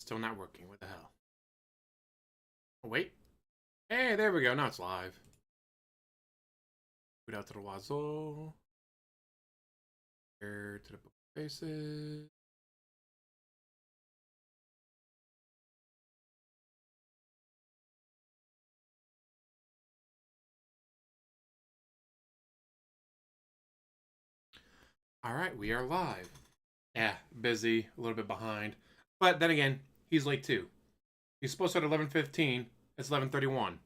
Still not working. What the hell? Oh, wait. Hey, there we go. Now it's live. Put out to the Wazzle. Here to the faces. All right, we are live. Yeah, busy, a little bit behind. But then again, he's late too. He's supposed to at 11:15. It's 11:31.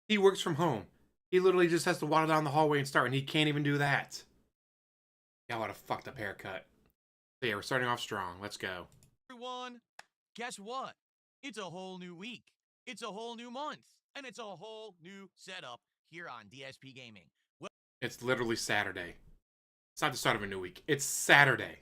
He works from home. He literally just has to waddle down the hallway and start, and he can't even do that. Yeah, what a fucked up haircut. So yeah, we're starting off strong. Let's go. Everyone, guess what? It's a whole new week. It's a whole new month. And it's a whole new setup here on DSP Gaming. It's literally Saturday. It's not the start of a new week. It's Saturday.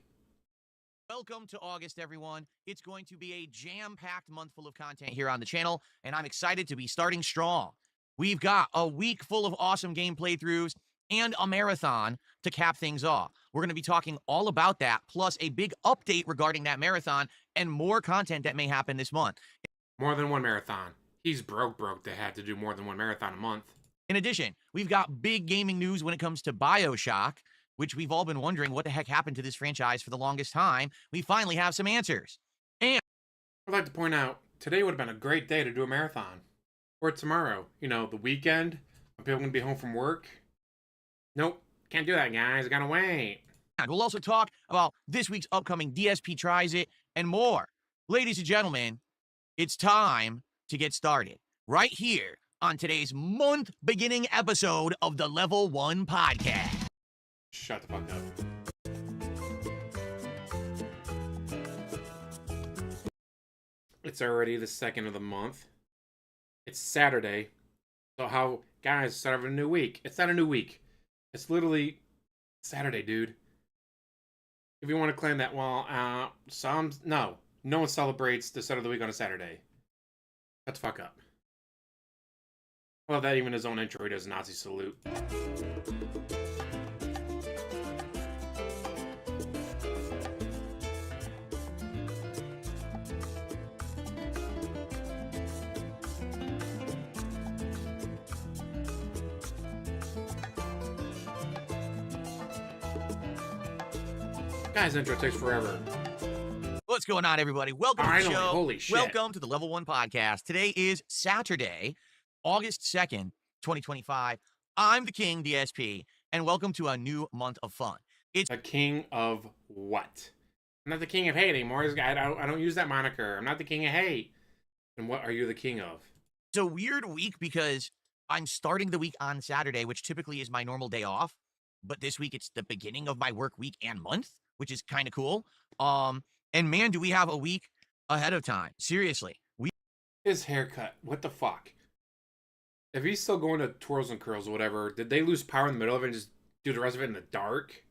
Welcome to August, everyone. It's going to be a jam-packed month full of content here on the channel, and I'm excited to be starting strong. We've got a week full of awesome game playthroughs and a marathon to cap things off. We're going to be talking all about that, plus a big update regarding that marathon and more content that may happen this month. More than one marathon. He's broke to have to do more than one marathon a month. In addition, we've got big gaming news when it comes to BioShock, which we've all been wondering what the heck happened to this franchise for the longest time. We finally have some answers. And I'd like to point out, today would have been a great day to do a marathon. Or tomorrow. You know, the weekend, when people are going to be home from work. Nope, can't do that, guys. I gotta wait. we'll also talk about this week's upcoming DSP Tries It and more. Ladies and gentlemen, it's time to get started. Right here on today's month-beginning episode of the Level 1 Podcast. Shut the fuck up. It's already the 2nd of the month. It's Saturday. So how, guys, start of a new week. It's not a new week. It's literally Saturday, dude. If you want to claim that, well, no one celebrates the start of the week on a Saturday. Shut the fuck up. I love that even his own intro, he does a Nazi salute. Guys, intro takes forever. What's going on, everybody? Welcome to the show. Holy shit. Welcome to the Level 1 Podcast. Today is Saturday, August 2nd, 2025. I'm the King, DSP, and welcome to a new month of fun. It's the king of what? I'm not the king of hate anymore. I don't use that moniker. I'm not the king of hate. And what are you the king of? It's a weird week because I'm starting the week on Saturday, which typically is my normal day off. But this week, it's the beginning of my work week and month, which is kind of cool. And man, do we have a week ahead of time. Seriously. His haircut. What the fuck? If he's still going to twirls and curls or whatever, did they lose power in the middle of it and just do the rest of it in the dark?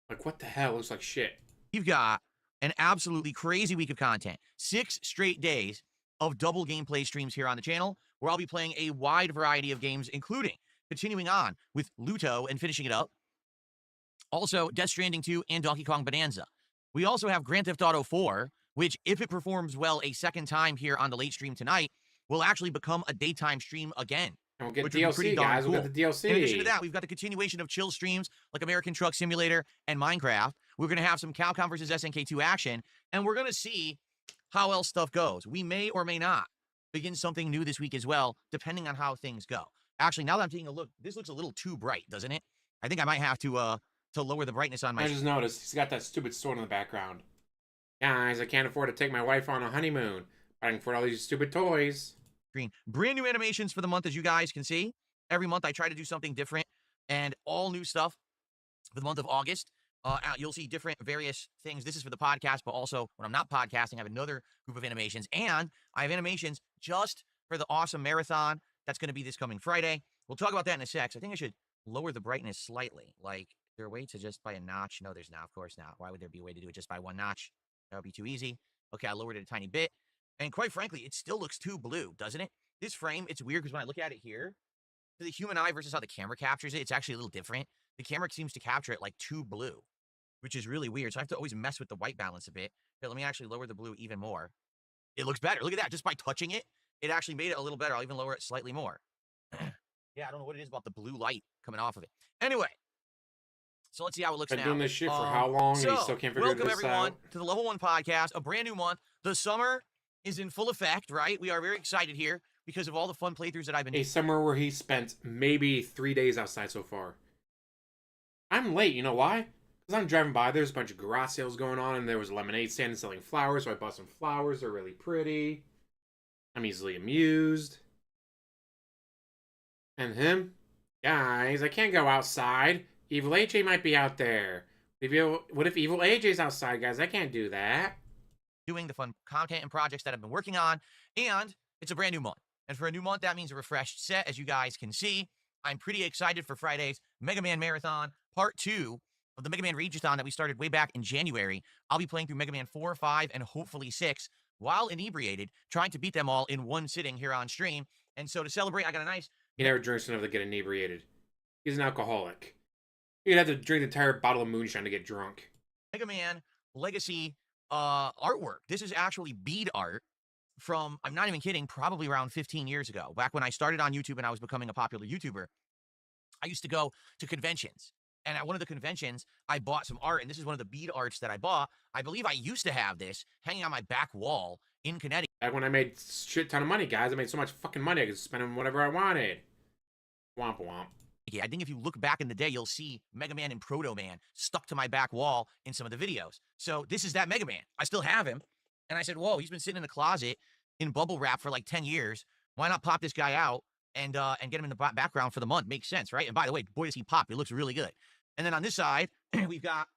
Like, what the hell? It looks like shit. You've got an absolutely crazy week of content. 6 straight days of double gameplay streams here on the channel, where I'll be playing a wide variety of games, including continuing on with Luto and finishing it up. Also, Death Stranding 2 and Donkey Kong Bonanza. We also have Grand Theft Auto 4, which, if it performs well a second time here on the late stream tonight, will actually become a daytime stream again. And we'll get which DLC, guys. Cool. We'll get the DLC. In addition to that, we've got the continuation of chill streams like American Truck Simulator and Minecraft. We're going to have some Capcom vs. SNK2 action, and we're going to see how else stuff goes. We may or may not begin something new this week as well, depending on how things go. Actually, now that I'm taking a look, this looks a little too bright, doesn't it? I think I might have to lower the brightness on my... I just noticed he's got that stupid sword in the background. Guys, I can't afford to take my wife on a honeymoon. I can afford all these stupid toys. Screen. Brand new animations for the month, as you guys can see. Every month I try to do something different, and all new stuff for the month of August. You'll see different various things. This is for the podcast, but also when I'm not podcasting, I have another group of animations, and I have animations just for the awesome marathon that's going to be this coming Friday. We'll talk about that in a sec. So I think I should lower the brightness slightly. Like, is there a way to just by a notch? No, there's not. Of course not. Why would there be a way to do it just by one notch? That would be too easy. Okay, I lowered it a tiny bit. And quite frankly, it still looks too blue, doesn't it? This frame, it's weird because when I look at it here, the human eye versus how the camera captures it, it's actually a little different. The camera seems to capture it like too blue. which is really weird. So I have to always mess with the white balance a bit. Here, let me actually lower the blue even more. It looks better. Look at that. Just by touching it, it actually made it a little better. I'll even lower it slightly more. Yeah, I don't know what it is about the blue light coming off of it. Anyway, so let's see how it looks Been now. doing this shit for how long, and you still can't figure welcome this everyone out? to the Level 1 Podcast, a brand new month. The summer is in full effect, right? We are very excited here because of all the fun playthroughs that I've been A summer where he spent maybe 3 days outside so far. I'm late, you know why? Because I'm driving by, there's a bunch of garage sales going on, and there was a lemonade stand selling flowers, so I bought some flowers. They're really pretty. I'm easily amused. And him? Guys, I can't go outside. Evil AJ might be out there. What if Evil AJ's outside, guys? I can't do that. doing the fun content and projects that I've been working on, and it's a brand new month. And for a new month, that means a refreshed set, as you guys can see. I'm pretty excited for Friday's Mega Man Marathon, part 2 of the Mega Man Regiathon that we started way back in January. I'll be playing through Mega Man 4, 5, and hopefully 6 while inebriated, trying to beat them all in one sitting here on stream. And so to celebrate, I got a nice... He never drinks enough to get inebriated. He's an alcoholic. He'd have to drink the entire bottle of moonshine to get drunk. Mega Man Legacy artwork. This is actually bead art from, I'm not even kidding, probably around 15 years ago. Back when I started on YouTube and I was becoming a popular YouTuber, I used to go to conventions. And at one of the conventions, I bought some art, and this is one of the bead arts that I bought. I believe I used to have this hanging on my back wall in Connecticut. Back when I made shit ton of money, guys. I made so much fucking money I could spend on whatever I wanted. Womp womp. I think if you look back in the day, you'll see Mega Man and Proto Man stuck to my back wall in some of the videos. So this is that Mega Man. I still have him. And I said, whoa, he's been sitting in the closet in bubble wrap for like 10 years. Why not pop this guy out and get him in the background for the month? Makes sense, right? And by the way, boy, does he pop. It looks really good. And then on this side, we've got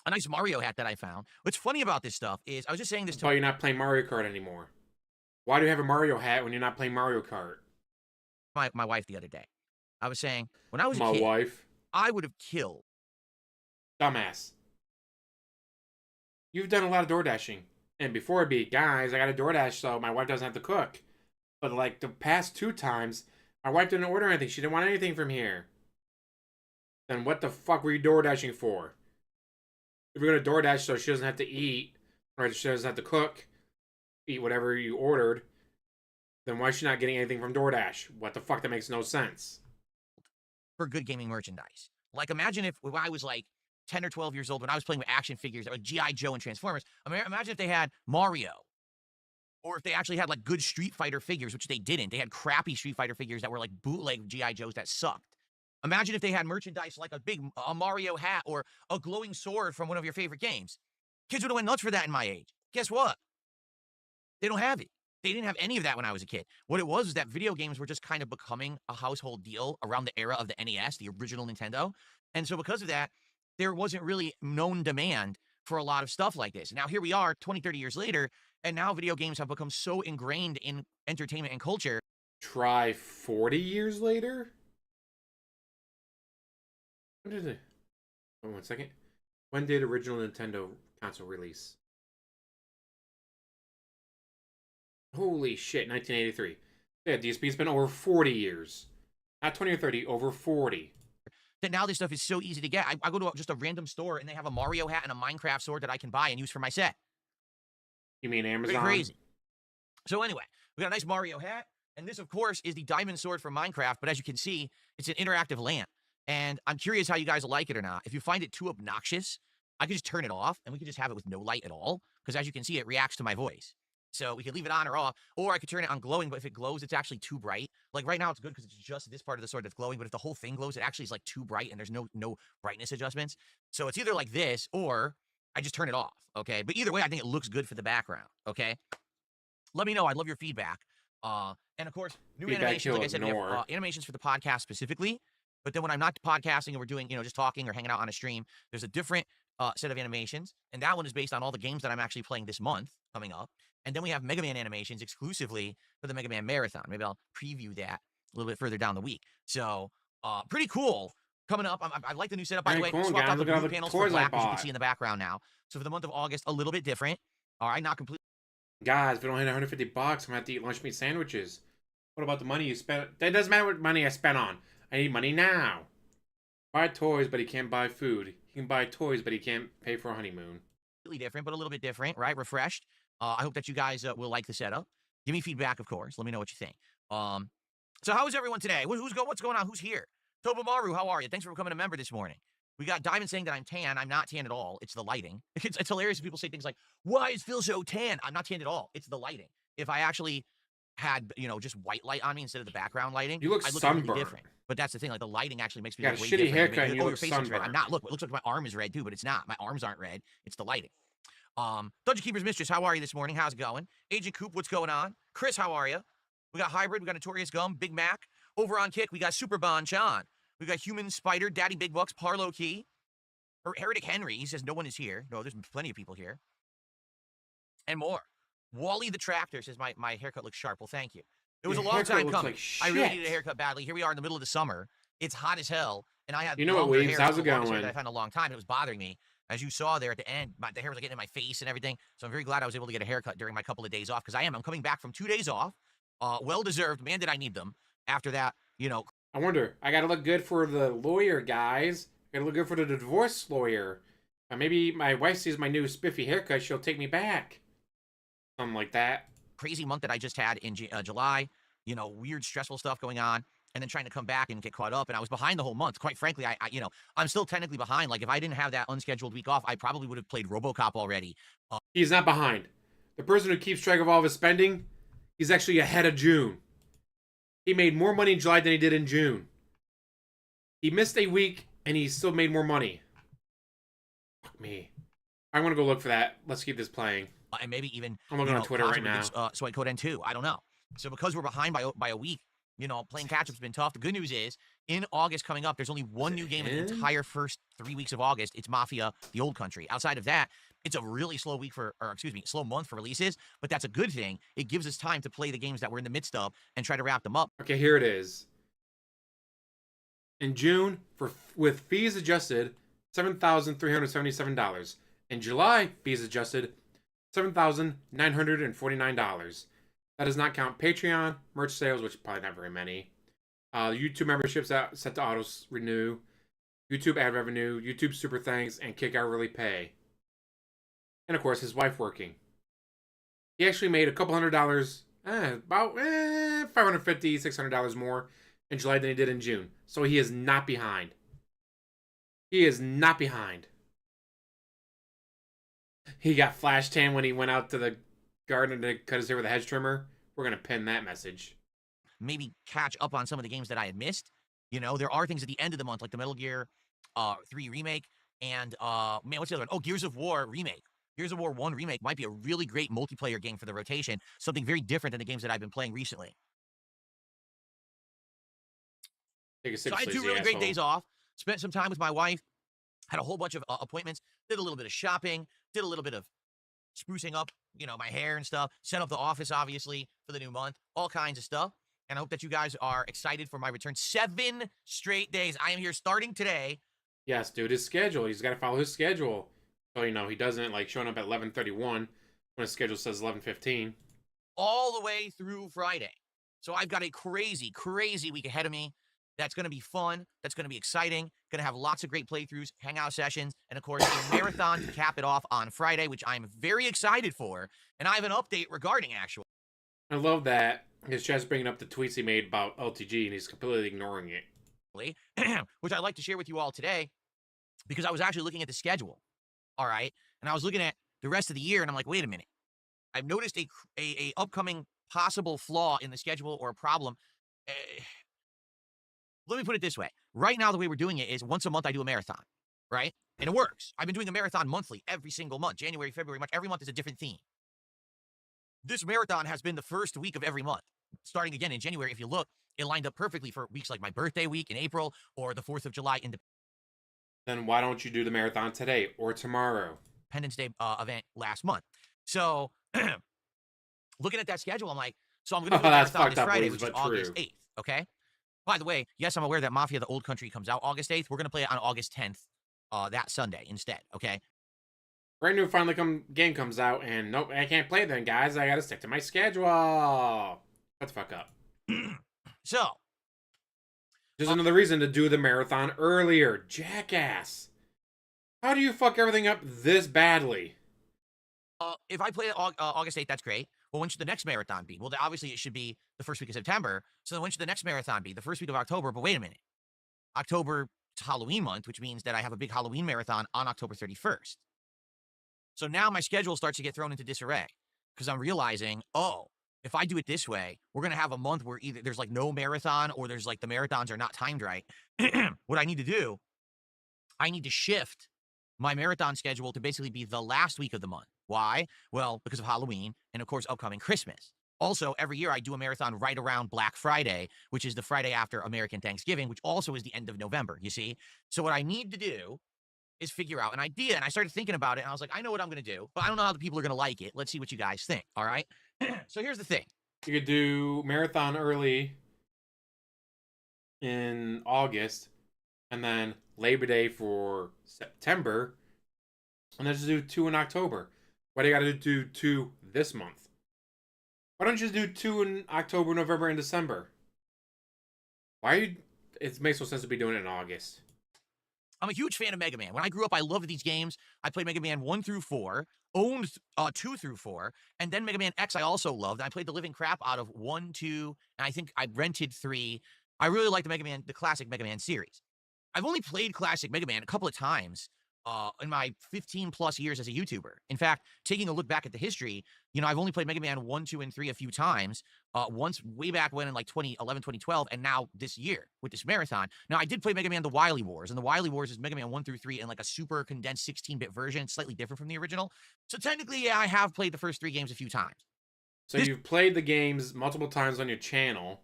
a nice Mario hat that I found. What's funny about this stuff is, I was just saying this to... But you're not playing Mario Kart anymore. Why do you have a Mario hat when you're not playing Mario Kart? my wife the other day. I was saying, when I was a My kid, wife. I would have killed. Dumbass. You've done a lot of door dashing. And before it be, guys, I got a DoorDash so my wife doesn't have to cook. But like the past 2 times, my wife didn't order anything. She didn't want anything from here. Then what the fuck were you door dashing for? If you're gonna DoorDash so she doesn't have to eat, or she doesn't have to cook, eat whatever you ordered, then why is she not getting anything from DoorDash? What the fuck? That makes no sense. For good gaming merchandise. Like, imagine if I was like 10 or 12 years old when I was playing with action figures or G.I. Joe and Transformers. Imagine if they had Mario. Or if they actually had like good Street Fighter figures, which they didn't. They had crappy Street Fighter figures that were like bootleg G.I. Joes that sucked. Imagine if they had merchandise like a Mario hat or a glowing sword from one of your favorite games. Kids would have went nuts for that in my age. Guess what? They don't have it. They didn't have any of that when I was a kid. What it was that video games were just kind of becoming a household deal around the era of the NES, the original Nintendo. And so because of that, there wasn't really known demand for a lot of stuff like this. Now here we are 20, 30 years later, and now video games have become so ingrained in entertainment and culture. Try 40 years later? When did it? Oh, 1 second. When did original Nintendo console release? Holy shit, 1983. Yeah, DSP's been over 40 years. Not 20 or 30, over 40. That now this stuff is so easy to get. I go to just a random store and they have a Mario hat and a Minecraft sword that I can buy and use for my set. You mean Amazon? Pretty crazy. So anyway, we got a nice Mario hat. And this, of course, is the diamond sword from Minecraft. But as you can see, it's an interactive lamp. And I'm curious how you guys like it or not. If you find it too obnoxious, I could just turn it off and we could just have it with no light at all. Because as you can see, it reacts to my voice. So we could leave it on or off, or I could turn it on glowing, but if it glows, it's actually too bright. Like right now, it's good because it's just this part of the sword that's glowing, but if the whole thing glows, it actually is like too bright and there's no brightness adjustments. So it's either like this, or I just turn it off, okay? But either way, I think it looks good for the background, okay? Let me know. I'd love your feedback. And of course, new Feedback animations, like I said, we ignore. have animations for the podcast specifically, but then when I'm not podcasting and we're doing, just talking or hanging out on a stream, there's a different set of animations, and that one is based on all the games that I'm actually playing this month coming up. And then we have Mega Man animations exclusively for the Mega Man Marathon. Maybe I'll preview that a little bit further down the week. So, pretty cool. Coming up, I like the new setup, by the way. Cool, Swapped out the look at all blue the panels for toys I black, as you can bought. see in the background now. So for the month of August, a little bit different. All right, not completely. Guys, if we don't hit 150 bucks, I'm gonna have to eat lunch meat sandwiches. What about the money you spent? That doesn't matter what money I spent on. I need money now. Buy toys, but he can't buy food. He can buy toys, but he can't pay for a honeymoon. Completely different, but a little bit different, right? Refreshed. I hope that you guys will like the setup. Give me feedback, of course. Let me know what you think. So how is everyone today? What's going on? Who's here? Tobomaru, how are you? Thanks for becoming a member this morning. We got Diamond saying that I'm tan. I'm not tan at all. It's the lighting. It's hilarious when people say things like, why is Phil so tan? I'm not tan at all. It's the lighting. If I actually had, just white light on me instead of the background lighting, You look I'd look sunburned. really different. But that's the thing. Like, the lighting actually makes me You look got a way shitty different. haircut and you your look face looks red. I'm sunburned. not. Look, it looks like my arm is red too, but it's not. My arms aren't red. It's the lighting. Dungeon Keeper's Mistress, how are you this morning? How's it going? Agent Coop, what's going on? Chris, how are you? We got Hybrid, we got Notorious Gum, Big Mac. Over on Kick, we got Super Bon Chan. We got Human Spider, Daddy Big Bucks, Parlo Key. Or Heretic Henry, he says no one is here. No, there's plenty of people here. And more. Wally the Tractor says my haircut looks sharp. Well, thank you. It was a long time coming. I really needed a haircut badly. Here we are in the middle of the summer. It's hot as hell, and I have longer hair. How's it going? That I've had in a long time. And it was bothering me. As you saw there at the end, the hair was like getting in my face and everything. So I'm very glad I was able to get a haircut during my couple of days off, because I'm coming back from 2 days off. Well-deserved. Man, did I need them. After that, I wonder, I gotta look good for the lawyer, guys. I gotta look good for the divorce lawyer. Maybe my wife sees my new spiffy haircut, she'll take me back. Something like that. Crazy month that I just had in July. Weird, stressful stuff going on. And then trying to come back and get caught up. And I was behind the whole month. Quite frankly, I'm still technically behind. Like, if I didn't have that unscheduled week off, I probably would have played RoboCop already. He's not behind. The person who keeps track of all of his spending, he's actually ahead of June. He made more money in July than he did in June. He missed a week, and he still made more money. Fuck me. I want to go look for that. Let's keep this playing. And maybe even... I'm looking on Twitter right now. Sweat Code N2. I don't know. So because we're behind by a week, playing catch-up's been tough. The good news is, in August coming up, there's only one new game in the entire first 3 weeks of August. It's Mafia: The Old Country. Outside of that, it's a really slow slow month for releases, but that's a good thing. It gives us time to play the games that we're in the midst of and try to wrap them up. Okay, here it is. In June, with fees adjusted, $7,377. In July, fees adjusted, $7,949. That does not count Patreon, merch sales, which probably not very many. YouTube memberships set to auto renew, YouTube ad revenue, YouTube super thanks, and kick hourly pay. And of course, his wife working. He actually made a couple $100, about $550, $600 more in July than he did in June. So he is not behind. He is not behind. He got flash tan when he went out to the garden to cut his hair with a hedge trimmer. We're going to pin that message. Maybe catch up on some of the games that I had missed. There are things at the end of the month, like the Metal Gear 3 remake and, what's the other one? Oh, Gears of War remake. Gears of War 1 remake might be a really great multiplayer game for the rotation. Something very different than the games that I've been playing recently. So I had 2 really great days off. Spent some time with my wife. Had a whole bunch of appointments. Did a little bit of shopping. Did a little bit of sprucing up, my hair and stuff. Set up the office, obviously, for the new month. All kinds of stuff. And I hope that you guys are excited for my return. 7 straight days. I am here starting today. Yes, dude, his schedule. He's got to follow his schedule. So, he doesn't, showing up at 11:31 when his schedule says 11:15. All the way through Friday. So I've got a crazy, crazy week ahead of me. That's going to be fun. That's going to be exciting. Going to have lots of great playthroughs, hangout sessions, and, of course, a marathon to cap it off on Friday, which I'm very excited for. And I have an update regarding actual. I love that his chat's bringing up the tweets he made about LTG, and he's completely ignoring it. Which I'd like to share with you all today, because I was actually looking at the schedule. All right? And I was looking at the rest of the year, and I'm like, wait a minute. I've noticed a upcoming possible flaw in the schedule or a problem. Let me put it this way. Right now, the way we're doing it is once a month I do a marathon, right? And it works. I've been doing a marathon monthly every single month. January, February, March. Every month is a different theme. This marathon has been the first week of every month. Starting again in January, if you look, it lined up perfectly for weeks like my birthday week in April or the 4th of July. Then why don't you do the marathon today or tomorrow? Independence Day event last month. So, looking at that schedule, I'm like, so I'm going to do the marathon this Friday, which is August 8th, okay? By the way, yes, I'm aware that Mafia: The Old Country comes out August 8th. We're going to play it on August 10th, that Sunday instead, okay? Brand new game comes out, and nope, I can't play then, guys. I got to stick to my schedule. Shut the fuck up. So. There's another reason to do the marathon earlier. Jackass. How do you fuck everything up this badly? If I play August 8th, that's great. Well, when should the next marathon be? Well, obviously it should be the first week of September. So then when should the next marathon be? The first week of October. But wait a minute. October is Halloween month, which means that I have a big Halloween marathon on October 31st. So now my schedule starts to get thrown into disarray because I'm realizing, oh, if I do it this way, we're going to have a month where either there's like no marathon or there's like the marathons are not timed right. What I need to do, I need to shift my marathon schedule to basically be the last week of the month. Why? Well, because of Halloween and, of course, upcoming Christmas. Also, every year I do a marathon right around Black Friday, which is the Friday after American Thanksgiving, which also is the end of November, you see? So what I need to do is figure out an idea. And I started thinking about it, and I was like, I know what I'm going to do, but I don't know how the people are going to like it. Let's see what you guys think, all right? So here's the thing. You could do marathon early in August, and then Labor Day for September, and then just do 2 in October. Why do you got to do 2 this month? Why don't you just do 2 in October, November, and December? Why? It makes no sense to be doing it in August. I'm a huge fan of Mega Man. When I grew up, I loved these games. I played Mega Man 1 through 4, owned 2 through 4, and then Mega Man X I also loved. I played the living crap out of 1, 2, and I think I rented 3. I really liked the classic Mega Man series. I've only played classic Mega Man a couple of times in my 15 plus years as a YouTuber. In fact, taking a look back at the history, I've only played Mega Man 1, 2, and 3 a few times. Once way back when in like 2011, 2012, and now this year with this marathon. Now, I did play Mega Man The Wily Wars, and The Wily Wars is Mega Man 1 through 3 in like a super condensed 16-bit version. It's slightly different from the original. So technically, yeah, I have played the first 3 games a few times. So you've played the games multiple times on your channel,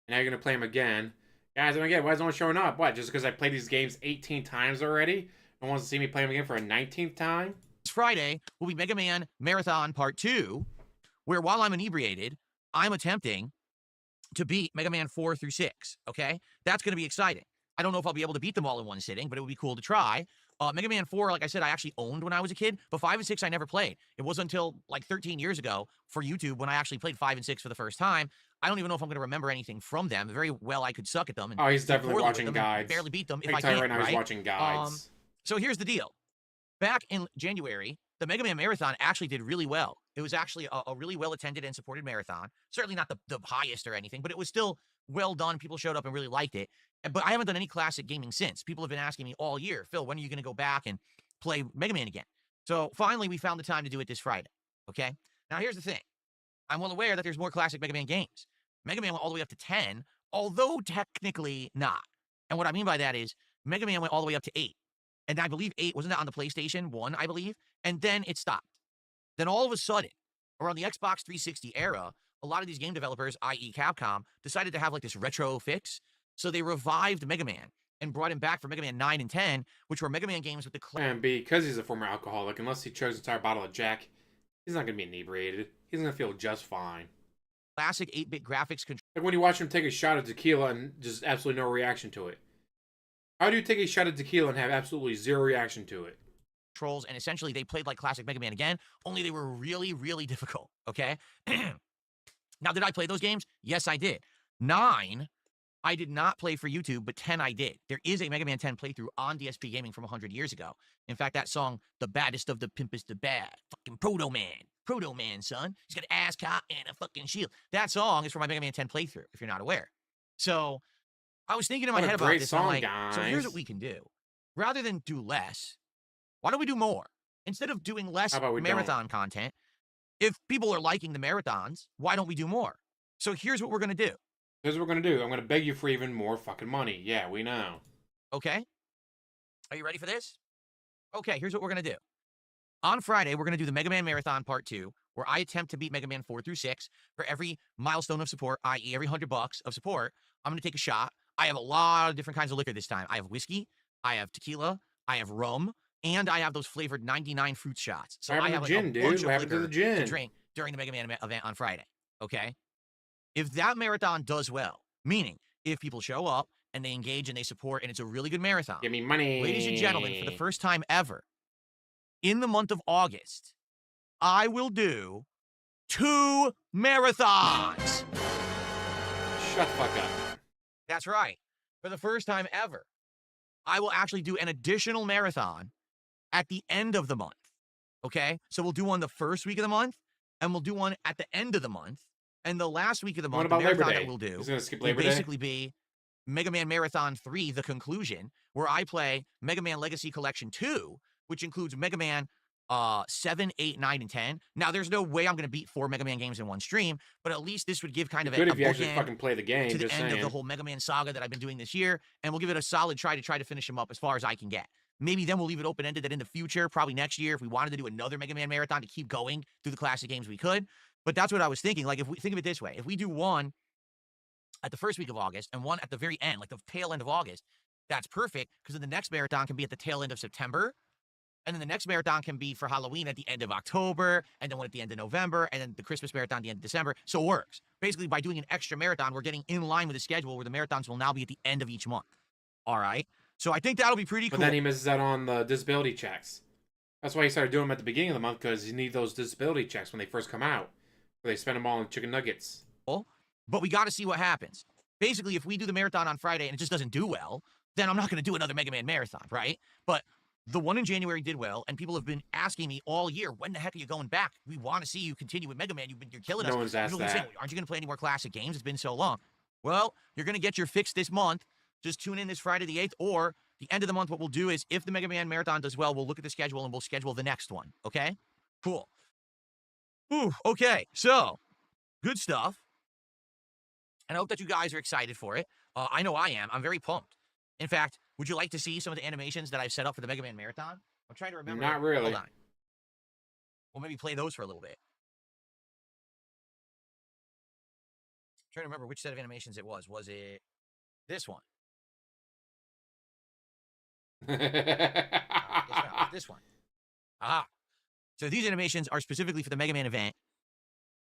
and now you're going to play them again. Guys, again, why is no one showing up? What, just because I played these games 18 times already? No one wants to see me play them again for a 19th time? This Friday will be Mega Man Marathon Part 2, where while I'm inebriated, I'm attempting to beat Mega Man 4 through 6, okay? That's going to be exciting. I don't know if I'll be able to beat them all in one sitting, but it would be cool to try. Mega Man 4, like I said, I actually owned when I was a kid, but 5 and 6 I never played. It wasn't until like 13 years ago for YouTube when I actually played 5 and 6 for the first time. I don't even know if I'm going to remember anything from them. Very well, I could suck at them. And he's definitely watching guides. Barely beat them if I can, right now, right? he's watching guides. So here's the deal. Back in January, the Mega Man Marathon actually did really well. It was actually a really well-attended and supported marathon. Certainly not the highest or anything, but it was still well done. People showed up and really liked it. But I haven't done any classic gaming since. People have been asking me all year, Phil, when are you going to go back and play Mega Man again? So finally, we found the time to do it this Friday, okay? Now, here's the thing. I'm well aware that there's more classic Mega Man games. Mega Man went all the way up to 10, although technically not. And what I mean by that is Mega Man went all the way up to 8. And I believe 8, wasn't that on the PlayStation 1, I believe? And then it stopped. Then all of a sudden, around the Xbox 360 era, a lot of these game developers, i.e. Capcom, decided to have like this retro fix. So they revived Mega Man and brought him back for Mega Man 9 and 10, which were Mega Man games with the... And because he's a former alcoholic, unless he chugs an entire bottle of Jack, he's not going to be inebriated. He's going to feel just fine. Classic 8-bit graphics control. Like when you watch him take a shot of tequila and just absolutely no reaction to it. How do you take a shot of tequila and have absolutely zero reaction to it? Controls, and essentially they played like classic Mega Man again, only they were really, really difficult, okay? Now, did I play those games? Yes, I did. 9, I did not play for YouTube, but 10 I did. There is a Mega Man 10 playthrough on DSPGaming from 100 years ago. In fact, that song, The Baddest of the Pimp is the Bad, fucking Proto Man, son. He's got an ass cop and a fucking shield. That song is from my Mega Man 10 playthrough, if you're not aware. So, I was thinking in my head about this, song, and I'm like, so here's what we can do. Rather than do less, why don't we do more? Instead of doing less marathon content, if people are liking the marathons, why don't we do more? So here's what we're going to do. Here's what we're going to do. I'm going to beg you for even more fucking money. Yeah, we know. Okay. Are you ready for this? Okay, here's what we're going to do. On Friday, we're going to do the Mega Man Marathon Part 2, where I attempt to beat Mega Man 4 through 6. For every milestone of support, i.e. every $100 of support, I'm going to take a shot. I have a lot of different kinds of liquor this time. I have whiskey, I have tequila, I have rum, and I have those flavored 99 fruit shots. So I have like a bunch of liquor to drink during the Mega Man event on Friday, okay? If that marathon does well, meaning if people show up and they engage and they support and it's a really good marathon. Give me money. Ladies and gentlemen, for the first time ever, in the month of August, I will do 2 marathons. Shut the fuck up. That's right. For the first time ever, I will actually do an additional marathon at the end of the month. Okay? So we'll do one the first week of the month, and we'll do one at the end of the month. And the last week of the What month, the about Labor marathon Day? that we'll do He's gonna skip will Labor Day. basically be Mega Man Marathon 3, the conclusion, where I play Mega Man Legacy Collection 2, which includes Mega Man 7, 8, 9, and 10. Now, there's no way I'm going to beat 4 Mega Man games in one stream, but at least this would give kind of a Good if you actually bookend fucking play the game. to the Just end saying. of the whole Mega Man saga that I've been doing this year, and we'll give it a solid try to finish them up as far as I can get. Maybe then we'll leave it open-ended that in the future, probably next year, if we wanted to do another Mega Man marathon to keep going through the classic games, we could. But that's what I was thinking. Like, if we think of it this way, if we do one at the first week of August and one at the very end, like the tail end of August, that's perfect, because then the next marathon can be at the tail end of September, and then the next marathon can be for Halloween at the end of October, and then one at the end of November, and then the Christmas marathon at the end of December. So it works. Basically, by doing an extra marathon, we're getting in line with the schedule where the marathons will now be at the end of each month. All right? So I think that'll be pretty cool. But then he misses out on the disability checks. That's why he started doing them at the beginning of the month, because you need those disability checks when they first come out. Where they spend them all on chicken nuggets. But we got to see what happens. Basically, if we do the marathon on Friday and it just doesn't do well, then I'm not going to do another Mega Man marathon, right? But the one in January did well, and people have been asking me all year, when the heck are you going back? We want to see you continue with Mega Man. You're killing us. No one's asked that. Saying, aren't you going to play any more classic games? It's been so long. Well, you're going to get your fix this month. Just tune in this Friday the 8th, or the end of the month, what we'll do is, if the Mega Man marathon does well, we'll look at the schedule and we'll schedule the next one, okay? Cool. Ooh, okay, so, good stuff. And I hope that you guys are excited for it. I know I am. I'm very pumped. In fact, would you like to see some of the animations that I've set up for the Mega Man Marathon? I'm trying to remember. Not really. Hold on. We'll maybe play those for a little bit. I'm trying to remember which set of animations it was. Was it this one? This one. Aha. So these animations are specifically for the Mega Man event.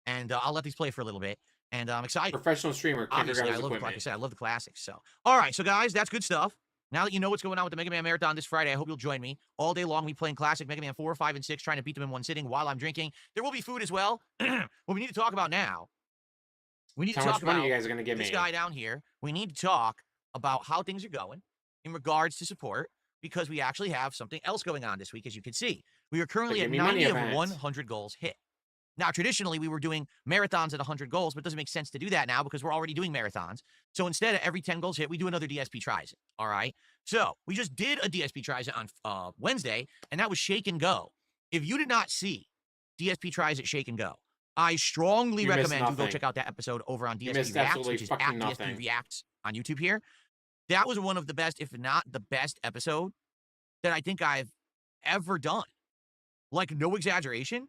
And I'll let these play for a little bit. And I'm excited. Professional streamer. Obviously, like I said, I love the classics. So, all right. So, guys, that's good stuff. Now that you know what's going on with the Mega Man Marathon this Friday, I hope you'll join me. All day long, we playing classic Mega Man 4, 5, and 6, trying to beat them in one sitting while I'm drinking. There will be food as well. What we need to talk about now, we need to talk about you guys are gonna give this me? Guy down here. We need to talk about how things are going in regards to support, because we actually have something else going on this week, as you can see. We are currently at 90 of 100 goals hit. Now, traditionally, we were doing marathons at 100 goals, but it doesn't make sense to do that now because we're already doing marathons. So instead of every 10 goals hit, we do another DSP Tries It, all right? So we just did a DSP Tries It on Wednesday, and that was Shake and Go. If you did not see DSP Tries It Shake and Go, I strongly recommend you go check out that episode over on DSP Reacts, which is at DSP Reacts on YouTube here. That was one of the best, if not the best episode that I think I've ever done. Like, no exaggeration.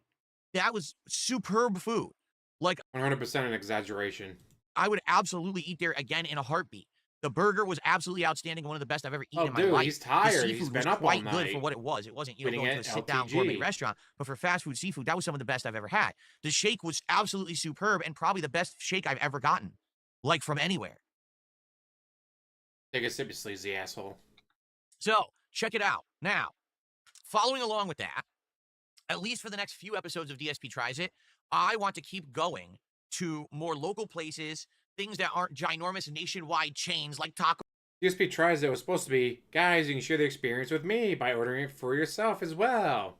That was superb food. Like, 100% an exaggeration. I would absolutely eat there again in a heartbeat. The burger was absolutely outstanding, one of the best I've ever eaten in my life. He's tired. The seafood He's been was up quite all night. good for what it was. It wasn't, going to a sit-down LTG. gourmet restaurant, but for fast food seafood, that was some of the best I've ever had. The shake was absolutely superb and probably the best shake I've ever gotten, like from anywhere. Take a sip, you sleazy asshole. So, check it out. Now, following along with that, at least for the next few episodes of DSP Tries It, I want to keep going to more local places, things that aren't ginormous nationwide chains like Taco. DSP Tries It was supposed to be, guys, you can share the experience with me by ordering it for yourself as well.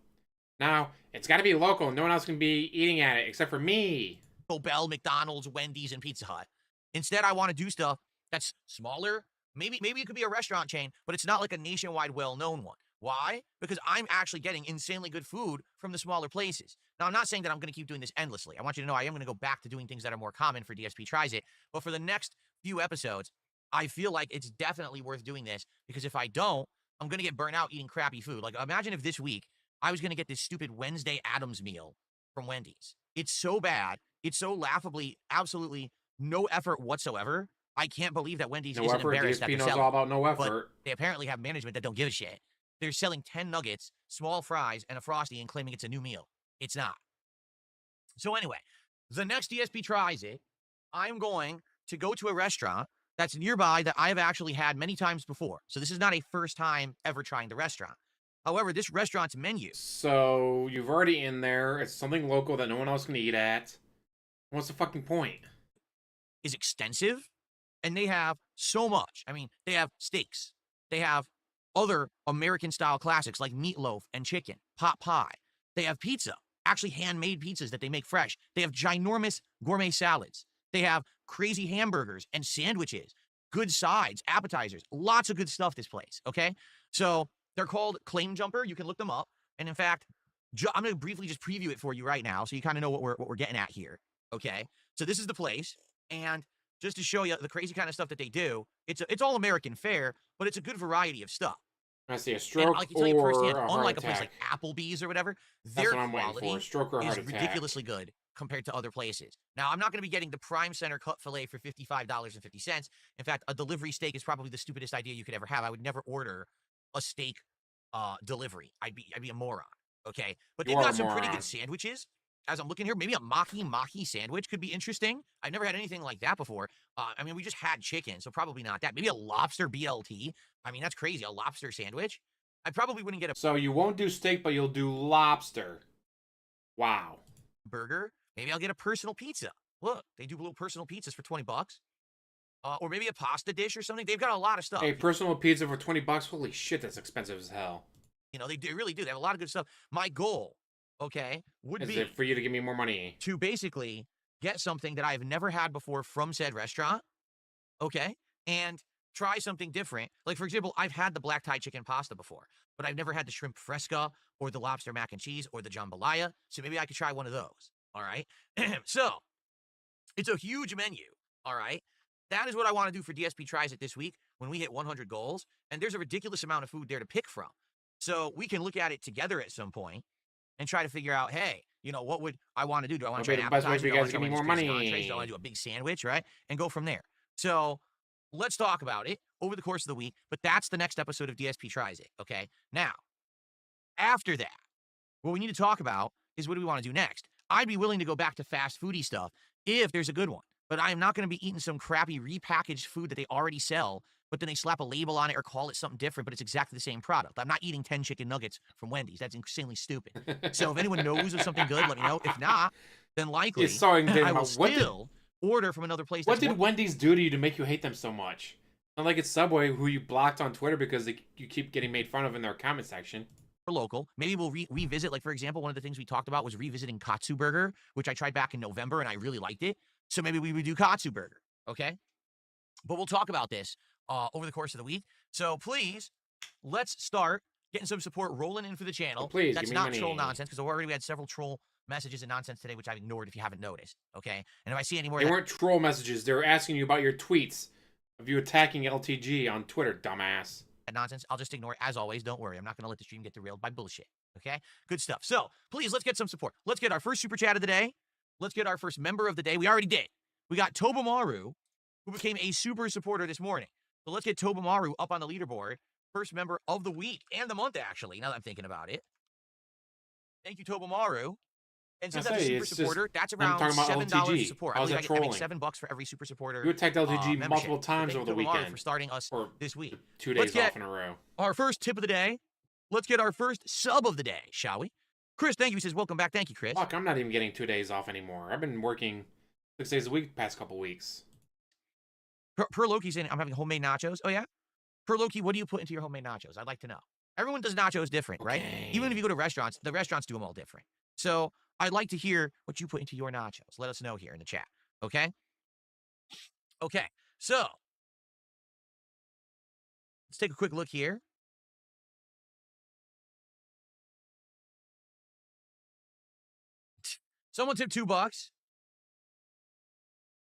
Now, it's got to be local. No one else can be eating at it except for me. Bell, McDonald's, Wendy's, and Pizza Hut. Instead, I want to do stuff that's smaller. Maybe it could be a restaurant chain, but it's not like a nationwide well-known one. Why? Because I'm actually getting insanely good food from the smaller places. Now, I'm not saying that I'm going to keep doing this endlessly. I want you to know I am going to go back to doing things that are more common for DSP Tries It. But for the next few episodes, I feel like it's definitely worth doing this, because if I don't, I'm going to get burnt out eating crappy food. Like, imagine if this week I was going to get this stupid Wednesday Addams meal from Wendy's. It's so bad. It's so laughably, absolutely no effort whatsoever. I can't believe that Wendy's isn't embarrassed that they're selling. DSP knows all about no effort. But they apparently have management that don't give a shit. They're selling 10 nuggets, small fries, and a Frosty and claiming it's a new meal. It's not. So anyway, the next DSP Tries It, I'm going to go to a restaurant that's nearby that I've actually had many times before. So this is not a first time ever trying the restaurant. However, this restaurant's menu. So you've already in there. It's something local that no one else can eat at. What's the fucking point? Is extensive, and they have so much. I mean, they have steaks. They have other American-style classics like meatloaf and chicken, pot pie. They have pizza, actually handmade pizzas that they make fresh. They have ginormous gourmet salads. They have crazy hamburgers and sandwiches, good sides, appetizers, lots of good stuff, this place, okay? So they're called Claim Jumper. You can look them up. And in fact, I'm going to briefly just preview it for you right now so you kind of know what we're getting at here, okay? So this is the place, and just to show you the crazy kind of stuff that they do, it's all American fare, but it's a good variety of stuff. I see a stroke I can tell you or firsthand, a heart unlike a attack. place like Applebee's or whatever, That's their what I'm waiting for. quality Stroke or a is heart attack. ridiculously good compared to other places. Now, I'm not going to be getting the Prime Center cut filet for $55.50. In fact, a delivery steak is probably the stupidest idea you could ever have. I would never order a steak delivery. I'd be a moron, okay? But they've got some pretty good sandwiches. As I'm looking here, maybe a maki sandwich could be interesting. I've never had anything like that before. I mean, we just had chicken, so probably not that. Maybe a lobster BLT. I mean, that's crazy. A lobster sandwich. I probably wouldn't get a So you won't do steak, but you'll do lobster. Wow. burger. Maybe I'll get a personal pizza. Look, they do little personal pizzas for $20. Or maybe a pasta dish or something. They've got a lot of stuff. Hey, personal pizza for $20? Holy shit, that's expensive as hell. You know, they really do. They have a lot of good stuff. My goal, okay, would Is be it for you to give me more money? to basically get something that I've never had before from said restaurant, okay, and try something different. Like, for example, I've had the black Thai chicken pasta before, but I've never had the shrimp fresca or the lobster mac and cheese or the jambalaya, so maybe I could try one of those, all right? So, it's a huge menu, all right? That is what I want to do for DSP Tries It this week when we hit 100 goals, and there's a ridiculous amount of food there to pick from. So we can look at it together at some point and try to figure out, hey, you know, what would I want to do? Do I want to try an appetizer? Do I want to try one of these crazy entrees? Do I want to do a big sandwich, right? And go from there. So let's talk about it over the course of the week, but that's the next episode of DSP Tries It, okay? Now, after that, what we need to talk about is what do we want to do next? I'd be willing to go back to fast foodie stuff if there's a good one, but I am not going to be eating some crappy repackaged food that they already sell, but then they slap a label on it or call it something different, but it's exactly the same product. I'm not eating 10 chicken nuggets from Wendy's. That's insanely stupid. So if anyone knows of something good, let me know. If not, then likely I will still order from another place. What did Wendy's do to you to make you hate them so much? Not like it's Subway, who you blocked on Twitter because you keep getting made fun of in their comment section. For local, maybe we'll revisit, like, for example, one of the things we talked about was revisiting Katsu Burger, which I tried back in November and I really liked it. So maybe we would do Katsu Burger, okay? But we'll talk about this over the course of the week. So please, let's start getting some support rolling in for the channel. Please, that's give me not money. Troll nonsense, because we had several troll messages and nonsense today, which I've ignored if you haven't noticed, okay? And if I see any more... They weren't troll messages. They were asking you about your tweets of you attacking LTG on Twitter, dumbass. Nonsense, I'll just ignore it. As always, don't worry. I'm not going to let the stream get derailed by bullshit, okay? Good stuff. So please, let's get some support. Let's get our first super chat of the day. Let's get our first member of the day. We already did. We got Tobamaru, who became a super supporter this morning. So let's get Tobamaru up on the leaderboard. First member of the week and the month, actually, now that I'm thinking about it. Thank you, Tobamaru. And since that's a super supporter, that's around $7 support. I believe I make $7 for every super supporter. You attacked LTG multiple times over the weekend. For starting us this week. 2 days off in a row. Our first tip of the day. Let's get our first sub of the day, shall we? Chris, thank you. He says, welcome back. Thank you, Chris. Fuck, I'm not even getting 2 days off anymore. I've been working 6 days a week the past couple weeks. Per Loki saying, I'm having homemade nachos. Oh, yeah? Per Loki, what do you put into your homemade nachos? I'd like to know. Everyone does nachos different, right? Even if you go to restaurants, the restaurants do them all different. So I'd like to hear what you put into your nachos. Let us know here in the chat, okay? Okay, so let's take a quick look here. Someone tipped $2.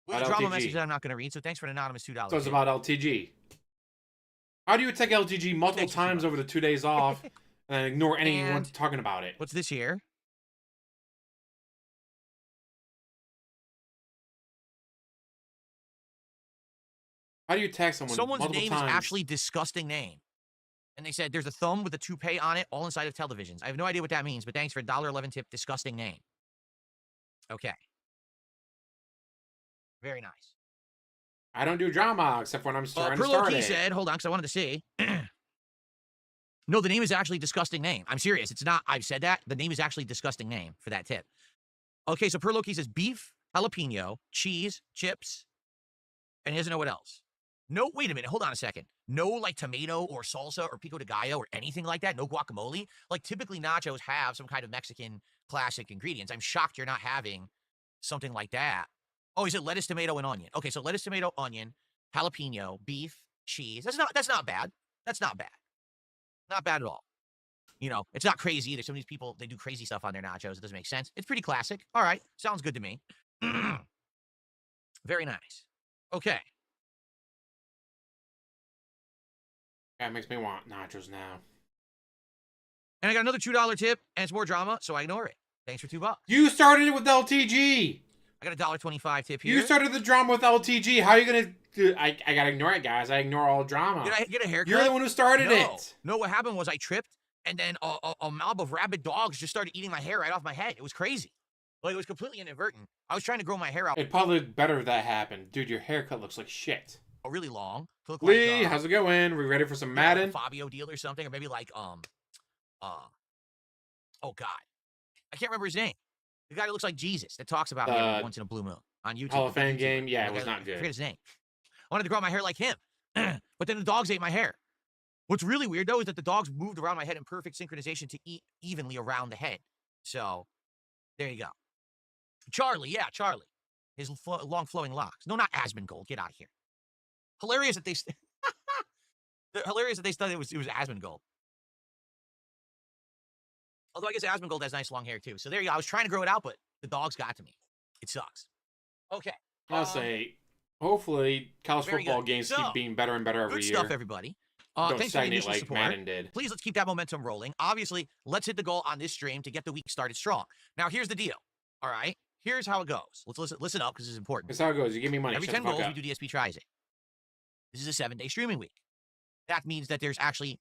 With a drama message that I'm not going to read, so thanks for an anonymous $2. So it's about LTG. How do you attack LTG multiple times over the 2 days off and ignore anyone talking about it? What's this here? How do you attack someone Someone's multiple name times? is actually disgusting name. And they said there's a thumb with a toupee on it, all inside of televisions. I have no idea what that means, but thanks for a $1.11 tip. Disgusting name. Okay. Very nice. I don't do drama except when I'm trying to start it. He said, hold on, because I wanted to see. No, the name is actually disgusting name. I'm serious. It's not, I've said that. The name is actually disgusting name for that tip. Okay, so Perloki says beef, jalapeno, cheese, chips, and he doesn't know what else. No, wait a minute. Hold on a second. No, like tomato or salsa or pico de gallo or anything like that. No guacamole. Like typically nachos have some kind of Mexican classic ingredients. I'm shocked you're not having something like that. Oh, is it lettuce, tomato, and onion? Okay, so lettuce, tomato, onion, jalapeno, beef, cheese. That's not bad. That's not bad. Not bad at all. You know, it's not crazy either. Some of these people, they do crazy stuff on their nachos. It doesn't make sense. It's pretty classic. All right. Sounds good to me. Very nice. Okay. That makes me want nachos now. And I got another $2 tip, and it's more drama, so I ignore it. Thanks for $2. You started it with LTG. I got a $1.25 tip here. You started the drama with LTG. How are you gonna do? I gotta ignore it, guys. I ignore all drama. Did I get a haircut? You're the one who started it. No, what happened was I tripped, and then a mob of rabid dogs just started eating my hair right off my head. It was crazy. Like, it was completely inadvertent. I was trying to grow my hair out. It probably better that happened. Dude, your haircut looks like shit. Really long. To look Lee, like, how's it going? We ready for some Madden? Like a Fabio deal or something, or maybe like oh god, I can't remember his name. The guy who looks like Jesus that talks about me once in a blue moon on YouTube. Hall of Fame game, yeah, it was not good. I forget his name. I wanted to grow my hair like him, but then the dogs ate my hair. What's really weird though is that the dogs moved around my head in perfect synchronization to eat evenly around the head. So there you go. Charlie, yeah, Charlie. His long flowing locks. No, not Asmongold. Get out of here. Hilarious that they hilarious that they thought it was Asmongold. Although I guess Asmongold has nice long hair too. So there you go. I was trying to grow it out, but the dogs got to me. It sucks. Okay. I'll say, hopefully, college football games keep being better and better every year. Good stuff, everybody. Don't thanks for the initial like support. Madden did. Please, let's keep that momentum rolling. Obviously, let's hit the goal on this stream to get the week started strong. Now, here's the deal. All right? Here's how it goes. Let's listen up because this is important. Here's how it goes. You give me money. Every 10 goals, we do DSP Tries It. This is a 7-day streaming week. That means that there's actually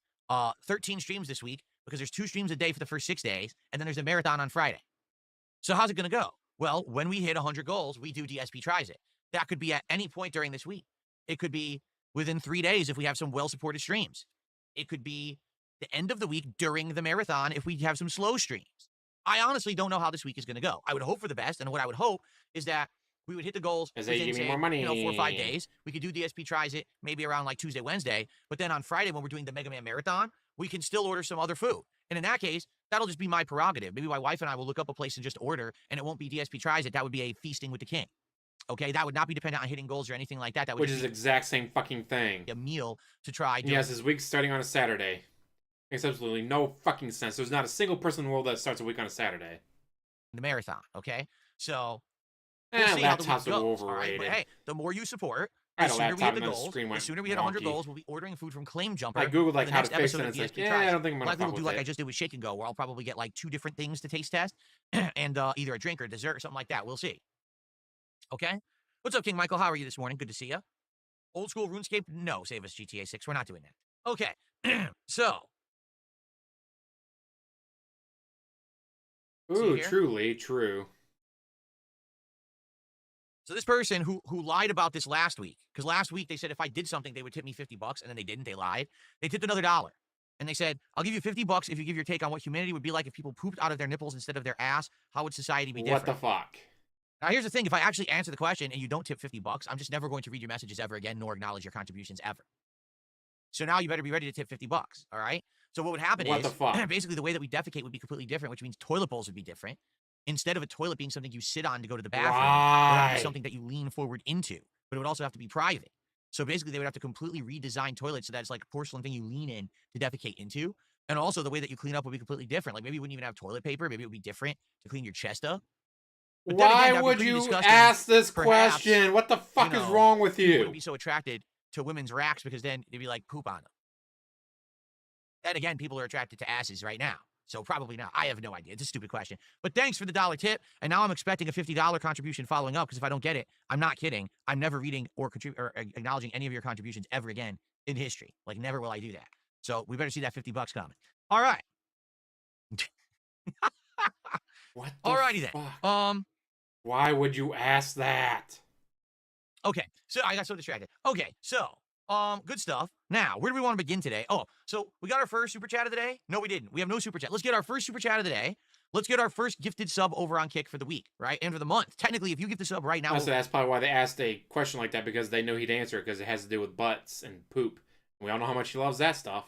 13 streams this week because there's 2 streams a day for the first 6 days, and then there's a marathon on Friday. So how's it going to go? Well, when we hit 100 goals, we do DSP Tries It. That could be at any point during this week. It could be within 3 days if we have some well-supported streams. It could be the end of the week during the marathon if we have some slow streams. I honestly don't know how this week is going to go. I would hope for the best, and what I would hope is that we would hit the goals within, say, more money. 4 or 5 days. We could do DSP Tries It maybe around like Tuesday, Wednesday, but then on Friday when we're doing the Mega Man Marathon, we can still order some other food. And in that case, that'll just be my prerogative. Maybe my wife and I will look up a place and just order, and it won't be DSP Tries It. That would be a feasting with the king. Okay, that would not be dependent on hitting goals or anything like that. That would Which is the exact same fucking thing. A meal to try. Yes, this week's starting on a Saturday. Makes absolutely no fucking sense. There's not a single person in the world that starts a week on a Saturday. The marathon, okay? So, we'll see how the week goes. Overrated. But hey, the more you support, the sooner we hit the goals, the sooner we hit 100 goals, we'll be ordering food from Claim Jumper. I googled like how to fix it, and it's like, yeah, I don't think I'm gonna likely we'll do like I just did with Shake and Go, where I'll probably get like 2 different things to taste test, and either a drink or dessert or something like that. We'll see. Okay? What's up, King Michael? How are you this morning? Good to see you. Old school RuneScape? No, save us GTA 6. We're not doing that. Okay. So. Ooh, truly true. So this person who lied about this last week, because last week they said if I did something, they would tip me $50, and then they didn't. They lied. They tipped another $1. And they said, I'll give you $50 if you give your take on what humanity would be like if people pooped out of their nipples instead of their ass. How would society be different? What the fuck? Now, here's the thing. If I actually answer the question and you don't tip $50, I'm just never going to read your messages ever again, nor acknowledge your contributions ever. So now you better be ready to tip $50, all right? So what would happen is, basically the way that we defecate would be completely different, which means toilet bowls would be different. Instead of a toilet being something you sit on to go to the bathroom, it would be something that you lean forward into, but it would also have to be private. So basically they would have to completely redesign toilets so that it's like a porcelain thing you lean in to defecate into. And also the way that you clean up would be completely different. Like maybe you wouldn't even have toilet paper. Maybe it would be different to clean your chest up. But why would you ask this question? What the fuck is wrong with you? You wouldn't be so attracted to women's racks because then they'd be like poop on them. Then again, people are attracted to asses right now. So probably not. I have no idea. It's a stupid question. But thanks for the $1 tip. And now I'm expecting a $50 contribution following up because if I don't get it, I'm not kidding. I'm never reading or acknowledging any of your contributions ever again in history. Like never will I do that. So we better see that $50 coming. All right. What? Alrighty then. Why would you ask that? Okay. So I got so distracted. Okay. So Good stuff. Now, where do we want to begin today? Oh, so we got our first super chat of the day? No, we didn't. We have no super chat. Let's get our first super chat of the day. Let's get our first gifted sub over on Kick for the week, right? And for the month. Technically, if you gift the sub right now, Also, that's probably why they asked a question like that, because they know he'd answer it, because it has to do with butts and poop. We all know how much he loves that stuff.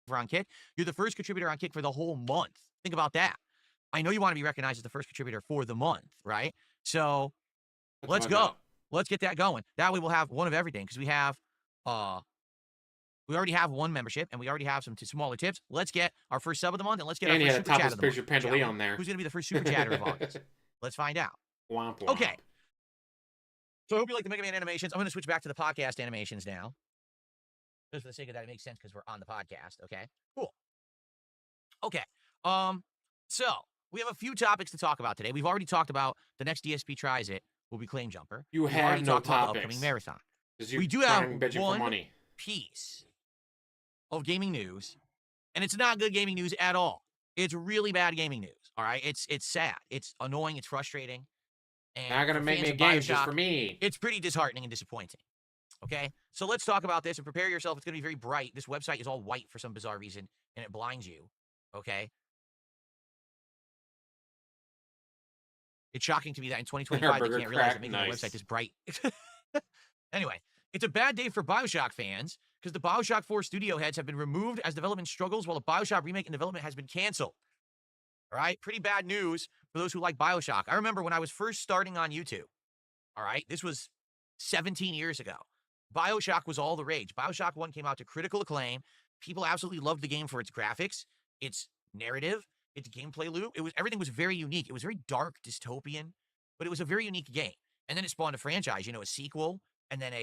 over on Kick, you're the first contributor on Kick for the whole month. Think about that. I know you want to be recognized as the first contributor for the month, right? So let's go. Let's get that going. That way we'll have one of everything, because we already have one membership and we already have some smaller tips. Let's get our first sub of the month, and let's get our first super chat of the month. Picture on there. Who's going to be the first super chatter of August? Let's find out. Womp womp. Okay. So I hope you like the Mega Man animations. I'm going to switch back to the podcast animations now. Just for the sake of that, it makes sense because we're on the podcast. Okay. Cool. Okay. So we have a few topics to talk about today. We've already talked about the next DSP tries it will be Claim Jumper. You We've have already no talked about the topics. upcoming marathon. We do have one piece of gaming news, and it's not good gaming news at all. It's really bad gaming news. All right. It's sad. It's annoying. It's frustrating. And not gonna make me a game just for me. It's pretty disheartening and disappointing. Okay, so let's talk about this and prepare yourself. It's going to be very bright. This website is all white for some bizarre reason, and it blinds you. Okay, it's shocking to me that in 2025 they can't realize that making the website this bright. Anyway, it's a bad day for BioShock fans because the BioShock 4 studio heads have been removed as development struggles, while the BioShock remake in development has been canceled. All right, pretty bad news for those who like BioShock. I remember when I was first starting on YouTube. All right, this was 17 years ago. BioShock was all the rage. BioShock 1 came out to critical acclaim. People absolutely loved the game for its graphics, its narrative, its gameplay loop. Everything was very unique. It was very dark, dystopian, but it was a very unique game. And then it spawned a franchise, a sequel, and then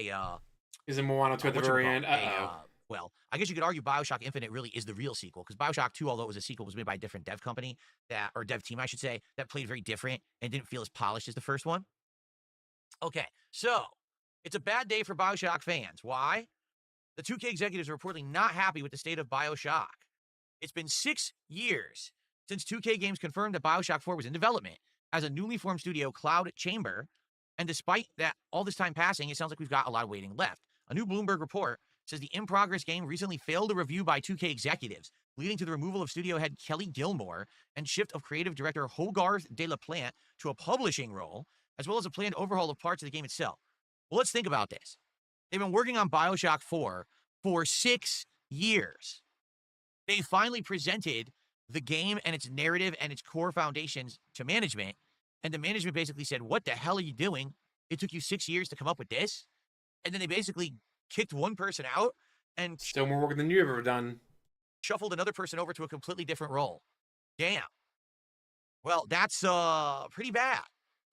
Is it Moana 2 at the very end? Well, I guess you could argue BioShock Infinite really is the real sequel, because BioShock 2, although it was a sequel, was made by a different dev company, or dev team, I should say, that played very different and didn't feel as polished as the first one. Okay, so it's a bad day for BioShock fans. Why? The 2K executives are reportedly not happy with the state of BioShock. It's been 6 years since 2K Games confirmed that BioShock 4 was in development as a newly formed studio, Cloud Chamber. And despite that, all this time passing, it sounds like we've got a lot of waiting left. A new Bloomberg report says the in-progress game recently failed a review by 2K executives, leading to the removal of studio head Kelly Gilmore and shift of creative director Hogarth de la Plante to a publishing role, as well as a planned overhaul of parts of the game itself. Well, let's think about this. They've been working on BioShock 4 for 6 years. They finally presented the game and its narrative and its core foundations to management, and the management basically said, what the hell are you doing? It took you 6 years to come up with this? And then they basically kicked one person out and still more work than you've ever done. Shuffled another person over to a completely different role. Damn. Well, that's pretty bad,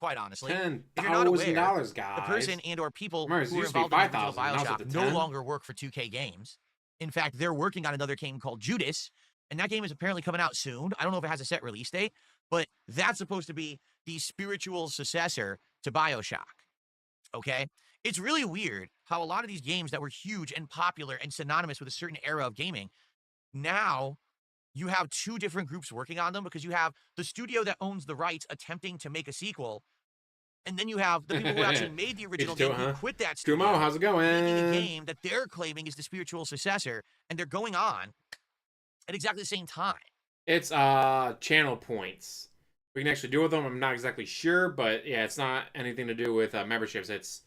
quite honestly. $10,000, guys. The person and or people who were involved in the original BioShock no longer work for 2K Games. In fact, they're working on another game called Judas, and that game is apparently coming out soon. I don't know if it has a set release date, but that's supposed to be the spiritual successor to BioShock. Okay? It's really weird how a lot of these games that were huge and popular and synonymous with a certain era of gaming, now you have two different groups working on them, because you have the studio that owns the rights attempting to make a sequel, and then you have the people who actually made the original game who quit that studio. How's it going? Making a game that they're claiming is the spiritual successor, and they're going on at exactly the same time. It's channel points. We can actually do with them. I'm not exactly sure, but yeah, it's not anything to do with memberships. It's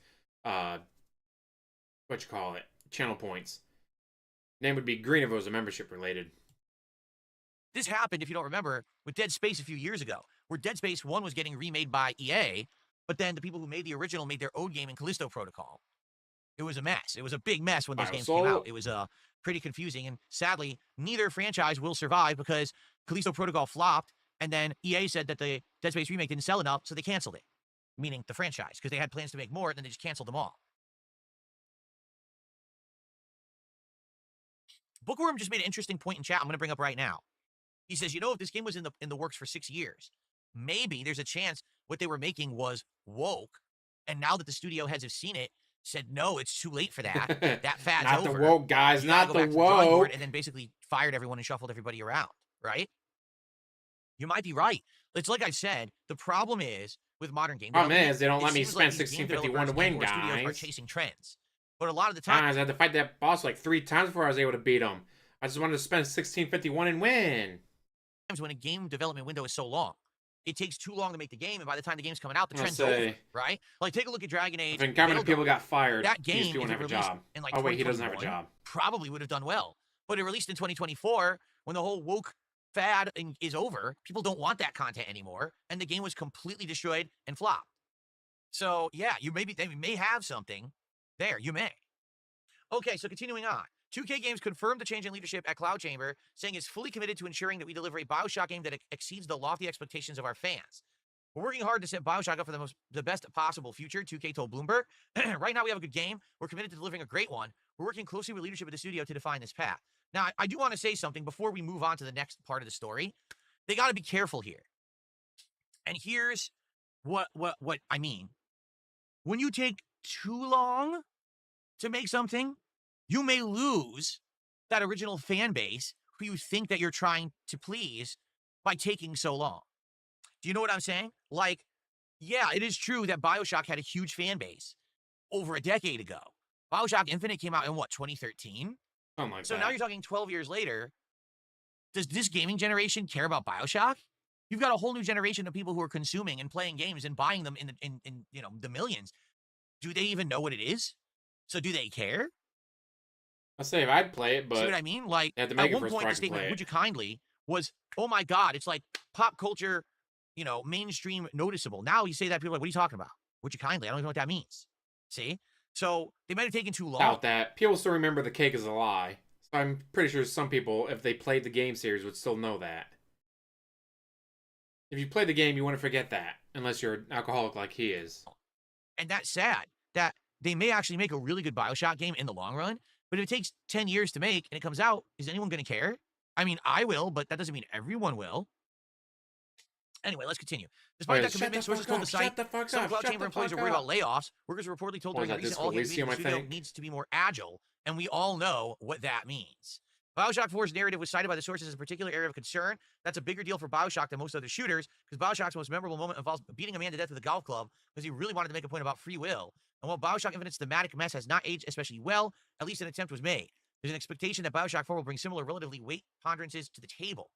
channel points. Name would be green if it was a membership related. This happened, if you don't remember, with Dead Space a few years ago, where Dead Space 1 was getting remade by EA, but then the people who made the original made their own game in Callisto Protocol. It was a mess. It was a big mess when those games came out. It was pretty confusing, and sadly, neither franchise will survive because Callisto Protocol flopped, and then EA said that the Dead Space remake didn't sell enough, so they canceled it, meaning the franchise, because they had plans to make more, and then they just canceled them all. Bookworm just made an interesting point in chat I'm going to bring up right now. He says, if this game was in the works for 6 years, maybe there's a chance what they were making was woke, and now that the studio heads have seen it, said, no, it's too late for that. That fad's not over. Not the woke, guys. Not the woke. And then basically fired everyone and shuffled everybody around, right? You might be right. It's like I said, the problem is with modern game development. Problem is they don't let me spend $16.51 to win, guys. Studios are chasing trends. But a lot of the time, Guys, I had to fight that boss like 3 times before I was able to beat him. I just wanted to spend 1651 and win. when a game development window is so long, it takes too long to make the game, and by the time the game's coming out, the I'll trend's over, say, right? Like, take a look at Dragon I Age think how many people Veilguard. got fired? That DSP game, if wouldn't it have a released job. in, like, Oh, wait, he doesn't have a 2021, job. probably would have done well. But it released in 2024, when the whole woke fad is over, people don't want that content anymore, and the game was completely destroyed and flopped. So, yeah, they may have something there. You may. Okay, so continuing on. 2K Games confirmed the change in leadership at Cloud Chamber, saying it's fully committed to ensuring that we deliver a BioShock game that exceeds the lofty expectations of our fans. We're working hard to set BioShock up for the best possible future, 2K told Bloomberg. Right now, we have a good game. We're committed to delivering a great one. We're working closely with leadership at the studio to define this path. Now, I do want to say something before we move on to the next part of the story. They got to be careful here. And here's what I mean. When you take too long to make something, you may lose that original fan base who you think that you're trying to please by taking so long. Do you know what I'm saying? Like, yeah, it is true that BioShock had a huge fan base over a decade ago. BioShock Infinite came out in what, 2013? Something like So that. now you're talking 12 years later. Does this gaming generation care about BioShock? You've got a whole new generation of people who are consuming and playing games and buying them in the millions. Do they even know what it is? So do they care? I'll say if I'd play it, but see what I mean? Like, they had to at make it one first point, before I the could statement, play would it. you kindly, was, oh my God, it's like pop culture, mainstream noticeable. Now you say that, people are like, what are you talking about? Would you kindly? I don't even know what that means. See? So they might have taken too long. Doubt that. People still remember the cake is a lie. So I'm pretty sure some people, if they played the game series, would still know that. If you play the game, you wouldn't forget that, unless you're an alcoholic like he is. And that's sad that they may actually make a really good BioShock game in the long run, but if it takes 10 years to make and it comes out, is anyone going to care? I mean, I will, but that doesn't mean everyone will. Anyway, let's continue. Despite that commitment, sources told the site some Cloud Chamber employees are worried about layoffs. Workers were reportedly told during a recent all-hands meeting the studio needs to be more agile, and we all know what that means. BioShock 4's narrative was cited by the sources as a particular area of concern. That's a bigger deal for BioShock than most other shooters, because BioShock's most memorable moment involves beating a man to death with a golf club because he really wanted to make a point about free will. And while BioShock Infinite's thematic mess has not aged especially well, at least an attempt was made. There's an expectation that BioShock 4 will bring similar relatively weight ponderances to the table.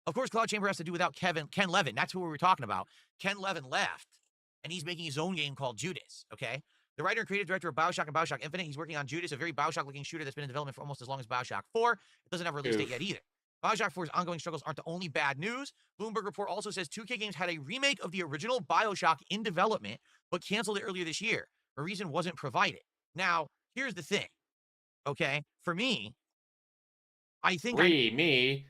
Of course, Cloud Chamber has to do without Ken Levin. That's who we were talking about. Ken Levin left, and he's making his own game called Judas, okay? The writer and creative director of BioShock and BioShock Infinite, he's working on Judas, a very BioShock-looking shooter that's been in development for almost as long as BioShock 4. It doesn't have a release date yet either. BioShock 4's ongoing struggles aren't the only bad news. Bloomberg report also says 2K Games had a remake of the original BioShock in development, but canceled it earlier this year. A reason wasn't provided. Now, here's the thing, okay? For me, I think me.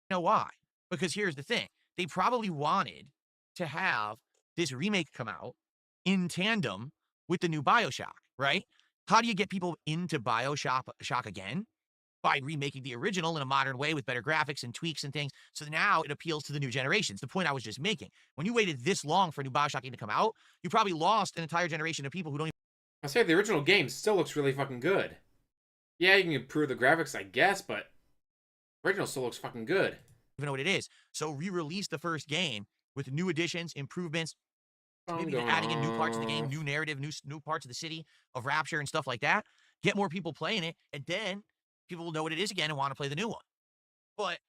know why. Because here's the thing. They probably wanted to have this remake come out in tandem with the new BioShock, right? How do you get people into BioShock again? By remaking the original in a modern way with better graphics and tweaks and things. So now it appeals to the new generations. The point I was just making. When you waited this long for a new BioShock game to come out, you probably lost an entire generation of people who don't I say the original game still looks really fucking good. Yeah, you can improve the graphics, I guess, but the original still looks fucking good. even know what it is. So re-release the first game with new additions, improvements, maybe even adding in new parts of the game, new narrative, new parts of the city of Rapture and stuff like that. Get more people playing it, and then people will know what it is again and want to play the new one. But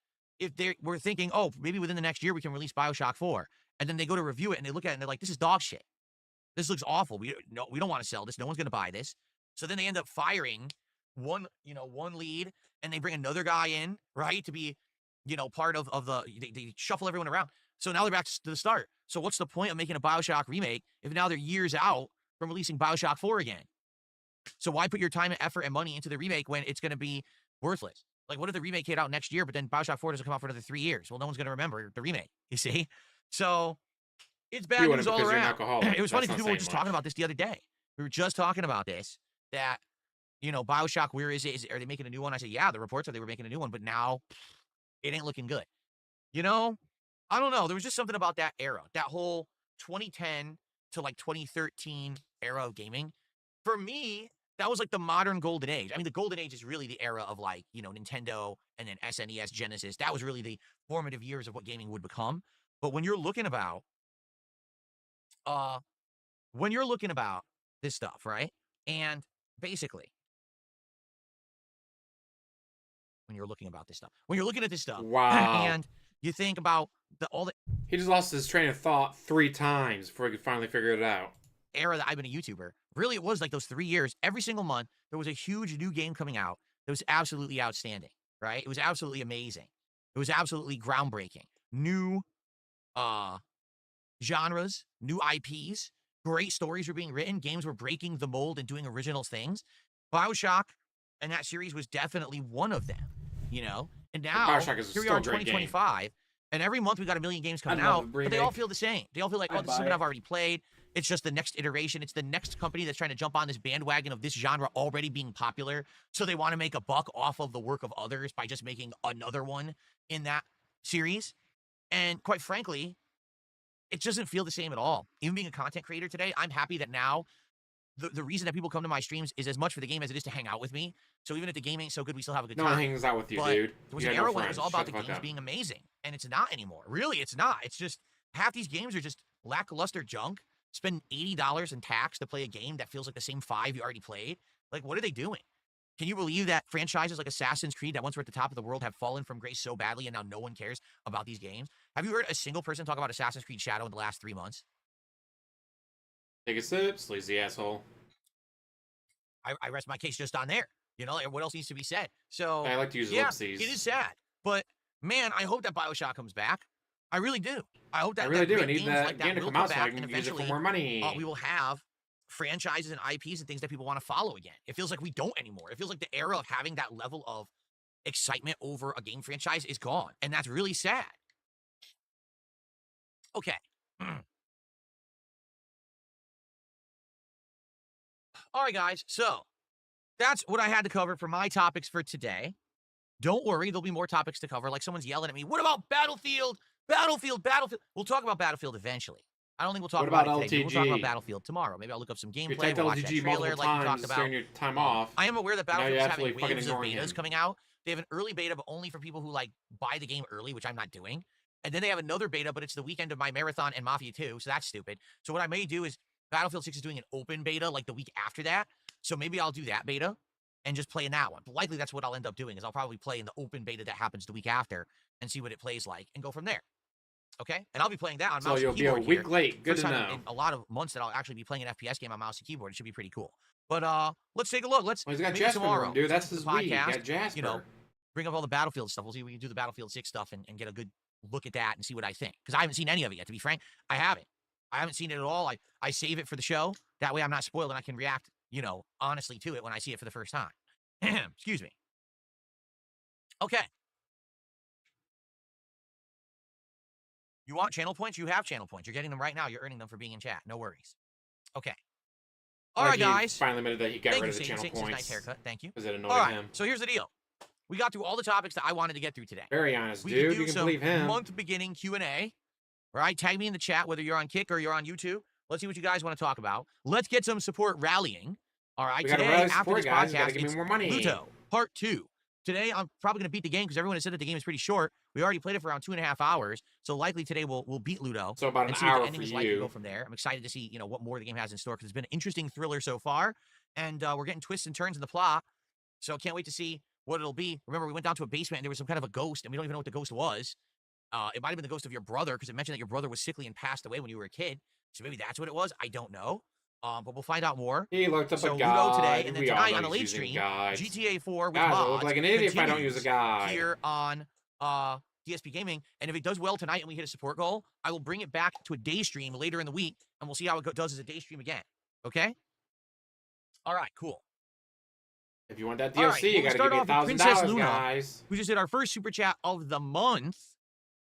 if we're thinking, oh, maybe within the next year we can release BioShock 4, and then they go to review it and they look at it and they're like, this is dog shit. This looks awful. We don't want to sell this. No one's going to buy this. So then they end up firing one lead, and they bring another guy in, right, to be, part of the, they shuffle everyone around. So now they're back to the start. So what's the point of making a BioShock remake if now they're years out from releasing BioShock 4 again? So why put your time and effort and money into the remake when it's going to be worthless? Like, what if the remake came out next year, but then BioShock 4 doesn't come out for another 3 years? Well, no one's going to remember the remake, you see? So it's bad news all around. It was funny because people were just talking about this the other day. We were just talking about this, that, BioShock, where is it? Are they making a new one? I said, yeah, the reports are they were making a new one, but now it ain't looking good. I don't know. There was just something about that era, that whole 2010 to like 2013 era of gaming. For me, that was like the modern golden age. I mean, the golden age is really the era of like, Nintendo and then SNES, Genesis. That was really the formative years of what gaming would become. But when you're looking about this stuff, right? And basically, when you're looking about this stuff, when you're looking at this stuff, Wow. and you think about all the He just lost his train of thought 3 times before he could finally figure it out. era that I've been a YouTuber, really it was like those 3 years, every single month, there was a huge new game coming out that was absolutely outstanding, right? It was absolutely amazing. It was absolutely groundbreaking. New genres, new IPs, great stories were being written, games were breaking the mold and doing original things. BioShock and that series was definitely one of them, you know? And now, BioShock is here we still are a in great game. 2025, and every month we got a million games coming love out, the but they all remake. feel the same. They all feel like, oh, I'd this is buy something it. I've already played. It's just the next iteration. It's the next company that's trying to jump on this bandwagon of this genre already being popular. So they want to make a buck off of the work of others by just making another one in that series. And quite frankly, it doesn't feel the same at all. Even being a content creator today, I'm happy that now the reason that people come to my streams is as much for the game as it is to hang out with me. So even if the game ain't so good, we still have a good No time. one hangs out with you, But dude. there was You an got no era when it was friends. all about Shut the fuck games up. being amazing, and it's not anymore. Really, it's not. It's just half these games are just lackluster junk. Spend $80 in tax to play a game that feels like the same 5 you already played. Like, what are they doing? Can you believe that franchises like Assassin's Creed that once were at the top of the world have fallen from grace so badly and now no one cares about these games? Have you heard a single person talk about Assassin's Creed Shadow in the last 3 months? Take a sip, sleazy asshole. I rest my case just on there. You know, what else needs to be said? So, I like to use yeah, ellipses. it is sad. But, man, I hope that BioShock comes back. I really do. I hope that I really do. I great need games that like game that to will come out come so I back, and can use it for eventually more money. we will have franchises and IPs and things that people want to follow again. It feels like we don't anymore. It feels like the era of having that level of excitement over a game franchise is gone, and that's really sad. Okay. All right, guys. So that's what I had to cover for my topics for today. Don't worry, there'll be more topics to cover. Like someone's yelling at me, what about Battlefield? Battlefield, Battlefield. We'll talk about Battlefield eventually. I don't think we'll talk What about about it today. We'll talk about LTG? Battlefield tomorrow. Maybe I'll look up some You gameplay. typed We'll watch that LTG trailer multiple like we talked times about. during your time off. I am aware that Now you're Battlefield is absolutely having fucking waves of ignoring betas him. coming out. They have an early beta, but only for people who like buy the game early, which I'm not doing. And then they have another beta, but it's the weekend of my marathon and Mafia 2, so that's stupid. So what I may do is Battlefield 6 is doing an open beta like the week after that. So maybe I'll do that beta and just play in that one. But likely that's what I'll end up doing is I'll probably play in the open beta that happens the week after and see what it plays like and go from there. Okay? And I'll be playing that on So mouse you'll and be a keyboard week here. late. Good First to time know. in a lot of months that I'll actually be playing an FPS game on mouse and keyboard. It should be pretty cool. But let's take a look. Let's Well, he's got maybe Jasper, tomorrow. dude. That's the his week. He podcast. got Jasper. You know, bring up all the Battlefield stuff. We'll see if we can do the Battlefield 6 stuff and get a good look at that and see what I think. Because I haven't seen any of it yet, to be frank. I haven't. I haven't seen it at all. I save it for the show. That way I'm not spoiled and I can react, you know, honestly to it when I see it for the first time. Excuse me. Okay. You want channel points? You have channel points. You're getting them right now. You're earning them for being in chat. No worries. Okay. All right, He guys. finally admitted that he got Thank rid you, of the channel Satan's nice points haircut. Thank you. because it annoyed All right. him. So here's the deal. We got through all the topics that I wanted to get through today. Very honest, We dude. can do You can some believe him. month beginning Q&A. All right, tag me in the chat whether you're on Kick or you're on YouTube. Let's see what you guys want to talk about. Let's get some support rallying. All right, We gotta today rally after support, this guys. You podcast, gotta give me it's more money. Luto Part 2. Today, I'm probably going to beat the game because everyone has said that the game is pretty short. We already played it for around 2.5 hours, so likely today we'll beat Luto. So about an and see what hour the ending for is like and you. go from there. I'm excited to see, you know, what more the game has in store because it's been an interesting thriller so far, and we're getting twists and turns in the plot. So can't wait to see what it'll be. Remember, we went down to a basement and there was some kind of a ghost, and we don't even know what the ghost was. It might have been the ghost of your brother because it mentioned that your brother was sickly and passed away when you were a kid. So maybe that's what it was. I don't know. But we'll find out more. He looked up So a Luto guide. today, and then We all tonight know on a he's late using stream, guides. GTA 4 with Guys, I mods look like an idiot if I don't use a continues guide. here on DSP Gaming. And if it does well tonight and we hit a support goal, I will bring it back to a day stream later in the week, and we'll see how it does as a day stream again. Okay? All right, cool. If you want that All DLC, right, you we'll gotta start give me off with Princess $1,000, Luna. guys. We just did our first super chat of the month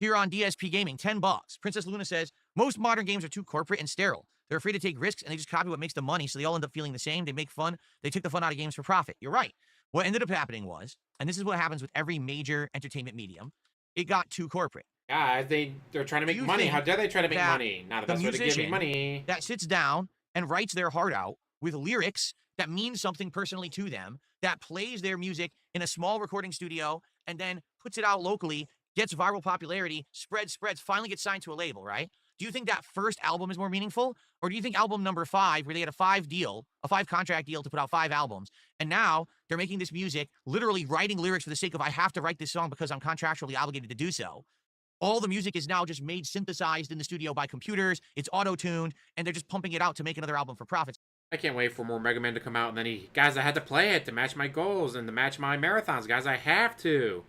here on DSP Gaming, $10. Princess Luna says, most modern games are too corporate and sterile. They're afraid to take risks, and they just copy what makes them money, so they all end up feeling the same. They make fun. They took the fun out of games for profit. You're right. What ended up happening was, and this is what happens with every major entertainment medium, it got too corporate. Guys, they're trying to make you money. think How dare they try to make that money? Not the the best way to give me musician money. That sits down and writes their heart out with lyrics that mean something personally to them, that plays their music in a small recording studio, and then puts it out locally, gets viral popularity, spreads, finally gets signed to a label, right? Do you think that first album is more meaningful? Or do you think album number 5, where they had a 5-contract deal to put out 5 albums, and now they're making this music, literally writing lyrics for the sake of, I have to write this song because I'm contractually obligated to do so. All the music is now just made synthesized in the studio by computers, it's auto-tuned, and they're just pumping it out to make another album for profits. I can't wait for more Mega Man to come out, and then guys, I had to play it to match my goals and to match my marathons, guys. I have to.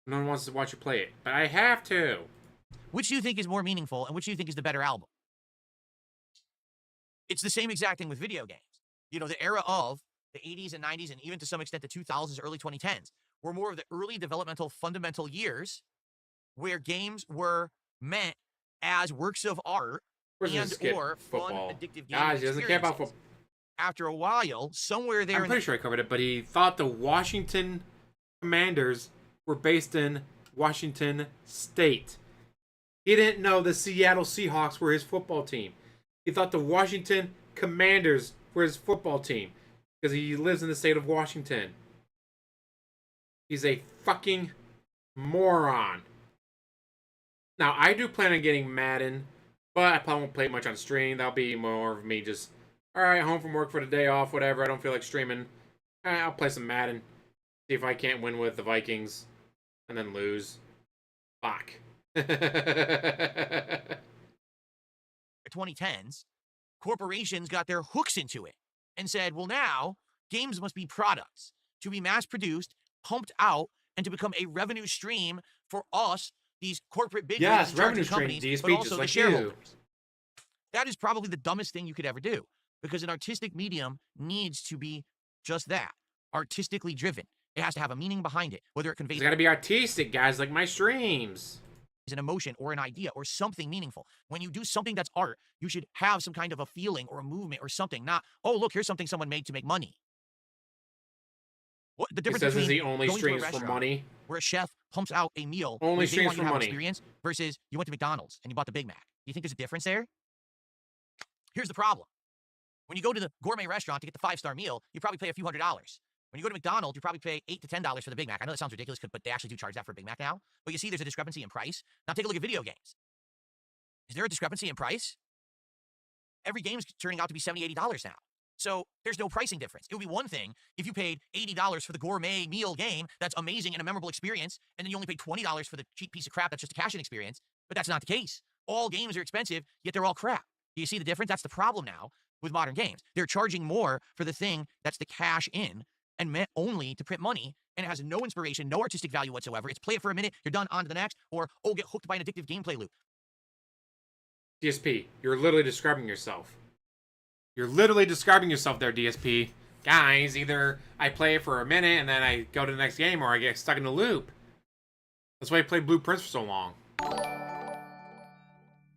No one wants to watch you play it, but I have to. Which do you think is more meaningful, and which do you think is the better album? It's the same exact thing with video games. You know, the era of the 80s and 90s, and even to some extent the 2000s, early 2010s, were more of the early developmental, fundamental years where games were meant as works of art and or fun, addictive games. Guys, he doesn't care about football. After a while, somewhere there... I'm pretty sure I covered it, but he thought the Washington Commanders were based in Washington State. He didn't know the Seattle Seahawks were his football team. He thought the Washington Commanders were his football team because he lives in the state of Washington. He's a fucking moron. Now, I do plan on getting Madden, but I probably won't play it much on stream. That'll be more of me just, alright, home from work for the day off, whatever. I don't feel like streaming. I'll play some Madden. See if I can't win with the Vikings. And then lose. Fuck. 2010s, corporations got their hooks into it and said, well, now games must be products to be mass produced, pumped out, and to become a revenue stream for us, these corporate big revenue companies, DSP, but also just the like shareholders. That is probably the dumbest thing you could ever do, because an artistic medium needs to be just that, artistically driven. It has to have a meaning behind it, whether it conveys... It's got to be artistic, guys, like my streams. An emotion or an idea or something meaningful. When you do something that's art, you should have some kind of a feeling or a movement or something, not, oh, look, here's something someone made to make money. What the difference between he only streams for money, where a chef pumps out a meal, only streams for money, experience, versus you went to McDonald's and you bought the Big Mac. Do you think there's a difference there? Here's the problem. When you go to the gourmet restaurant to get the 5-star meal, you probably pay a few $100s. When you go to McDonald's, you probably pay $8 to $10 for the Big Mac. I know that sounds ridiculous, but they actually do charge that for a Big Mac now. But you see there's a discrepancy in price. Now take a look at video games. Is there a discrepancy in price? Every game's turning out to be $70, $80 now. So there's no pricing difference. It would be one thing if you paid $80 for the gourmet meal game that's amazing and a memorable experience, and then you only paid $20 for the cheap piece of crap that's just a cash-in experience. But that's not the case. All games are expensive, yet they're all crap. Do you see the difference? That's the problem now with modern games. They're charging more for the thing that's the cash-in, and meant only to print money, and it has no inspiration, no artistic value whatsoever. It's play it for a minute, you're done, on to the next, or, oh, get hooked by an addictive gameplay loop. DSP, you're literally describing yourself. You're literally describing yourself there, DSP. Guys, either I play it for a minute, and then I go to the next game, or I get stuck in a loop. That's why I played Blueprints for so long.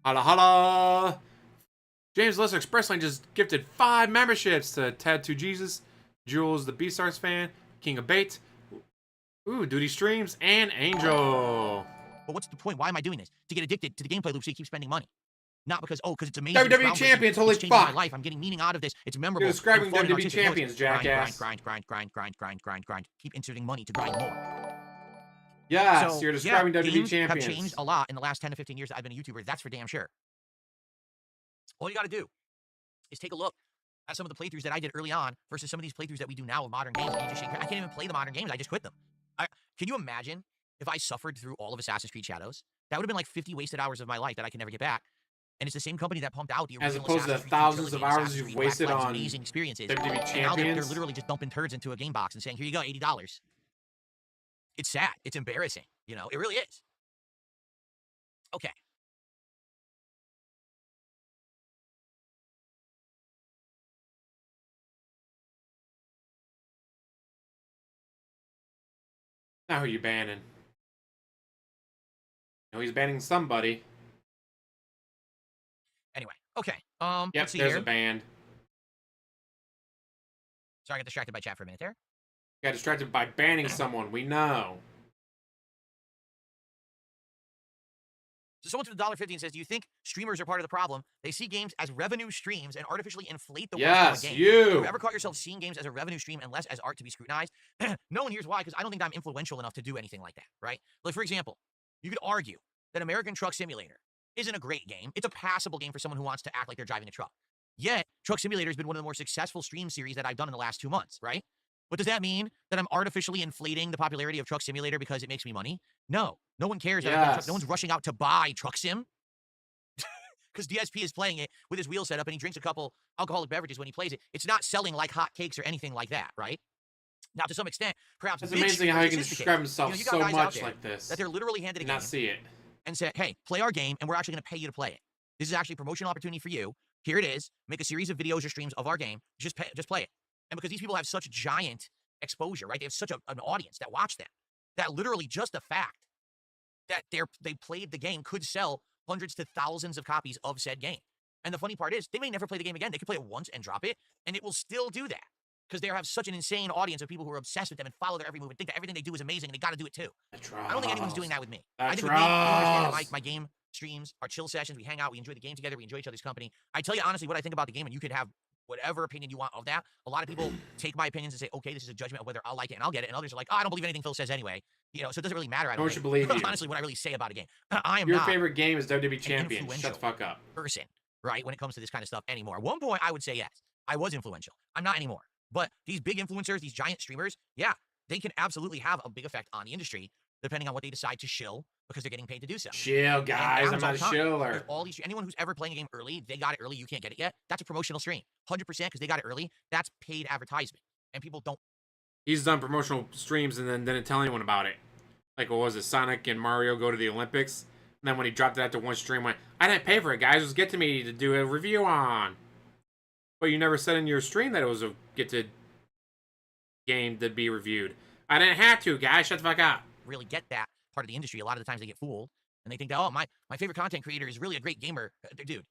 Holla holla! James Lesser Expressline just gifted 5 memberships to Tad2Jesus, Jules the B-Stars fan, King of Bait, Duty Streams, and Angel. But what's the point? Why am I doing this? To get addicted to the gameplay loop so you keep spending money. Not because, oh, because it's amazing. WWE Champions, holy fuck. My life. I'm getting meaning out of this. It's memorable. You're describing WWE Champions, jackass. Grind. Keep inserting money to grind more. Yes, so, you're describing WWE Champions. Have changed a lot in the last 10 to 15 years that I've been a YouTuber. That's for damn sure. All you got to do is take a look at some of the playthroughs that I did early on versus some of these playthroughs that we do now with modern games. And you just I can't even play the modern games. I just quit them. Can you imagine if I suffered through all of Assassin's Creed Shadows? That would have been like 50 wasted hours of my life that I can never get back. And it's the same company that pumped out the original as opposed to the thousands of hours you've wasted on amazing experiences. WWE Champions. And now they're literally just dumping turds into a game box and saying, here you go, $80. It's sad. It's embarrassing. You know, it really is. Okay. Now who are you banning? No, he's banning somebody. Anyway, okay. Yep, let's see there's here. a ban. Sorry, I got distracted by chat for a minute there. Got distracted by banning someone. We know. So someone to the $1.50 says, do you think streamers are part of the problem? They see games as revenue streams and artificially inflate the worth of a game. Yes, you. Have you ever caught yourself seeing games as a revenue stream and less as art to be scrutinized? No, and here's why, because I don't think I'm influential enough to do anything like that, right? Like, for example, you could argue that American Truck Simulator isn't a great game. It's a passable game for someone who wants to act like they're driving a truck. Yet, Truck Simulator has been one of the more successful stream series that I've done in the last 2 months, right? But does that mean that I'm artificially inflating the popularity of Truck Simulator because it makes me money? No. No one cares that I've done truck. No one's rushing out to buy Truck Sim because DSP is playing it with his wheel setup and he drinks a couple alcoholic beverages when he plays it. It's not selling like hotcakes or anything like that, right? Now, to some extent, perhaps it's amazing how he can describe himself you so much like this. That they're literally handed a game, not see it, and say, "Hey, play our game, and we're actually going to pay you to play it. This is actually a promotional opportunity for you. Here it is. Make a series of videos or streams of our game. Just play it." And because these people have such giant exposure, right? They have such an audience that watch them. That literally just the fact that they played the game could sell hundreds to thousands of copies of said game. And the funny part is, they may never play the game again. They could play it once and drop it, and it will still do that. Because they have such an insane audience of people who are obsessed with them and follow their every move and think that everything they do is amazing and they got to do it too. I don't think anyone's doing that with me. I think with me, you understand that my game streams are chill sessions. We hang out. We enjoy the game together. We enjoy each other's company. I tell you honestly what I think about the game, and you could have whatever opinion you want of that. A lot of people take my opinions and say, okay, this is a judgment of whether I'll like it and I'll get it. And others are like, oh, I don't believe anything Phil says anyway. So it doesn't really matter. I don't should believe you. Honestly, what I really say about a game. I am Your not favorite game is WWE Champion. Shut the fuck up. Person, right? When it comes to this kind of stuff anymore. At one point, I would say yes. I was influential. I'm not anymore. But these big influencers, these giant streamers, yeah, they can absolutely have a big effect on the industry, depending on what they decide to shill because they're getting paid to do so. Chill, guys. I'm not a shiller. Anyone who's ever playing a game early, they got it early, you can't get it yet. That's a promotional stream. 100% because they got it early. That's paid advertisement. And people don't. He's done promotional streams and then didn't tell anyone about it. Like, what was it? Sonic and Mario go to the Olympics. And then when he dropped it after one stream, went, I didn't pay for it, guys. It was get to me to do a review on. But you never said in your stream that it was a get-to game to be reviewed. I didn't have to, guys. Shut the fuck up. Really get that part of the industry. A lot of the times they get fooled. And they think that, oh, my favorite content creator is really a great gamer. Dude,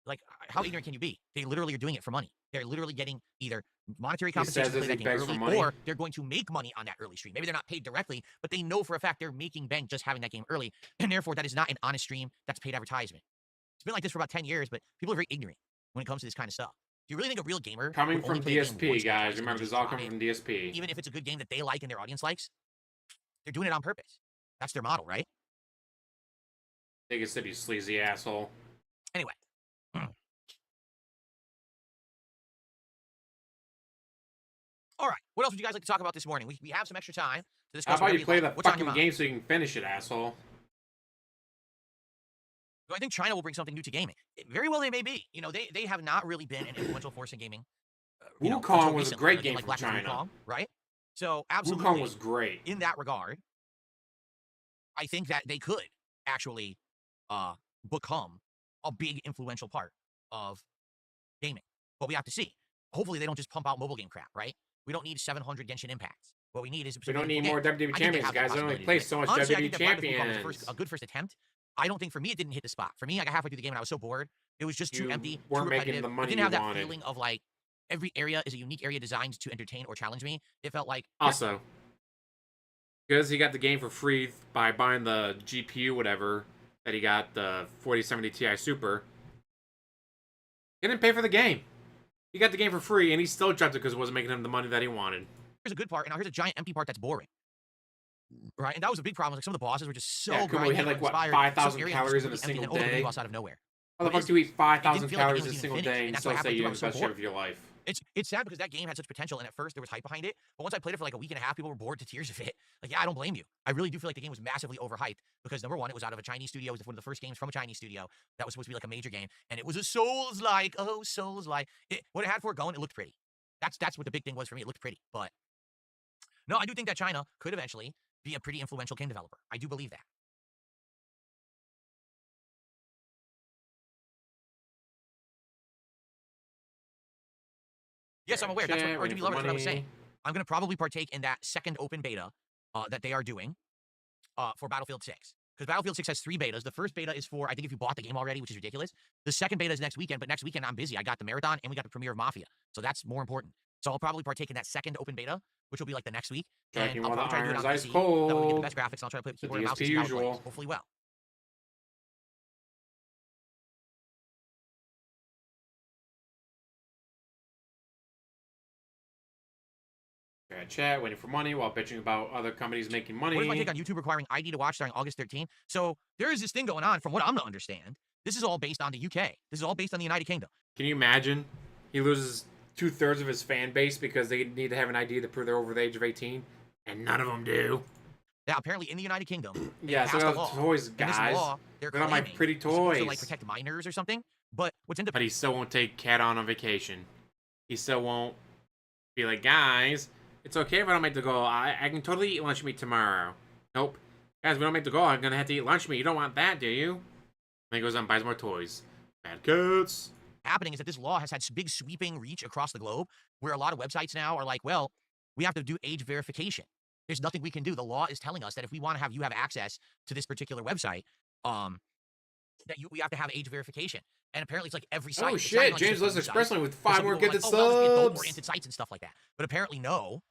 like, how ignorant can you be? They literally are doing it for money. They're literally getting either monetary compensation to play that game early, or they're going to make money on that early stream. Maybe they're not paid directly, but they know for a fact they're making bank just having that game early. And therefore, that is not an honest stream. That's paid advertisement. It's been like this for about 10 years, but people are very ignorant when it comes to this kind of stuff. Do you really think a real gamer coming from DSP, guys? Remember, this is all coming from DSP. Even if it's a good game that they like and their audience likes, they're doing it on purpose. That's their model, right? Take a sip, you sleazy asshole. Anyway. All right. What else would you guys like to talk about this morning? We have some extra time to discuss. How about you play the fucking game so you can finish it, asshole? So I think China will bring something new to gaming. Very well, they may be. They have not really been an influential force in gaming. Wukong was a great game from China, Wukong, right? So absolutely, Wukong was great in that regard. I think that they could actually become a big influential part of gaming. But we have to see. Hopefully, they don't just pump out mobile game crap, right? We don't need 700 Genshin Impacts. What we need is we don't need more WWE Champions, guys. I only play so much WWE Champions. A good first attempt. I don't think for me it didn't hit the spot. For me, I got halfway through the game and I was so bored. It was just too empty. Weren't making the money you wanted. It didn't have that feeling of like every area is a unique area designed to entertain or challenge me. It felt like also because he got the game for free by buying the GPU, whatever that he got, the 4070 Ti Super. He didn't pay for the game. He got the game for free, and he still dropped it because it wasn't making him the money that he wanted. Here's a good part, and now here's a giant empty part that's boring. Right, and that was a big problem. Like some of the bosses were just so grindy. We had like what 5,000 calories in a single day. Out of nowhere. How the fuck do you eat 5,000 calories in a single day and still say you have the best shit of your life? It's sad because that game had such potential, and at first there was hype behind it. But once I played it for like a week and a half, people were bored to tears of it. Like, yeah, I don't blame you. I really do feel like the game was massively overhyped because number one, it was out of a Chinese studio. It was one of the first games from a Chinese studio that was supposed to be like a major game, and it was a Souls-like. Oh, Souls-like. What it had for it going, it looked pretty. That's what the big thing was for me. It looked pretty, but no, I do think that China could eventually be a pretty influential game developer. I do believe that. Yes, I'm aware. That's what RGB Lover, that's what I was saying. I'm going to probably partake in that second open beta that they are doing for Battlefield 6. Because Battlefield 6 has 3 betas. The first beta is for, I think if you bought the game already, which is ridiculous. The second beta is next weekend, but next weekend I'm busy. I got the Marathon and we got the premiere of Mafia. So that's more important. So I'll probably partake in that second open beta, which will be like the next week. And I'll probably try to do it on PC. That way we get the best graphics. I'll try to play with keyboard and mouse and see how it plays. Hopefully well. private chat, waiting for money while bitching about other companies making money. What is my take on YouTube requiring ID to watch starting August 13th? So there is this thing going on, from what I'm to understand. This is all based on the UK. This is all based on the United Kingdom. Can you imagine? He loses 2/3 of his fan base because they need to have an ID to prove they're over the age of 18, and none of them do. Yeah, apparently in the United Kingdom, yeah, so law, toys, guys. Law, they're not my pretty toys. To like protect minors or something. But what's But he still won't take Cat on vacation. He still won't be like, guys, it's okay if I don't make the goal. I can totally eat lunch meat tomorrow. Nope. Guys, we don't make the goal. I'm gonna have to eat lunch meat. You don't want that, do you? And he goes out and buys more toys. Bad cats. Happening is that this law has had big sweeping reach across the globe, where a lot of websites now are like, well, we have to do age verification. There's nothing we can do. The law is telling us that if we want to have you have access to this particular website, we have to have age verification. And apparently it's like every site. Oh shit, James Liz Expressly with 5 more gifted subs. Oriented sites and stuff like that. But apparently no,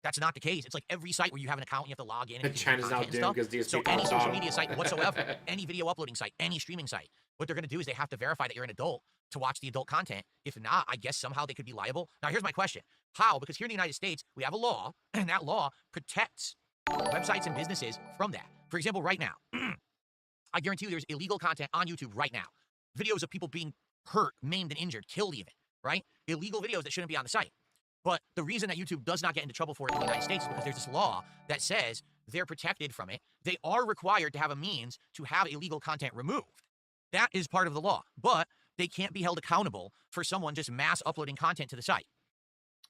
that's not the case. It's like every site where you have an account, you have to log in. And China's now doomed because DSP. So any social media site whatsoever, any video uploading site, any streaming site, what they're going to do is they have to verify that you're an adult to watch the adult content. If not, I guess somehow they could be liable. Now here's my question. How? Because here in the United States, we have a law, and that law protects websites and businesses from that. For example, right now, I guarantee you there's illegal content on YouTube right now. Videos of people being hurt, maimed, and injured, killed even, right? Illegal videos that shouldn't be on the site. But the reason that YouTube does not get into trouble for it in the United States is because there's this law that says they're protected from it. They are required to have a means to have illegal content removed. That is part of the law. But they can't be held accountable for someone just mass uploading content to the site.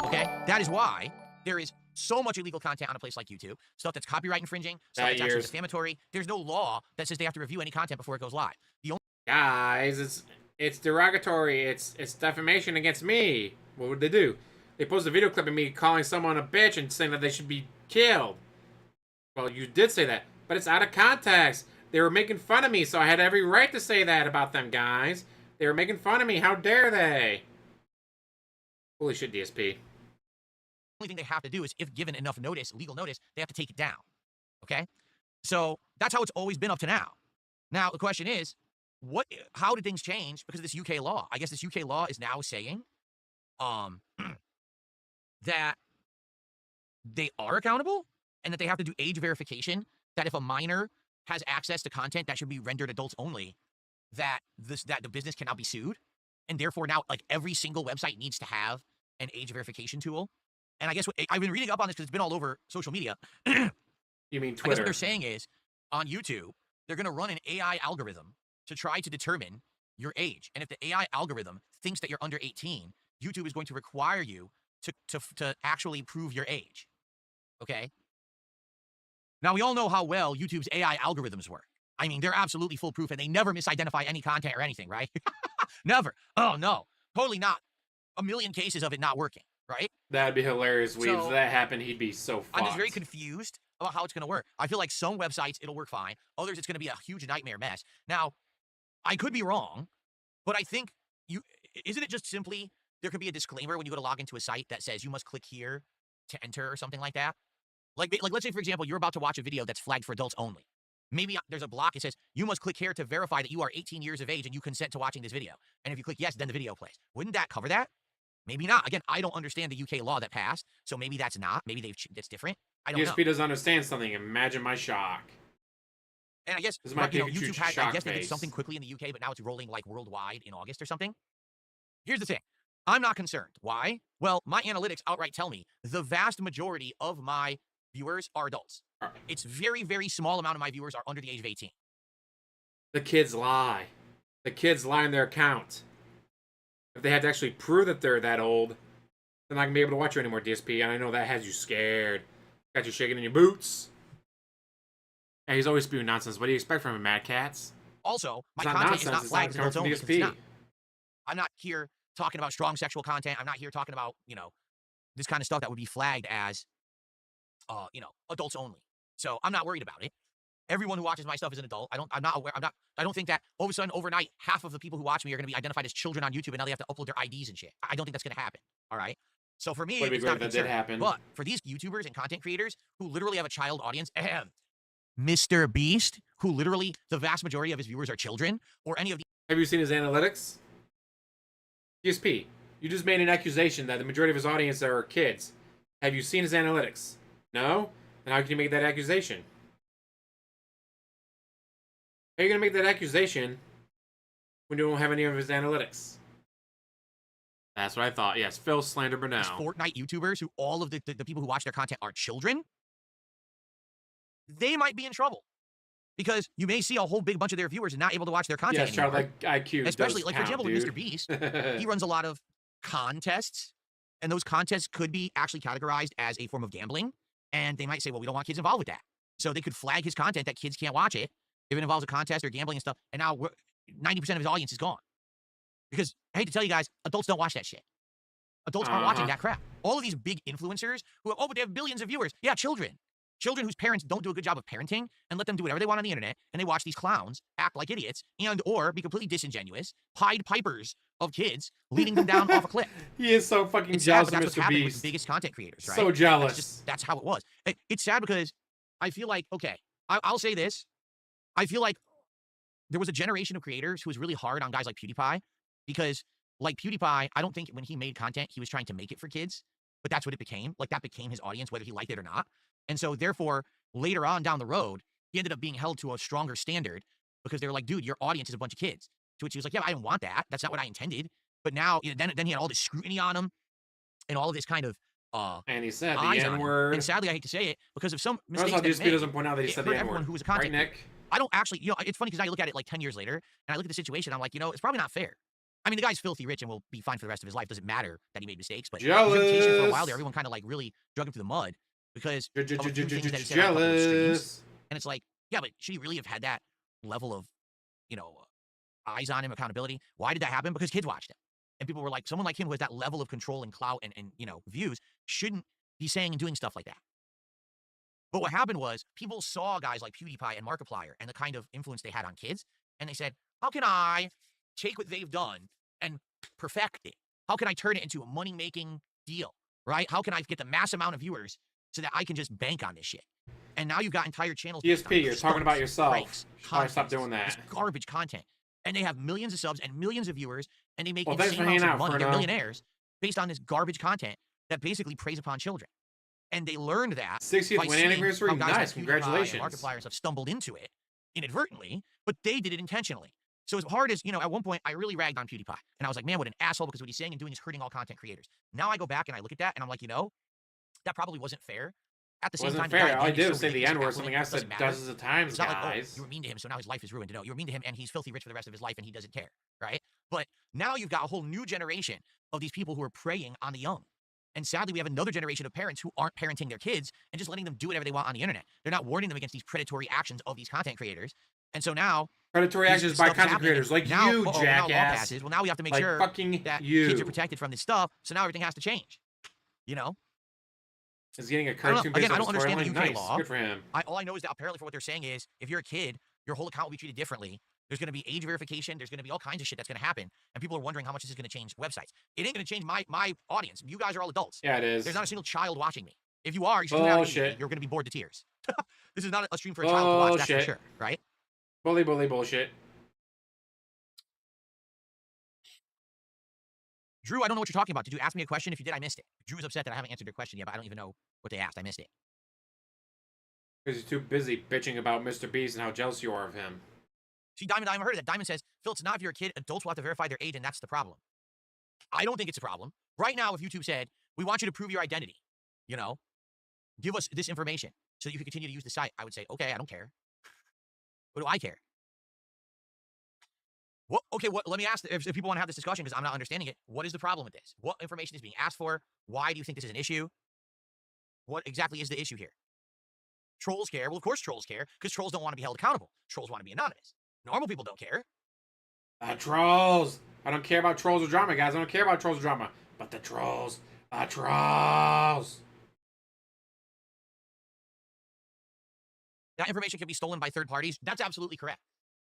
Okay? That is why there is so much illegal content on a place like YouTube. Stuff that's copyright infringing, stuff that's actually defamatory. There's no law that says they have to review any content before it goes live. Guys, it's derogatory. It's defamation against me. What would they do? They post a video clip of me calling someone a bitch and saying that they should be killed. Well, you did say that, but it's out of context. They were making fun of me, so I had every right to say that about them, guys. They were making fun of me. How dare they? Holy shit, DSP. The only thing they have to do is, if given enough notice, legal notice, they have to take it down. Okay? So that's how it's always been up to now. Now, the question is, how did things change because of this UK law? I guess this UK law is now saying that they are accountable and that they have to do age verification, that if a minor has access to content that should be rendered adults only, that the business cannot be sued. And therefore now, like, every single website needs to have an age verification tool. And I guess I've been reading up on this because it's been all over social media. You mean Twitter? I guess what they're saying is, on YouTube, they're going to run an AI algorithm to try to determine your age. And if the AI algorithm thinks that you're under 18, YouTube is going to require you to actually prove your age. Okay? Now, we all know how well YouTube's AI algorithms work. I mean, they're absolutely foolproof, and they never misidentify any content or anything, right? Never. Oh, no. Totally not. A million cases of it not working, right? That'd be hilarious, Weebs. If that happened, he'd be so fucked. I'm just very confused about how it's going to work. I feel like some websites, it'll work fine. Others, it's going to be a huge nightmare mess. Now, I could be wrong, but I think isn't it just simply, there could be a disclaimer when you go to log into a site that says you must click here to enter or something like that? Like let's say, for example, you're about to watch a video that's flagged for adults only. Maybe there's a block. It says, you must click here to verify that you are 18 years of age and you consent to watching this video. And if you click yes, then the video plays. Wouldn't that cover that? Maybe not. Again, I don't understand the UK law that passed, so maybe that's not. Maybe that's different. I don't know. DSP doesn't understand something. Imagine my shock. And I guess YouTube had, I guess they did something quickly in the UK, but now it's rolling like worldwide in August or something. Here's the thing. I'm not concerned. Why? Well, my analytics outright tell me the vast majority of my viewers are adults. It's very, very small amount of my viewers are under the age of 18. The kids lie. The kids lie in their account. If they had to actually prove that they're that old, they're not going to be able to watch you anymore, DSP. And I know that has you scared. Got you shaking in your boots. And he's always spewing nonsense. What do you expect from him, Mad Cats? Also, my content is not flagged as adults only. I'm not here talking about strong sexual content. I'm not here talking about, this kind of stuff that would be flagged as, adults only. So I'm not worried about it. Everyone who watches my stuff is an adult. I don't think that all of a sudden, overnight, half of the people who watch me are going to be identified as children on YouTube and now they have to upload their IDs and shit. I don't think that's going to happen. All right? So for me, it's not a concern. Did happen. But for these YouTubers and content creators who literally have a child audience, Mr. Beast, who literally the vast majority of his viewers are children, or any of the... Have you seen his analytics? DSP, you just made an accusation that the majority of his audience are kids. Have you seen his analytics? No? Then how can you make that accusation? How are you going to make that accusation when you don't have any of his analytics? That's what I thought. Yes, Phil slander Brunel. These Fortnite YouTubers who all of the people who watch their content are children, they might be in trouble. Because you may see a whole big bunch of their viewers not able to watch their content anymore. Childlike IQ. Especially, like, count, for example, dude. with Mr. Beast, he runs a lot of contests, and those contests could be actually categorized as a form of gambling, and they might say, well, we don't want kids involved with that. So they could flag his content that kids can't watch it if it involves a contest or gambling and stuff, and now 90% of his audience is gone. Because, I hate to tell you guys, adults don't watch that shit. Adults aren't watching that crap. All of these big influencers who, but they have billions of viewers. Yeah, children. Children whose parents don't do a good job of parenting and let them do whatever they want on the internet, and they watch these clowns act like idiots and or be completely disingenuous, Pied Pipers of kids, leading them down off a cliff. He is so fucking It's jealous sad, but of that's what's Mr. happening Beast. with the biggest content creators, right? So jealous. That's how it was. It's sad because I feel like, okay, I'll say this. I feel like there was a generation of creators who was really hard on guys like PewDiePie because, like PewDiePie, I don't think when he made content, he was trying to make it for kids, but that's what it became. Like, that became his audience, whether he liked it or not. And so, therefore, later on down the road, he ended up being held to a stronger standard because they were like, dude, your audience is a bunch of kids. To which he was like, yeah, I didn't want that. That's not what I intended. But now, then he had all this scrutiny on him and all of this kind of and he said the N-word. And sadly, I hate to say it, because of some mistakes that DSP doesn't point out that he said the N-word. Everyone who was a content right, Nick? I don't actually, it's funny because I look at it like 10 years later, and I look at the situation, I'm like, it's probably not fair. I mean, the guy's filthy rich and will be fine for the rest of his life. Doesn't matter that he made mistakes, but his reputation for a while there, everyone kind of like really drug him through the mud because of a few things that he said on a couple of streams. And it's like, yeah, but should he really have had that level of, eyes on him, accountability? Why did that happen? Because kids watched him. And people were like, someone like him who has that level of control and clout and views shouldn't be saying and doing stuff like that. But what happened was people saw guys like PewDiePie and Markiplier and the kind of influence they had on kids, and they said, how can I take what they've done and perfect it? How can I turn it into a money-making deal, right? How can I get the mass amount of viewers so that I can just bank on this shit? And now you've got entire channels. DSP, you're talking about yourself. Stop doing that. It's garbage content. And they have millions of subs and millions of viewers, and they make insane amounts of money. They're millionaires based on this garbage content that basically preys upon children. And they learned that 60th win anniversary. Nice, like congratulations. Markipliers have stumbled into it inadvertently, but they did it intentionally. So as hard as, at one point, I really ragged on PewDiePie. And I was like, man, what an asshole, because what he's saying and doing is hurting all content creators. Now I go back and I look at that, and I'm like, that probably wasn't fair. At the same time, fair. All I did was say the N-word, something I said dozens of times, it's not guys. like, you were mean to him, so now his life is ruined. No, you were mean to him, and he's filthy rich for the rest of his life, and he doesn't care, right? But now you've got a whole new generation of these people who are preying on the young. And sadly, we have another generation of parents who aren't parenting their kids and just letting them do whatever they want on the internet. They're not warning them against these predatory actions of these content creators. And so now... Predatory actions by content creators like now, you, jackass. Well, now we have to make sure that kids are protected from this stuff, so now everything has to change. Is getting a cartoon based I don't understand the UK law. Good for him. All I know is that apparently for what they're saying is, if you're a kid, your whole account will be treated differently. There's going to be age verification. There's going to be all kinds of shit that's going to happen. And people are wondering how much this is going to change websites. It ain't going to change my audience. You guys are all adults. Yeah, it is. There's not a single child watching me. If you are, you should tune out. You're going to be bored to tears. This is not a stream for a child to watch, that's for sure, right? Bully bullshit. Drew, I don't know what you're talking about. Did you ask me a question? If you did, I missed it. Drew was upset that I haven't answered your question yet, but I don't even know what they asked. I missed it. Because he's too busy bitching about Mr. Beast and how jealous you are of him. See, Diamond, I heard that. Diamond says, Phil, it's not if you're a kid. Adults will have to verify their age, and that's the problem. I don't think it's a problem. Right now, if YouTube said, we want you to prove your identity, give us this information so that you can continue to use the site, I would say, okay, I don't care. What do I care? Let me ask, if people want to have this discussion, because I'm not understanding it, what is the problem with this? What information is being asked for? Why do you think this is an issue? What exactly is the issue here? Trolls care. Well, of course trolls care, because trolls don't want to be held accountable. Trolls want to be anonymous. Normal people don't care. Trolls. I don't care about trolls or drama, guys. I don't care about trolls or drama. But the trolls. Trolls. That information can be stolen by third parties. That's absolutely correct.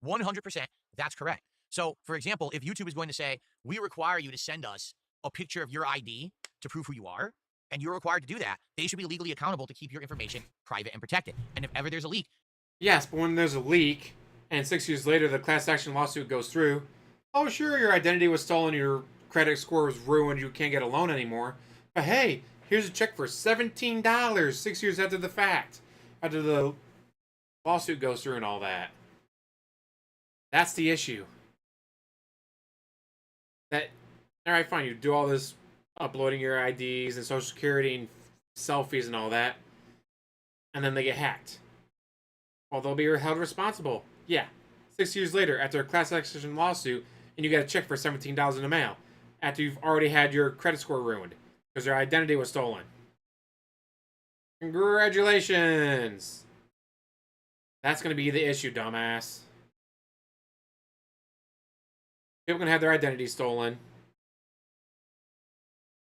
100%, that's correct. So, for example, if YouTube is going to say, we require you to send us a picture of your ID to prove who you are, and you're required to do that, they should be legally accountable to keep your information private and protected. And if ever there's a leak... Yes, but when there's a leak, and 6 years later the class action lawsuit goes through, oh, sure, your identity was stolen, your credit score was ruined, you can't get a loan anymore, but hey, here's a check for $17 6 years after the fact. After the lawsuit goes through and all that. That's the issue. That, alright, fine, you do all this uploading your IDs and social security and selfies and all that, and then they get hacked. Well, they'll be held responsible. Yeah. 6 years later, after a class action lawsuit, and you get a check for $17 in the mail, after you've already had your credit score ruined because your identity was stolen. Congratulations! That's going to be the issue, dumbass. People are going to have their identity stolen.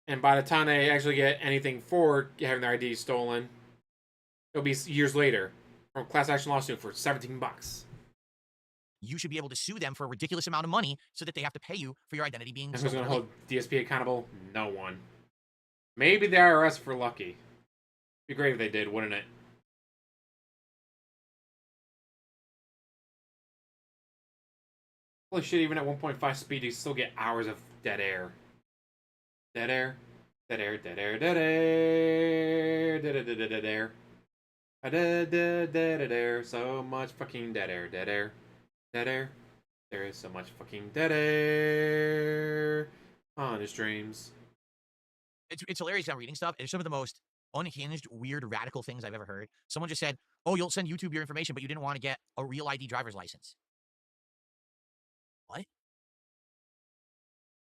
And by the time they actually get anything for having their ID stolen, it'll be years later from a class action lawsuit for $17. You should be able to sue them for a ridiculous amount of money so that they have to pay you for your identity being And stolen. who's going to hold DSP accountable? No one. Maybe the IRS for lucky. It'd be great if they did, wouldn't it? Holy shit, even at 1.5 speed, you still get hours of dead air. Dead air. Dead air, dead air, dead air. Dead air, dead air, dead air. Dead air. So much fucking dead air, dead air. Dead air. There is so much fucking dead air on his dreams. It's hilarious. I'm reading stuff. It's some of the most unhinged, weird, radical things I've ever heard. Someone just said, "Oh, you'll send YouTube your information, but you didn't want to get a real ID driver's license." What?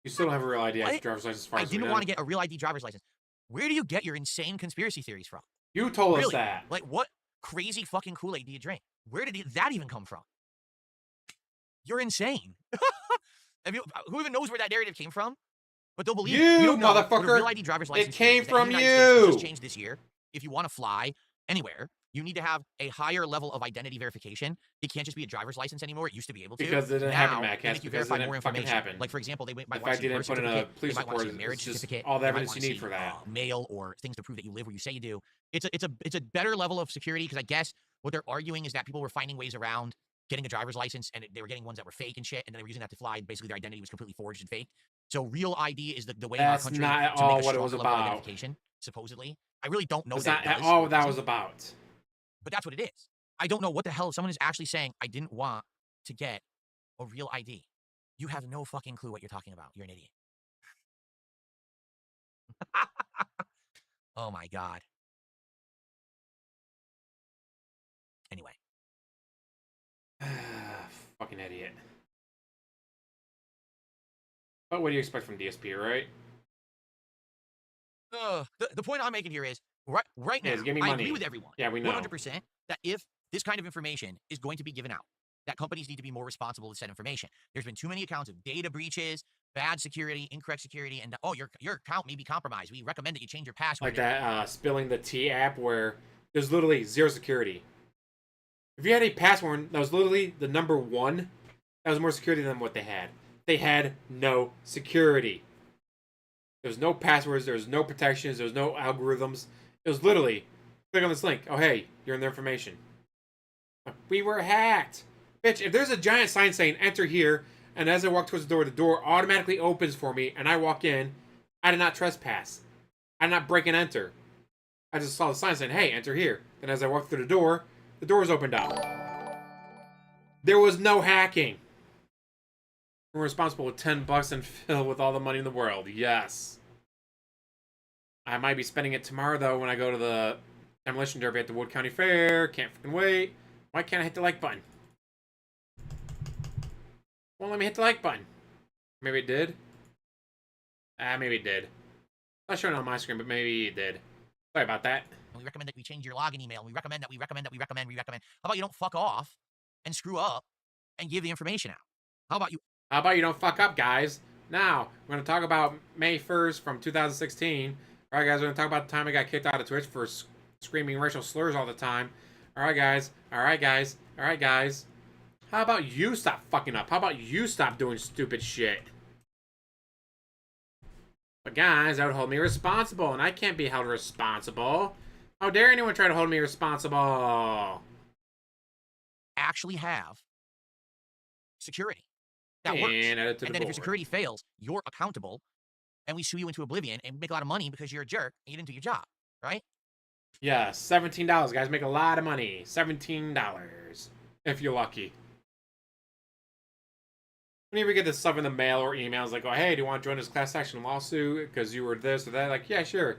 You still don't have a real ID What? driver's license as far I as we didn't know. want to get a real ID driver's license. Where do you get your insane conspiracy theories from? You told us Really? that. Like, what crazy fucking Kool-Aid do you drink? Where did that even come from? You're insane. Who even knows where that narrative came from? But they'll believe You, it. You don't know motherfucker. what a real ID driver's license It came is that in from the United States, you. it just changed this year. If you want to fly anywhere, you need to have a higher level of identity verification. It can't just be a driver's license anymore. It used to be able to. Because it didn't now, happen, Matt. they make you Because it verify didn't more fucking information. happen. Like, for example, they might The want fact to see they your didn't birth put in a certificate. police They might want to see report a marriage is just certificate. all the They might evidence want you to need see, for that. mail or things to prove that you live where you say you do. It's a better level of security because I guess what they're arguing is that people were finding ways around getting a driver's license, and they were getting ones that were fake and shit, and then they were using that to fly. Basically, their identity was completely forged and fake. So real ID is the way in our That's country not at to make all a what it was stronger level of about. identification, supposedly. I really don't know That's that not it at does, all what that doesn't, was about. but that's what it is. I don't know what the hell someone is actually saying. I didn't want to get a real ID. You have no fucking clue what you're talking about. You're an idiot. Oh my God. Anyway. Fucking idiot. But what do you expect from DSP, right? The point I'm making here is right now, Yes, give me I money. agree with everyone. Yeah, we know. 100% that if this kind of information is going to be given out, that companies need to be more responsible with said information. There's been too many accounts of data breaches, bad security, incorrect security, and oh, your account may be compromised. We recommend that you change your password. Like that spilling the tea app where there's literally zero security. If you had a password that was literally the number 1, that was more security than what they had. They had no security. There was no passwords, there was no protections, there was no algorithms. It was literally, click on this link. Oh, hey, you're in their information. We were hacked. Bitch, if there's a giant sign saying enter here, and as I walk towards the door automatically opens for me, and I walk in, I did not trespass. I did not break and enter. I just saw the sign saying, hey, enter here. Then as I walked through the doors opened up. There was no hacking. We're responsible with $10 and fill with all the money in the world. Yes. I might be spending it tomorrow, though, when I go to the demolition derby at the Wood County Fair. Can't freaking wait. Why can't I hit the like button? Won't let me hit the like button. Maybe it did. Maybe it did. Not showing on my screen, but maybe it did. Sorry about that. We recommend that we change your login email. We recommend that. How about you don't fuck off and screw up and give the information out? How about you don't fuck up, guys? Now, we're going to talk about May 1st from 2016. All right, guys, we're going to talk about the time I got kicked out of Twitch for screaming racial slurs all the time. All right, guys. How about you stop fucking up? How about you stop doing stupid shit? But guys, that would hold me responsible, and I can't be held responsible. How dare anyone try to hold me responsible? actually have security that works. And add it to And the then if your board. security fails, you're accountable. and we sue you into oblivion and make a lot of money because you're a jerk and you didn't do your job, right? Yeah, $17, guys. Make a lot of money. $17. If you're lucky. Whenever you get this stuff in the mail or emails like, oh, hey, do you want to join this class action lawsuit because you were this or that? Like, yeah, sure.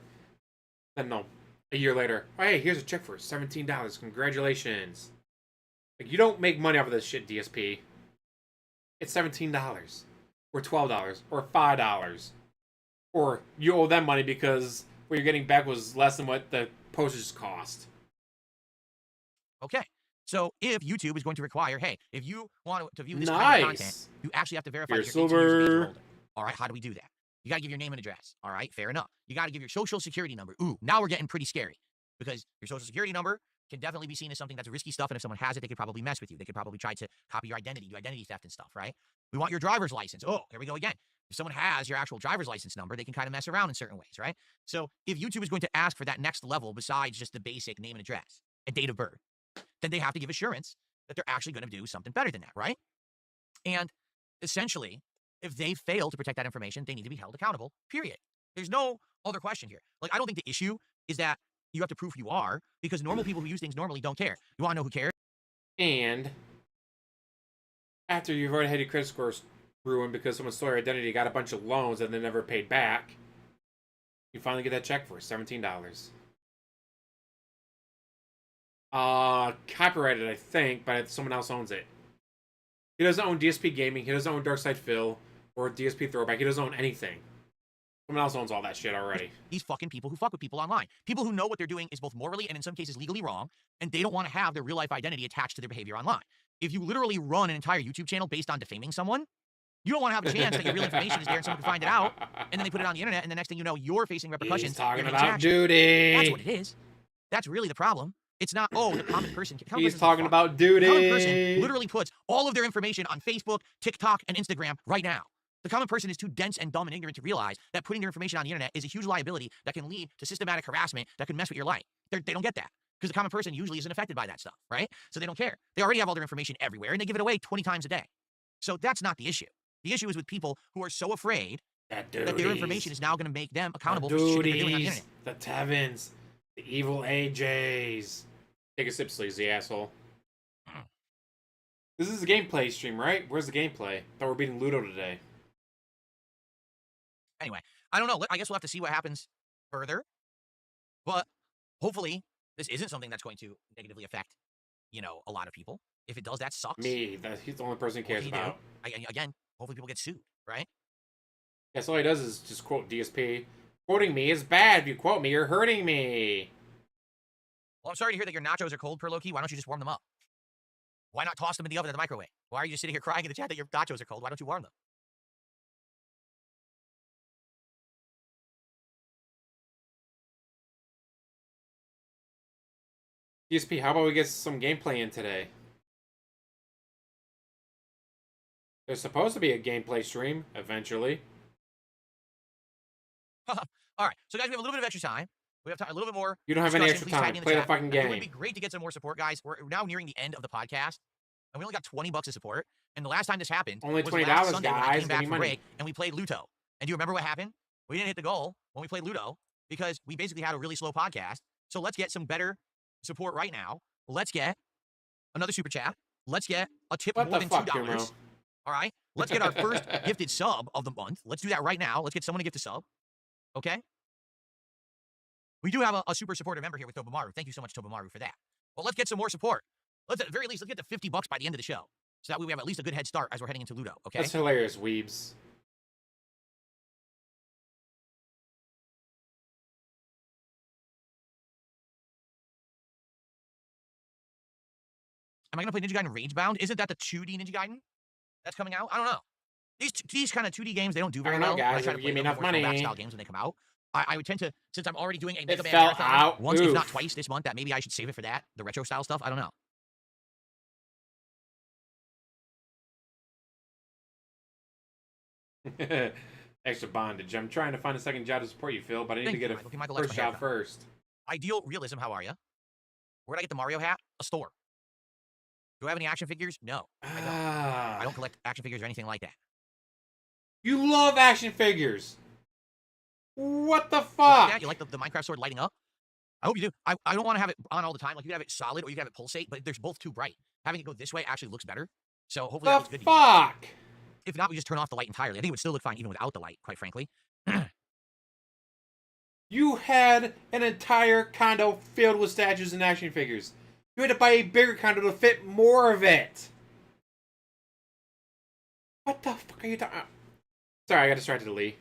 Then no. A year later, oh, hey, here's a check for $17. Congratulations. Like, you don't make money off of this shit, DSP. It's $17. Or $12. Or $5. Or you owe them money because what you're getting back was less than what the postage cost. Okay. So if YouTube is going to require, hey, if you want to view this kind of content, you actually have to verify that you're 18 years of age or older. All right, how do we do that? You got to give your name and address. All right, fair enough. You got to give your social security number. Ooh, now we're getting pretty scary because your social security number can definitely be seen as something that's risky stuff, and if someone has it, they could probably mess with you. They could probably try to copy your identity, do identity theft and stuff, right? We want your driver's license. Oh, here we go again. If someone has your actual driver's license number, they can kind of mess around in certain ways, right? So if YouTube is going to ask for that next level besides just the basic name and address and date of birth, then they have to give assurance that they're actually going to do something better than that, right? And essentially, if they fail to protect that information, they need to be held accountable, period. There's no other question here. Like, I don't think the issue is that you have to prove who you are, because normal people who use things normally don't care. You want to know who cares? And after you've already had your credit scores ruined because someone stole your identity, got a bunch of loans, and they never paid back, you finally get that check for $17. Copyrighted, I think, but someone else owns it. He doesn't own DSPGaming, he doesn't own Darkside Phil, or DSP Throwback, he doesn't own anything. Someone else owns all that shit already. These fucking people who fuck with people online. People who know what they're doing is both morally and in some cases legally wrong, and they don't want to have their real life identity attached to their behavior online. If you literally run an entire YouTube channel based on defaming someone, you don't want to have the chance that your real information is there and someone can find it out, and then they put it on the internet, and the next thing you know, you're facing repercussions. He's talking about duty. That's what it is. That's really the problem. It's not, oh, the common person. He's talking about duty. The common person literally puts all of their information on Facebook, TikTok, and Instagram right now. The common person is too dense and dumb and ignorant to realize that putting their information on the internet is a huge liability that can lead to systematic harassment that can mess with your life. They don't get that because the common person usually isn't affected by that stuff, right? So they don't care. They already have all their information everywhere, and they give it away 20 times a day. So that's not the issue. The issue is with people who are so afraid that their information is now going to make them accountable for shit that they're doing on the internet. The Tevins, the evil AJs. Take a sip, sleazy asshole. This is a gameplay stream, right? Where's the gameplay? Thought we're beating Luto today. Anyway, I don't know. I guess we'll have to see what happens further. But hopefully, this isn't something that's going to negatively affect, a lot of people. If it does, that sucks. Me. He's the only person who cares about. Again, hopefully people get sued, right? Yes, all he does is just quote DSP. Quoting me is bad. If you quote me, you're hurting me. Well, I'm sorry to hear that your nachos are cold, Perloki. Why don't you just warm them up? Why not toss them in the oven or the microwave? Why are you just sitting here crying in the chat that your nachos are cold? Why don't you warm them? DSP, how about we get some gameplay in today? There's supposed to be a gameplay stream, eventually. All right, so guys, we have a little bit of extra time. We have a little bit more. You don't have any extra time. Play the fucking game. It would be great to get some more support, guys. We're now nearing the end of the podcast, and we only got $20 of support. And the last time this happened, only $20, last Sunday guys. When I came back from break, and we played Luto. And do you remember what happened? We didn't hit the goal when we played Luto because we basically had a really slow podcast. So let's get some better support right now. Let's get another super chat. Let's get a tip more than $2. All right. Let's get our first gifted sub of the month. Let's do that right now. Let's get someone to gift a sub. Okay. We do have a super supporter member here with Tobamaru. Thank you so much, Tobamaru, for that. Well, let's get some more support. Let's, at the very least, let's get to $50 by the end of the show. So that way we have at least a good head start as we're heading into Luto, okay? That's hilarious, weebs. Am I going to play Ninja Gaiden Ragebound? Isn't that the 2D Ninja Gaiden that's coming out? I don't know. These kind of 2D games, they don't do very well. Guys, I try to play enough money. Style games when they come out. I would tend to, since I'm already doing a Mega Man marathon out. Once, if not twice this month, that maybe I should save it for that, the retro style stuff. I don't know. Extra bondage. I'm trying to find a second job to support you, Phil, but I need to get a first job first. Ideal Realism, how are you? Where'd I get the Mario hat? A store. Do I have any action figures? No, I don't. I don't collect action figures or anything like that. You love action figures. What the You like fuck? that? You like the Minecraft sword lighting up? I hope you do. I don't want to have it on all the time. Like, you can have it solid or you can have it pulsate, but they're both too bright. Having it go this way actually looks better. So hopefully that The looks good to you. fuck? If not, we just turn off the light entirely. I think it would still look fine even without the light, quite frankly. You had an entire condo filled with statues and action figures. You had to buy a bigger condo to fit more of it. What the fuck are you talking about? Sorry, I got distracted, Lee.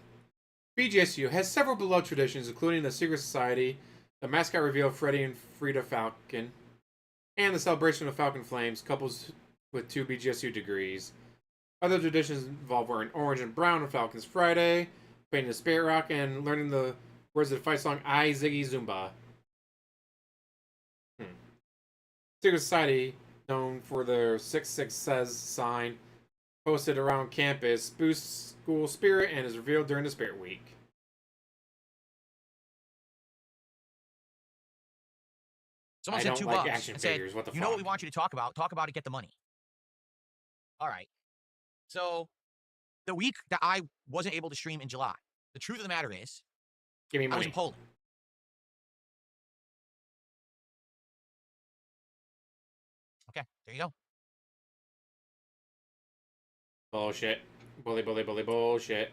BGSU has several beloved traditions, including the Secret Society, the mascot reveal of Freddy and Frida Falcon, and the celebration of Falcon Flames, couples with 2 BGSU degrees. Other traditions involve wearing orange and brown on Falcon's Friday, painting the Spirit Rock, and learning the words of the fight song I Ziggy Zumba. Secret Society, known for their 666 Says sign, posted around campus, boosts school spirit and is revealed during the Spirit Week. Someone I said don't $2 like action and said, figures. What the you fuck? know what we want you to talk about? Talk about it, get the money. All right. So the week that I wasn't able to stream in July, the truth of the matter is, Give me I was money. in Poland. Okay, there you go. Bullshit. Bully, bully, bully, bullshit.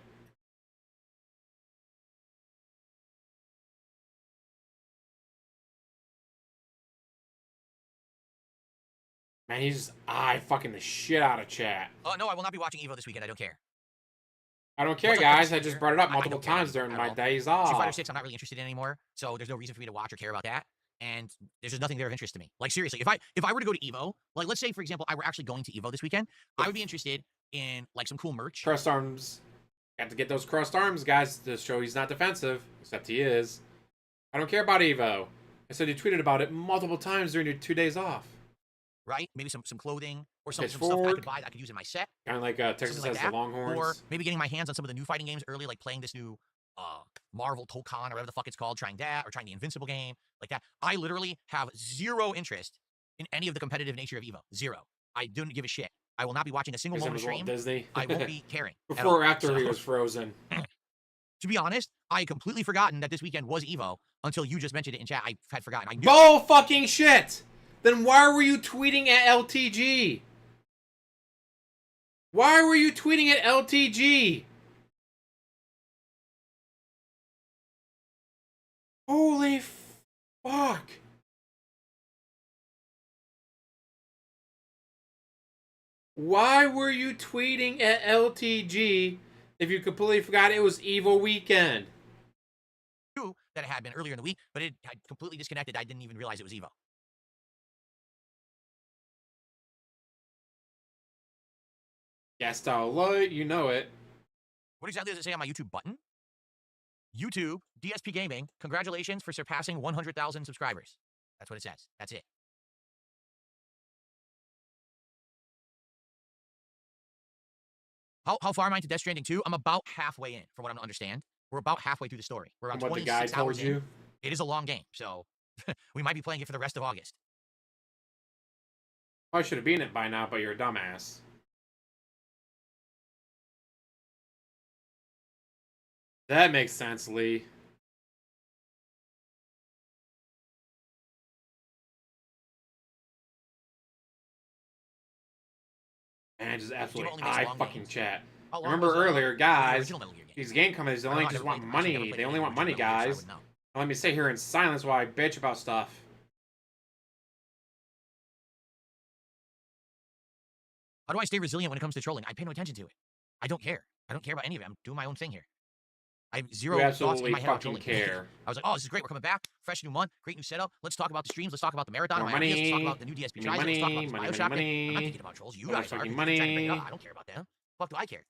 Man, he's just fucking the shit out of chat. Oh, no, I will not be watching Evo this weekend. I don't care. I don't care, What's up, guys. I Chris just here? brought it up I multiple don't care times during at my all. days off. Street Fighter 6, I'm not really interested in anymore, so there's no reason for me to watch or care about that. And there's just nothing there of interest to me. Like, seriously, if I were to go to Evo, like, let's say, for example, I were actually going to Evo this weekend, I would be interested in, like, some cool merch. Crossed arms. Got to get those crossed arms, guys, to show he's not defensive. Except he is. I don't care about Evo. I said you tweeted about it multiple times during your 2 days off. Right? Maybe some clothing or some stuff I could buy that I could use in my set. Kind of like Texas like has the Longhorns. Or maybe getting my hands on some of the new fighting games early, like playing this new Marvel Tokon or whatever the fuck it's called, trying that, or trying the Invincible game, like that. I literally have zero interest in any of the competitive nature of Evo. Zero. I don't give a shit. I will not be watching a single moment of stream. Disney. I won't be caring. Before or after he was frozen. To be honest, I had completely forgotten that this weekend was Evo until you just mentioned it in chat. I had forgotten. I knew. Bull fucking shit! Then why were you tweeting at LTG? Why were you tweeting at LTG? Holy fuck. Why were you tweeting at LTG if you completely forgot it was Evo weekend? That it had been earlier in the week, but it had completely disconnected. I didn't even realize it was Evo. Yes, light, you know it. What exactly does it say on my YouTube button? YouTube, DSPGaming, congratulations for surpassing 100,000 subscribers. That's what it says. That's it. How far am I to Death Stranding 2? I'm about halfway in, from what I'm to understand. We're about halfway through the story. We're around 26 hours in. It is a long game, so we might be playing it for the rest of August. I should have been it by now, but you're a dumbass. That makes sense, Lee. Man, just absolutely fucking chat. Remember earlier, guys, these game companies, they only just want money. They only want money, guys. Let me sit here in silence while I bitch about stuff. How do I stay resilient when it comes to trolling? I pay no attention to it. I don't care. I don't care about any of it. I'm doing my own thing here. I have zero thoughts in my head about trolling. Care. I was like, oh, this is great. We're coming back. Fresh new month. Great new setup. Let's talk about the streams. Let's talk about the marathon. More money. Let's talk about the new DSP tries. Let's talk about this Bioshock. I'm not thinking about trolls. You guys are. Money. I don't care about them. Fuck do I care?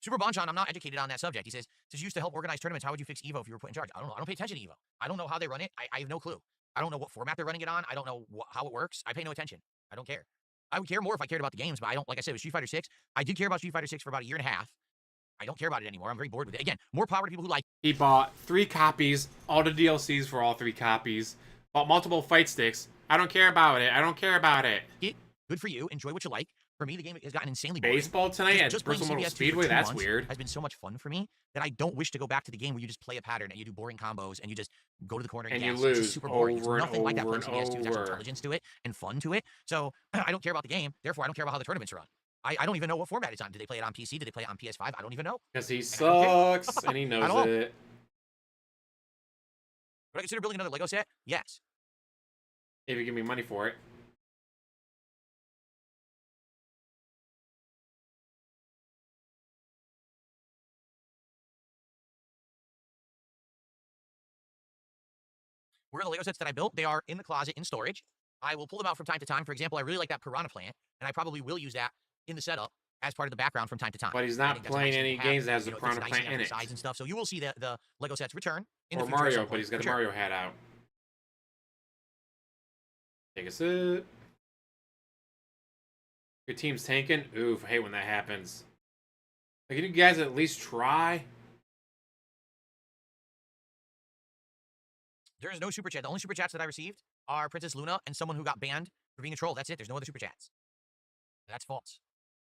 Super Bonchan, I'm not educated on that subject. He says you used to help organize tournaments. How would you fix Evo if you were put in charge? I don't know. I don't pay attention to Evo. I don't know how they run it. I have no clue. I don't know what format they're running it on. I don't know how it works. I pay no attention. I don't care. I would care more if I cared about the games, but I don't. Like I said, with Street Fighter 6, I did care about Street Fighter 6 for about a year and a half. I don't care about it anymore. I'm very bored with it. Again, more power to people who like. He bought 3 copies, all the DLCs for all 3 copies, bought multiple fight sticks, I don't care about it. I don't care about it. Good for you. Enjoy what you like. For me, the game has gotten insanely boring. Baseball tonight at just playing Bristol Motor CBS 2 for Speedway? 2 That's months weird. has been so much fun for me that I don't wish to go back to the game where you just play a pattern and you do boring combos and you just go to the corner and you guess. lose It's just super boring. It's over and nothing like that over playing and CBS 2. There's actual over. intelligence to it and fun to it. So I don't care about the game. Therefore, I don't care about how the tournaments run. I don't even know what format it's on. Did they play it on PC? Did they play it on PS5? I don't even know. Because he sucks and he knows At all. it. Would I consider building another Lego set? Yes. If you give me money for it. Where are the Lego sets that I built? They are in the closet in storage. I will pull them out from time to time. For example, I really like that piranha plant, and I probably will use that in the setup as part of the background from time to time. But he's not playing any games that has a piranha plant in it. Sides and stuff. So you will see the Lego sets return in or the future. Mario, but he's got the Mario hat out. Take a sip. Your team's tanking? Oof, I hate when that happens. Like, can you guys at least try? There is no super chat. The only super chats that I received are Princess Luna and someone who got banned for being a troll. That's it. There's no other super chats. That's false.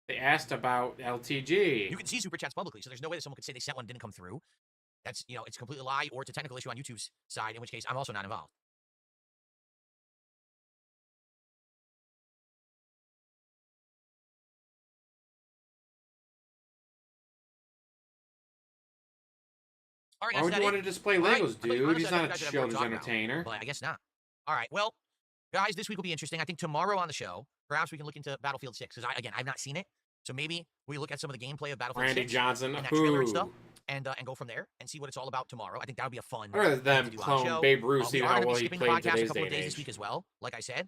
They asked about LTG. You can see super chats publicly, so there's no way that someone could say they sent one and didn't come through. That's, it's a complete lie, or it's a technical issue on YouTube's side, in which case I'm also not involved. All right, why would you want to display Legos, dude? He's not a children's entertainer. But I guess not. All right, well, guys, this week will be interesting. I think tomorrow on the show, perhaps we can look into Battlefield 6, because, again, I've not seen it. So maybe we look at some of the gameplay of Battlefield 6. Randy Johnson, and that trailer and stuff, and go from there and see what it's all about tomorrow. I think that would be a fun. Rather than clone Babe Ruth, see how well he played in today's day and age. This week as well, like I said.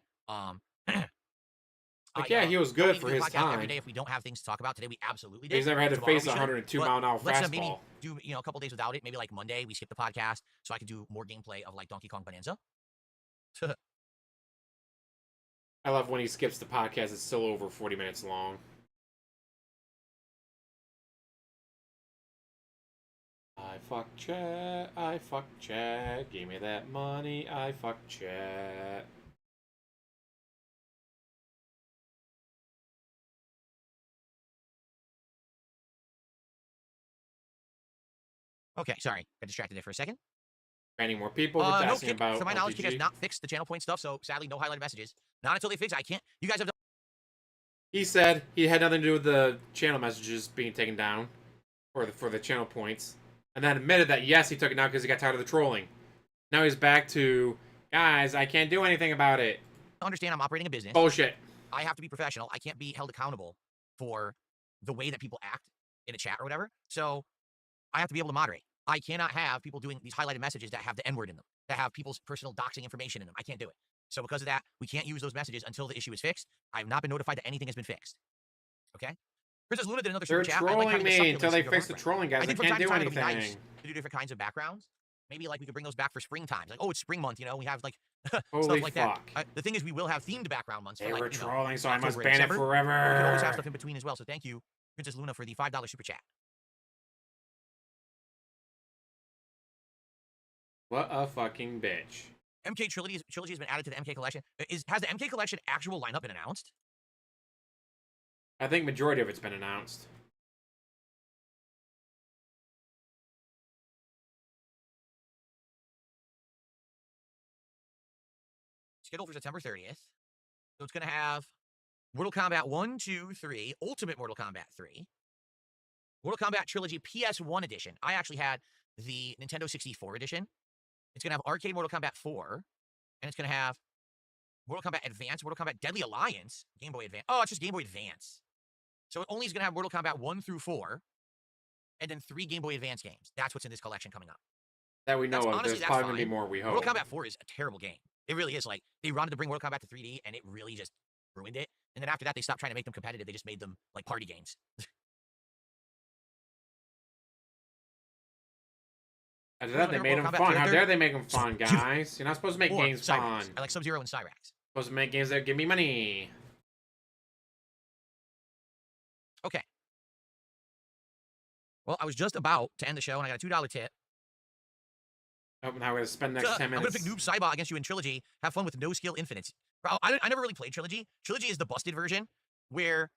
Yeah, he was good for his time. Every day, if we don't have things to talk about today, we absolutely did. He's never had to face a 102-mile-an-hour fastball. Maybe do a couple days without it. Maybe like Monday we skip the podcast so I can do more gameplay of like Donkey Kong Bonanza. I love when he skips the podcast. It's still over 40 minutes long. I fuck chat. I fuck chat. Give me that money. I fuck chat. Okay, sorry. Got distracted there for a second. Any more people asking about to my knowledge, LTG? Kick has not fixed the channel point stuff, so sadly, no highlighted messages. Not until they fix it. I can't. You guys have done. He said he had nothing to do with the channel messages being taken down, or for the channel points, and then admitted that yes, he took it down because he got tired of the trolling. Now he's back to, guys, I can't do anything about it. Understand, I'm operating a business. Bullshit. I have to be professional. I can't be held accountable for the way that people act in a chat or whatever. So I have to be able to moderate. I cannot have people doing these highlighted messages that have the N-word in them, that have people's personal doxing information in them. I can't do it. So because of that, we can't use those messages until the issue is fixed. I have not been notified that anything has been fixed. Okay? Princess Luna did another super chat. They're trolling me until they fix the trolling, guys. I can't do anything. Nice to do different kinds of backgrounds. Maybe like we could bring those back for spring times. Like, oh, it's spring month, we have like stuff like that. The thing is, we will have themed background months. They for, were trolling, so I must October ban it forever. We can always have stuff in between as well. So thank you, Princess Luna, for the $5 super chat. What a fucking bitch. MK Trilogy has been added to the MK Collection. Has the MK Collection actual lineup been announced? I think majority of it's been announced. Scheduled for September 30th. So it's going to have Mortal Kombat 1, 2, 3, Ultimate Mortal Kombat 3, Mortal Kombat Trilogy PS1 Edition. I actually had the Nintendo 64 edition. It's going to have Arcade Mortal Kombat 4, and it's going to have Mortal Kombat Advance, Mortal Kombat Deadly Alliance, Game Boy Advance. Oh, it's just Game Boy Advance. So it only is going to have Mortal Kombat 1 through 4, and then 3 Game Boy Advance games. That's what's in this collection coming up. That we know of. Honestly, there's probably going to be more, we hope. Mortal Kombat 4 is a terrible game. It really is. Like, they wanted to bring Mortal Kombat to 3D, and it really just ruined it. And then after that, they stopped trying to make them competitive. They just made them, like, party games. After that, they made them fun. How dare they make them fun, guys? You're not supposed to make games fun. I like Sub-Zero and Cyrax. Supposed to make games that give me money. Okay. Well, I was just about to end the show, and I got a $2 tip. Oh, now we're gonna spend the next 10 I'm gonna minutes. pick Noob Saibot against you in Trilogy. Have fun with no skill infinites. Bro, I never really played Trilogy. Trilogy is the busted version where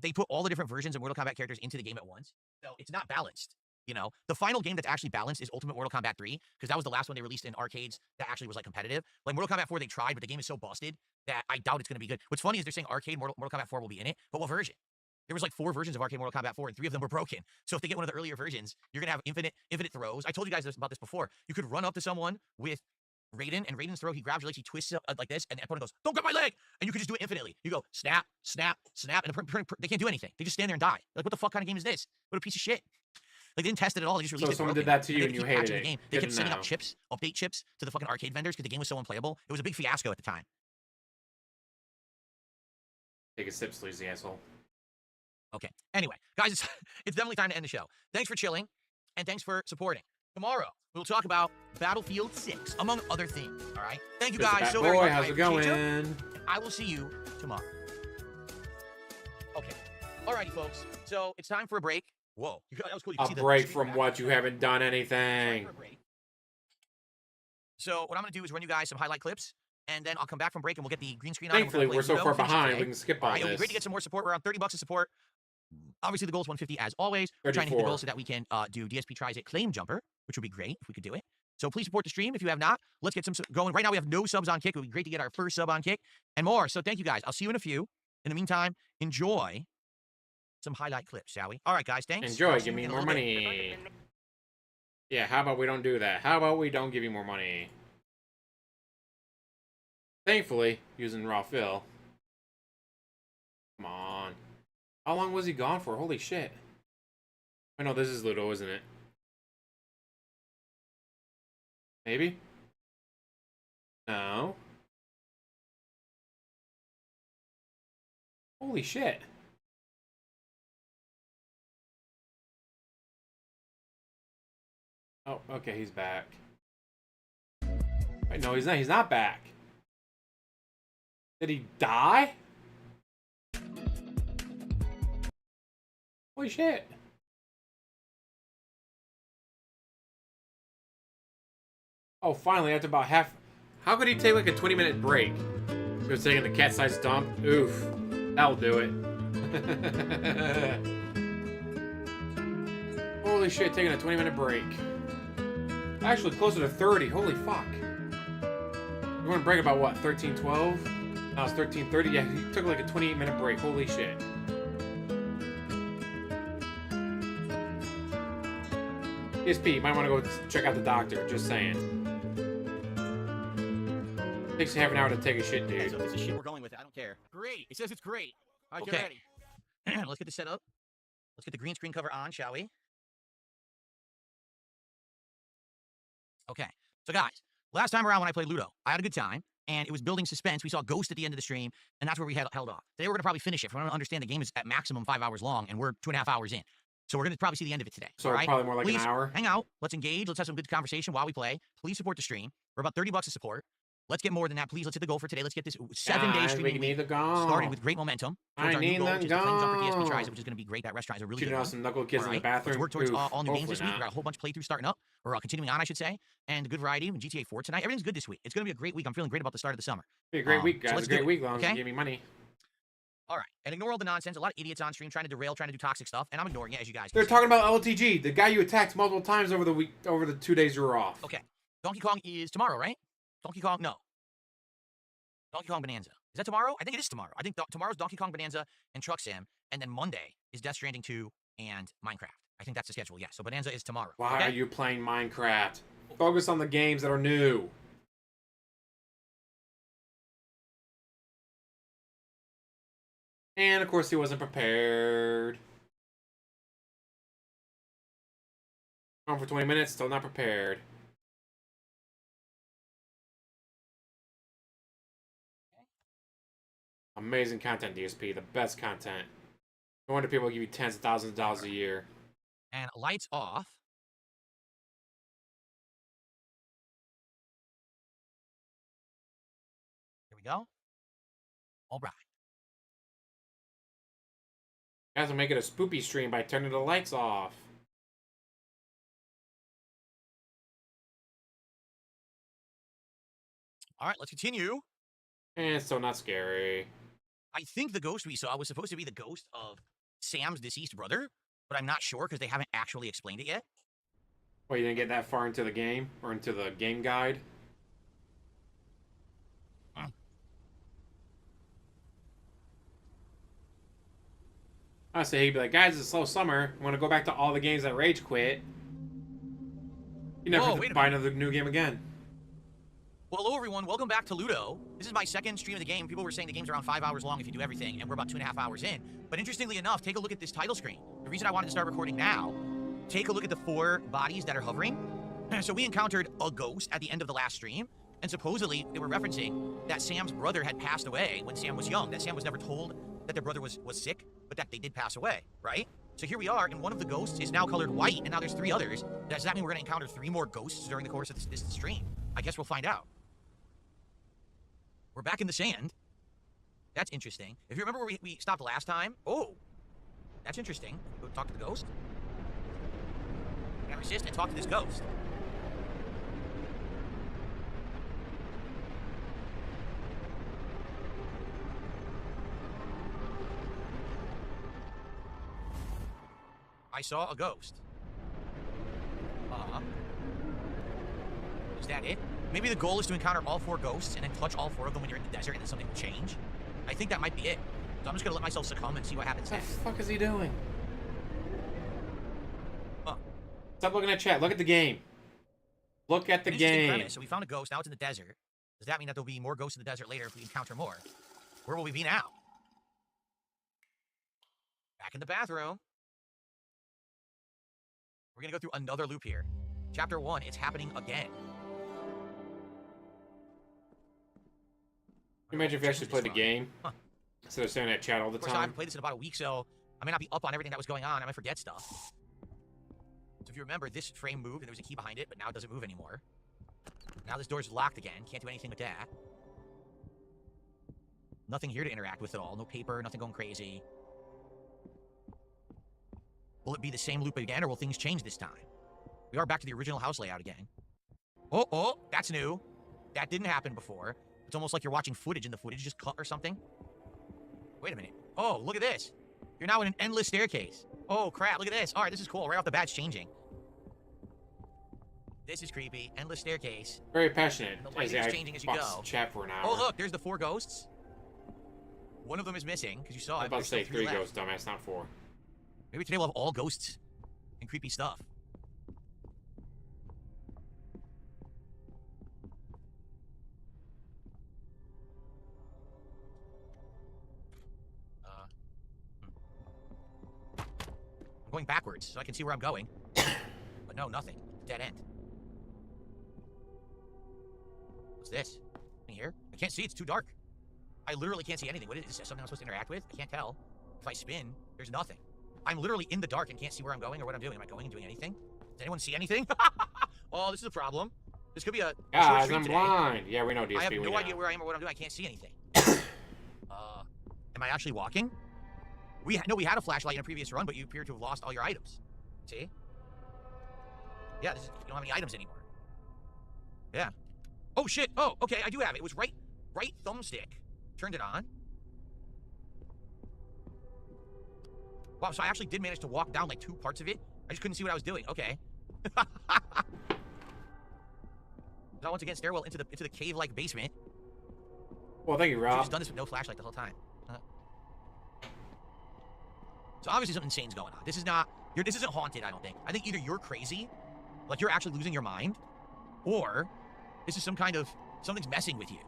they put all the different versions of Mortal Kombat characters into the game at once. So it's not balanced. You know, the final game that's actually balanced is Ultimate Mortal Kombat 3, because that was the last one they released in arcades that actually was like competitive. Like Mortal Kombat 4, they tried, but the game is so busted that I doubt it's gonna be good. What's funny is they're saying arcade Mortal Kombat 4 will be in it, but what version? There was like 4 versions of arcade Mortal Kombat 4, and 3 of them were broken. So if they get one of the earlier versions, you're gonna have infinite throws. I told you guys about this before. You could run up to someone with Raiden, and Raiden's throw, he grabs your legs, he twists it like this, and the opponent goes, "Don't grab my leg!" And you can just do it infinitely. You go, snap, snap, snap, and they can't do anything. They just stand there and die. Like, what the fuck kind of game is this? What a piece of shit. Like, they didn't test it at all. They just released it. So someone broken. did that to you they and you keep hated patching it. the game. They Good kept to sending know. out chips, update chips, to the fucking arcade vendors because the game was so unplayable. It was a big fiasco at the time. Take a sip, sleazy asshole. Okay. Anyway, guys, it's definitely time to end the show. Thanks for chilling, and thanks for supporting. Tomorrow, we'll talk about Battlefield 6, among other things, all right? Thank you guys so very much. How's it going? I will see you tomorrow. Okay. Alrighty, folks. So it's time for a break. Whoa. That was cool. You can see A the break screen from grab. what you haven't done Time anything. for a break. So what I'm going to do is run you guys some highlight clips, and then I'll come back from break, and we'll get the green screen on. Thankfully, and we're so Luto, far finish it behind, today. we can skip All all right, it'll be this. great to get some more support. We're around $30 of support. Obviously, the goal is 150 as always. We're trying to hit the 34. goal so that we can do DSP tries it claim jumper, which would be great if we could do it. So please support the stream if you have not. Let's get some going. Right now, we have no subs on Kick. It would be great to get our first sub on Kick and more. So thank you, guys. I'll see you in a few. In the meantime, enjoy some highlight clips, shall we? All right, guys. Thanks. Enjoy. Give me more money. Yeah, how about we don't do that? How about we don't give you more money? Thankfully, using raw fill. Come on. How long was he gone for? Holy shit. I know this is Luto, isn't it? Maybe? No. Holy shit. Oh, okay, he's back. Wait, no, he's not back. Did he die? Holy shit. Oh, finally, after about half... How could he take like a 20-minute break? He was taking the cat-sized dump? Oof. That'll do it. Holy shit, taking a 20-minute break. Actually, closer to 30. Holy fuck. You want to break about what? 13:12? Now it's 13:30. Yeah, he took like a 28-minute break. Holy shit. DSP, you might want to go check out the doctor. Just saying. Takes you half an hour to take a shit, dude. So it's a shit we're going with it. I don't care. Great. It says it's great. All right, Okay. get ready. Let's get this set up. Let's get the green screen cover on, shall we? Okay. So, guys, last time around when I played Luto, I had a good time, and it was building suspense. We saw Ghost at the end of the stream, and that's where we held off. Today, we're going to probably finish it. If we don't understand, the game is at maximum 5 hours long, and we're 2.5 hours in. So we're going to probably see the end of it today. So all right? probably more like Please an hour. hang out. Let's engage. Let's have some good conversation while we play. Please support the stream. We're about $30 of support. Let's get more than that. Please, let's hit the goal for today. Let's get this 7-day streaming week started with great momentum. I Our new need goal, the which is the Flame Jumper DSP goal. tries it, which is going to be great. That restaurant is a really Shooting good out one. some knuckle kids in the Let's bathroom. work towards Oof, all new games this week. hopefully We got a whole bunch of playthroughs starting up, or continuing on, I should say, and a good variety in GTA 4 tonight. Everything's good this week. It's going to be a great week. I'm feeling great about the start of the summer. Be a great week, so guys. let's a great do it, week, long as okay? you give me money. All right, and ignore all the nonsense. A lot of idiots on stream trying to derail, trying to do toxic stuff, and I'm ignoring it, as you guys can They're see. talking about LTG, the guy you attacked multiple times over the 2 days you were off. Okay, Donkey Kong is tomorrow, right? Donkey Kong, no. Donkey Kong Bonanza. Is that tomorrow? I think it is tomorrow. I think tomorrow's Donkey Kong Bonanza and Truck Sim, and then Monday is Death Stranding 2 and Minecraft. I think that's the schedule, yeah. So Bonanza is tomorrow. Why okay? are you playing Minecraft? Focus on the games that are new. And of course he wasn't prepared. On for 20 minutes, still not prepared. Amazing content, DSP. The best content. No wonder people give you tens of thousands of dollars a year. And lights off. Here we go. All right. Guys will make it a spoopy stream by turning the lights off. All right, let's continue. And it's still not scary. I think the ghost we saw was supposed to be the ghost of Sam's deceased brother, but I'm not sure because they haven't actually explained it yet. Well, you didn't get that far into the game or into the game guide. I say he'd be like, guys, it's a slow summer. Want to go back to all the games that Rage quit? You never have to buy another new game again. Well, hello everyone. Welcome back to Luto. This is my second stream of the game. People were saying the game's around 5 hours long if you do everything, and we're about 2.5 hours in. But interestingly enough, take a look at this title screen. The reason I wanted to start recording now, take a look at the 4 bodies that are hovering. So we encountered a ghost at the end of the last stream, and supposedly they were referencing that Sam's brother had passed away when Sam was young, that Sam was never told that their brother was sick, but that they did pass away, right? So here we are, and one of the ghosts is now colored white, and now there's 3 others. Does that mean we're going to encounter 3 more ghosts during the course of this stream? I guess we'll find out. We're back in the sand. That's interesting. If you remember where we stopped last time, oh, that's interesting. Go talk to the ghost. Can I resist and talk to this ghost? I saw a ghost. Is that it? Maybe the goal is to encounter all 4 ghosts and then touch all 4 of them when you're in the desert and then something will change. I think that might be it. So I'm just gonna let myself succumb and see what happens next. What the fuck is he doing? Stop looking at chat. Look at the game. Look at the game. Premise. So we found a ghost. Now it's in the desert. Does that mean that there'll be more ghosts in the desert later if we encounter more? Where will we be now? Back in the bathroom. We're gonna go through another loop here. Chapter 1, it's happening again. Can you imagine if you actually played the game? Instead of staring at chat all the time? I haven't played this in about a week, so I may not be up on everything that was going on. I might forget stuff. So if you remember, this frame moved and there was a key behind it, but now it doesn't move anymore. Now this door's locked again. Can't do anything with that. Nothing here to interact with at all. No paper, nothing going crazy. Will it be the same loop again, or will things change this time? We are back to the original house layout again. Oh, that's new. That didn't happen before. It's almost like you're watching footage and the footage just cut or something. Wait a minute. Oh, look at this. You're now in an endless staircase. Oh, crap. Look at this. All right, this is cool. Right off the bat, it's changing. This is creepy. Endless staircase. Very passionate. The lighting is changing as you go. Chat for an hour. Oh, look. There's the 4 ghosts. One of them is missing, because you saw it. I was about to say 3 ghosts, dumbass, not 4. Maybe today we'll have all ghosts and creepy stuff. I'm going backwards so I can see where I'm going. But no, nothing. Dead end. What's this? Anything here? I can't see. It's too dark. I literally can't see anything. What is this? Something I'm supposed to interact with? I can't tell. If I spin, there's nothing. I'm literally in the dark and can't see where I'm going or what I'm doing. Am I going and doing anything? Does anyone see anything? Oh, this is a problem. This could be a Guys, I'm blind. Yeah, we know DSP. I have no idea where I am or what I'm doing. I can't see anything. Am I actually walking? We had a flashlight in a previous run, but you appear to have lost all your items. See? Yeah, you don't have any items anymore. Yeah. Oh, shit. Oh, okay, I do have it. It was right thumbstick. Turned it on. Wow, so I actually did manage to walk down like 2 parts of it. I just couldn't see what I was doing. Okay. Now once again, stairwell into the cave-like basement. Well, thank you, Rob. I've just done this with no flashlight the whole time. So obviously something insane's going on. This isn't haunted, I don't think. I think either you're crazy, like you're actually losing your mind, or this is something's messing with you,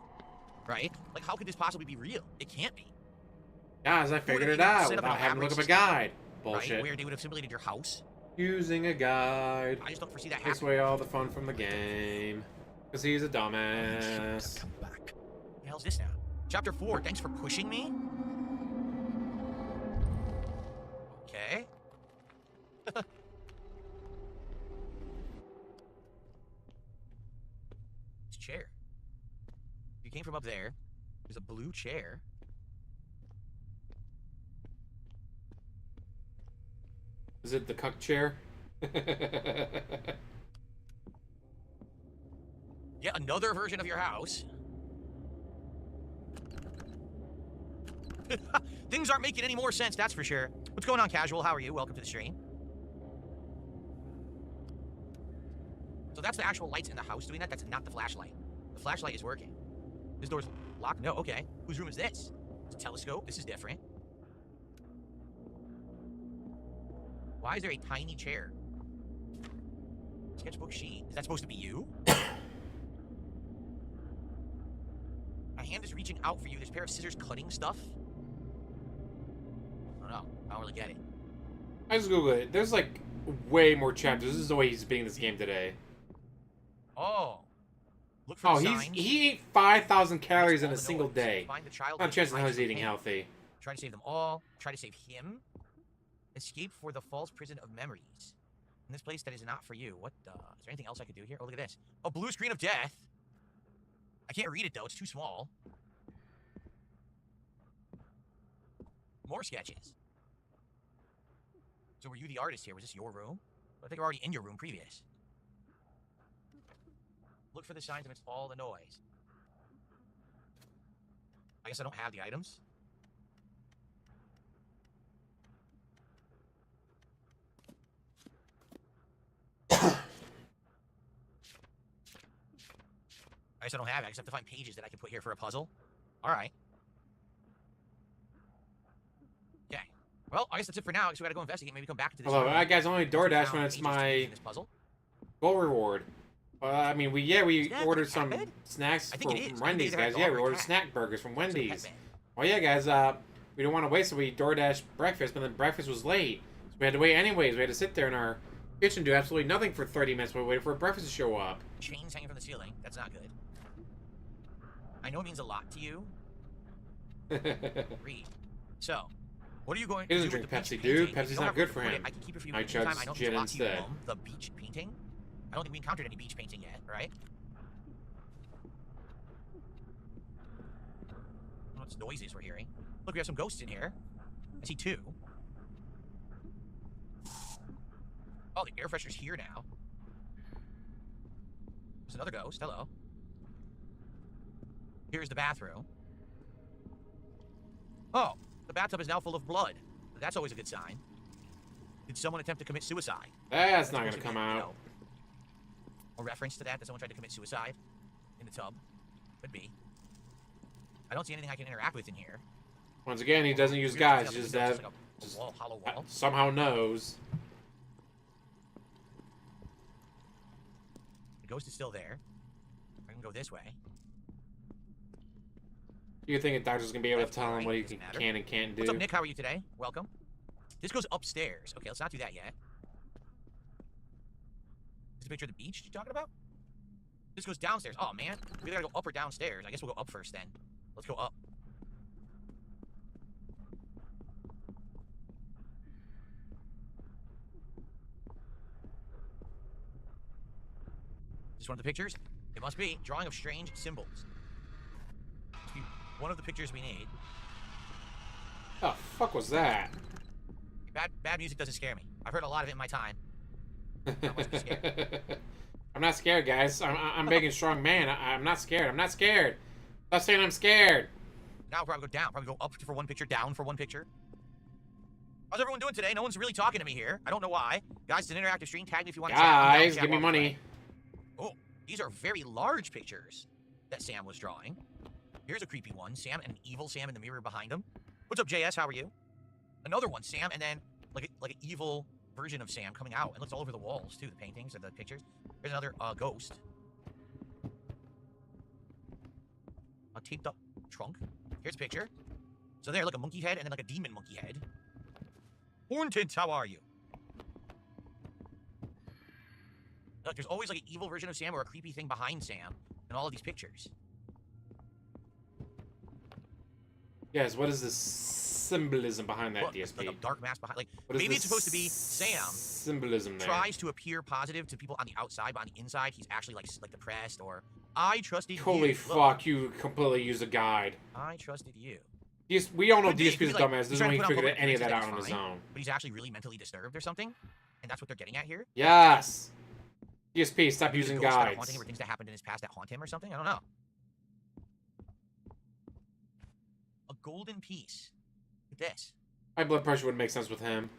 right? Like, how could this possibly be real? It can't be. Guys, I figured it out without having to look up a guide. Bullshit. Right? Where they would have simulated your house. Using a guide. I just don't foresee that happening. Takes away all the fun from the game. Because he's a dumbass. Come back. What the hell's this now? Chapter 4, thanks for pushing me? Okay. This chair. You came from up there. There's a blue chair. Is it the cuck chair? Yeah, another version of your house. Things aren't making any more sense, that's for sure. What's going on, Casual? How are you? Welcome to the stream. So that's the actual lights in the house doing that. That's not the flashlight. The flashlight is working. This door's locked. No, okay. Whose room is this? It's a telescope. This is different. Why is there a tiny chair? Sketchbook sheet. Is that supposed to be you? My hand is reaching out for you. There's a pair of scissors cutting stuff. I don't know. I don't really get it. I just Googled it. There's like way more chapters. This is the way he's being in this game today. Oh. Look for the signs. He ate 5,000 calories in a single noise. day. Find the child. Not a chance in hell he's eating healthy. Try to save them all. Try to save him. Escape for the false prison of memories. In this place that is not for you. What the? Is there anything else I could do here? Oh, look at this. A blue screen of death. I can't read it, though. It's too small. More sketches. So were you the artist here? Was this your room? I think we're already in your room previous. Look for the signs amidst all the noise. I guess I don't have the items. I guess I don't have it. I just have to find pages that I can put here for a puzzle. All right. Okay. Well, I guess that's it for now. I guess we gotta go investigate. Maybe come back to this. Hello, guys. Only DoorDash when it's my goal reward. I mean, we ordered some snacks from Wendy's, guys. Yeah, we ordered snack burgers from Wendy's. Oh yeah, guys. We don't want to wait, so we DoorDash breakfast, but then breakfast was late, so we had to wait anyways. We had to sit there in our kitchen, do absolutely nothing for 30 minutes while we waited for breakfast to show up. Chains hanging from the ceiling. That's not good. I know it means a lot to you. Reed. So, what are you going to do? He doesn't drink Pepsi, dude. Pepsi's not good for him. I can keep it for you. I chugs gin instead. The beach painting. I don't think we encountered any beach painting yet, right? What's noises we're hearing? Look, we have some ghosts in here. I see two. Oh, the air freshener's here now. There's another ghost. Hello. Here's the bathroom. Oh, the bathtub is now full of blood. That's always a good sign. Did someone attempt to commit suicide? That's not going to come out. You know, a reference to that someone tried to commit suicide in the tub. Could be. I don't see anything I can interact with in here. Once again, he doesn't use guys. He just hollow wall. Somehow knows. The ghost is still there. I can go this way. You think a doctor's gonna be able to tell him what he can and can't do? What's up, Nick? How are you today? Welcome. This goes upstairs. Okay, let's not do that yet. Is the picture of the beach you talking about? This goes downstairs. Oh, man. We gotta go up or downstairs. I guess we'll go up first, then. Let's go up. Is this one of the pictures? It must be. Drawing of strange symbols. Must be one of the pictures we need. Oh, fuck was that? Bad music doesn't scare me. I've heard a lot of it in my time. Not much to be scared. I'm not scared, guys. I'm big and strong man. I'm not scared. I'm not scared. Stop saying I'm scared. Now we'll probably go down. Probably go up for one picture, down for one picture. How's everyone doing today? No one's really talking to me here. I don't know why. Guys, it's an interactive stream. Tag me if you want to Guys, give me money. Oh, these are very large pictures that Sam was drawing. Here's a creepy one. Sam and an evil Sam in the mirror behind him. What's up, JS? How are you? Another one, Sam, and then like an evil version of Sam coming out. It looks all over the walls, too, the paintings and the pictures. Here's another ghost. A taped up trunk. Here's a picture. So there, like a monkey head and then like a demon monkey head. Horntons, how are you? Look, there's always like an evil version of Sam or a creepy thing behind Sam in all of these pictures. Guys, what is this symbolism behind that, DSP? Like a dark mask behind. Like maybe it's supposed to be Sam. Symbolism there. Tries to appear positive to people on the outside, but on the inside, he's actually like depressed or I trusted you. Holy fuck! You completely used a guide. I trusted you. We all know DSP's dumbass. This is when he figured any of that out on his own. But he's actually really mentally disturbed or something, and that's what they're getting at here. Yes. DSP, stop using guides. Haunting him or things that happened in his past that haunt him or something. I don't know. A golden piece. this? My blood pressure would make sense with him.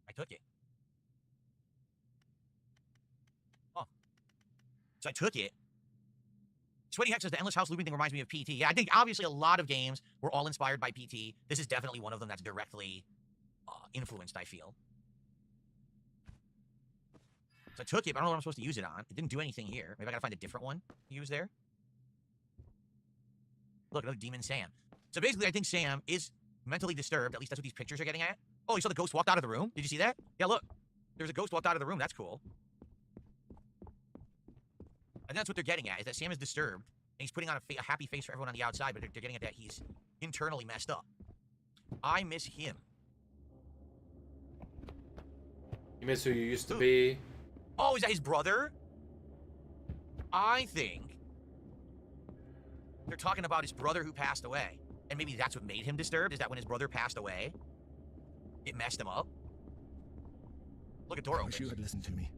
I took it. Oh. So I took it. Sweaty Hex says the Endless House looping thing reminds me of PT. Yeah, I think obviously a lot of games were all inspired by PT. This is definitely one of them that's directly influenced, I feel. So I took it, but I don't know what I'm supposed to use it on. It didn't do anything here. Maybe I gotta find a different one to use there. Look, another Demon Sam. So basically, I think Sam is mentally disturbed. At least that's what these pictures are getting at. Oh, you saw the ghost walked out of the room? Did you see that? Yeah, look. There's a ghost walked out of the room. That's cool. And that's what they're getting at, is that Sam is disturbed, and he's putting on a happy face for everyone on the outside, but they're getting at that he's internally messed up. I miss him. You miss who you used to be. Oh, is that his brother? I think they're talking about his brother who passed away. And maybe that's what made him disturbed, is that when his brother passed away, it messed him up. Look at door opens. I wish you had listened to me.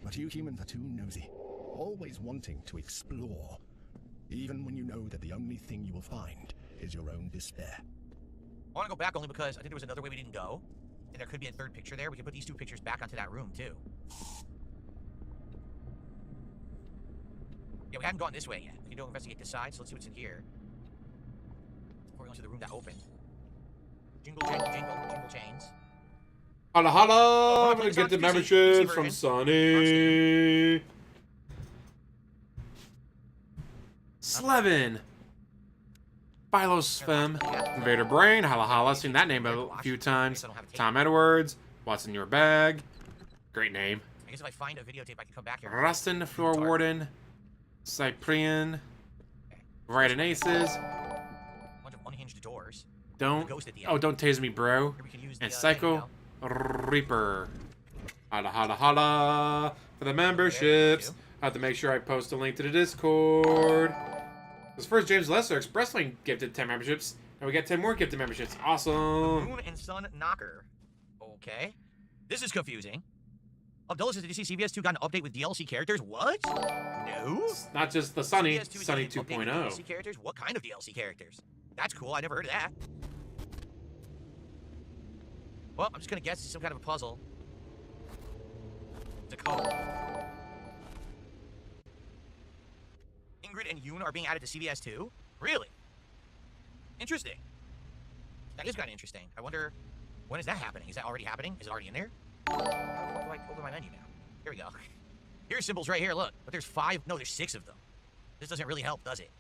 But you humans are too nosy. Always wanting to explore. Even when you know that the only thing you will find is your own despair. I want to go back only because I think there was another way we didn't go. And there could be a third picture there. We can put these two pictures back onto that room, too. Yeah, we haven't gone this way yet. We can go investigate this side, so let's see what's in here. Before we go into the room that opened. Jingle, jingle, jingle, jingle chains. Holla holla! Oh, I'm gonna get the memberships from Sonny. Slevin. Philos Fem. Invader Brain. Holla holla. Seen that name a few times. Tom Edwards. What's in your bag? Great name. I guess if I find a videotape, I can come back here. Rustin, Floor Warden. Cyprian. Right and Aces. Bunch of unhinged doors. Don't. Oh, don't tase me, bro. And Psycho Reaper. Holla holla holla. For the memberships. I have to make sure I post a link to the Discord. This first James Lesser Express Link gifted 10 memberships. And we get 10 more gifted memberships. Awesome. Moon and Sun Knocker. Okay. This is confusing. Abdullah says, did you see CVS 2 got an update with DLC characters? What? No? It's not just the Sunny. CVS 2 Sunny is getting an update with 2.0. DLC characters? What kind of DLC characters? That's cool. I never heard of that. Well, I'm just going to guess it's some kind of a puzzle. It's a code. Ingrid and Yoon are being added to CVS 2? Really? Interesting. That is kind of interesting. I wonder, when is that happening? Is that already happening? Is it already in there? How do I open my menu now? Here we go. Here's symbols right here, look. But there's 5, no, there's 6 of them. This doesn't really help, does it?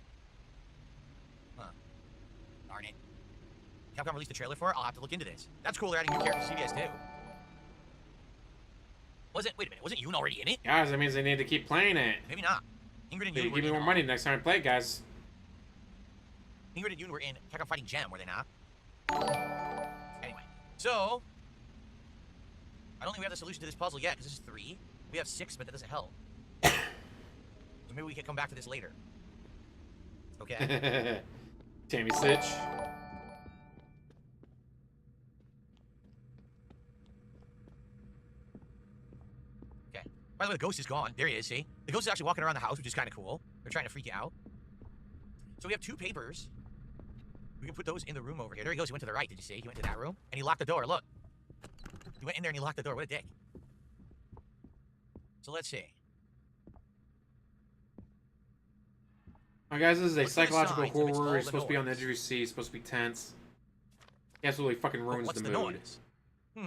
Huh. Darn it. Capcom released the trailer for it? I'll have to look into this. That's cool, they're adding new characters to CVS 2. Wait a minute, wasn't Yoon already in it? Guys, that means they need to keep playing it. Maybe not. Ingrid and Yoon were Give me more money next time I play, guys. Ingrid and Yoon were in Capcom Fighting Gem, were they not? Anyway, so I don't think we have the solution to this puzzle yet, because this is 3. We have 6, but that doesn't help. So maybe we can come back to this later. Okay. Tammy Sitch. Okay. By the way, the ghost is gone. There he is, see? The ghost is actually walking around the house, which is kind of cool. They're trying to freak you out. So we have 2 papers. We can put those in the room over here. There he goes. He went to the right. Did you see? He went to that room, and he locked the door. Look. He went in there and he locked the door. What a dick. So let's see. Alright, guys, this is a What's the psychological signs amidst all horror. the It's supposed to be on the edge noise? of your seat. It's supposed to be tense. It absolutely fucking ruins What's the the mood. noise?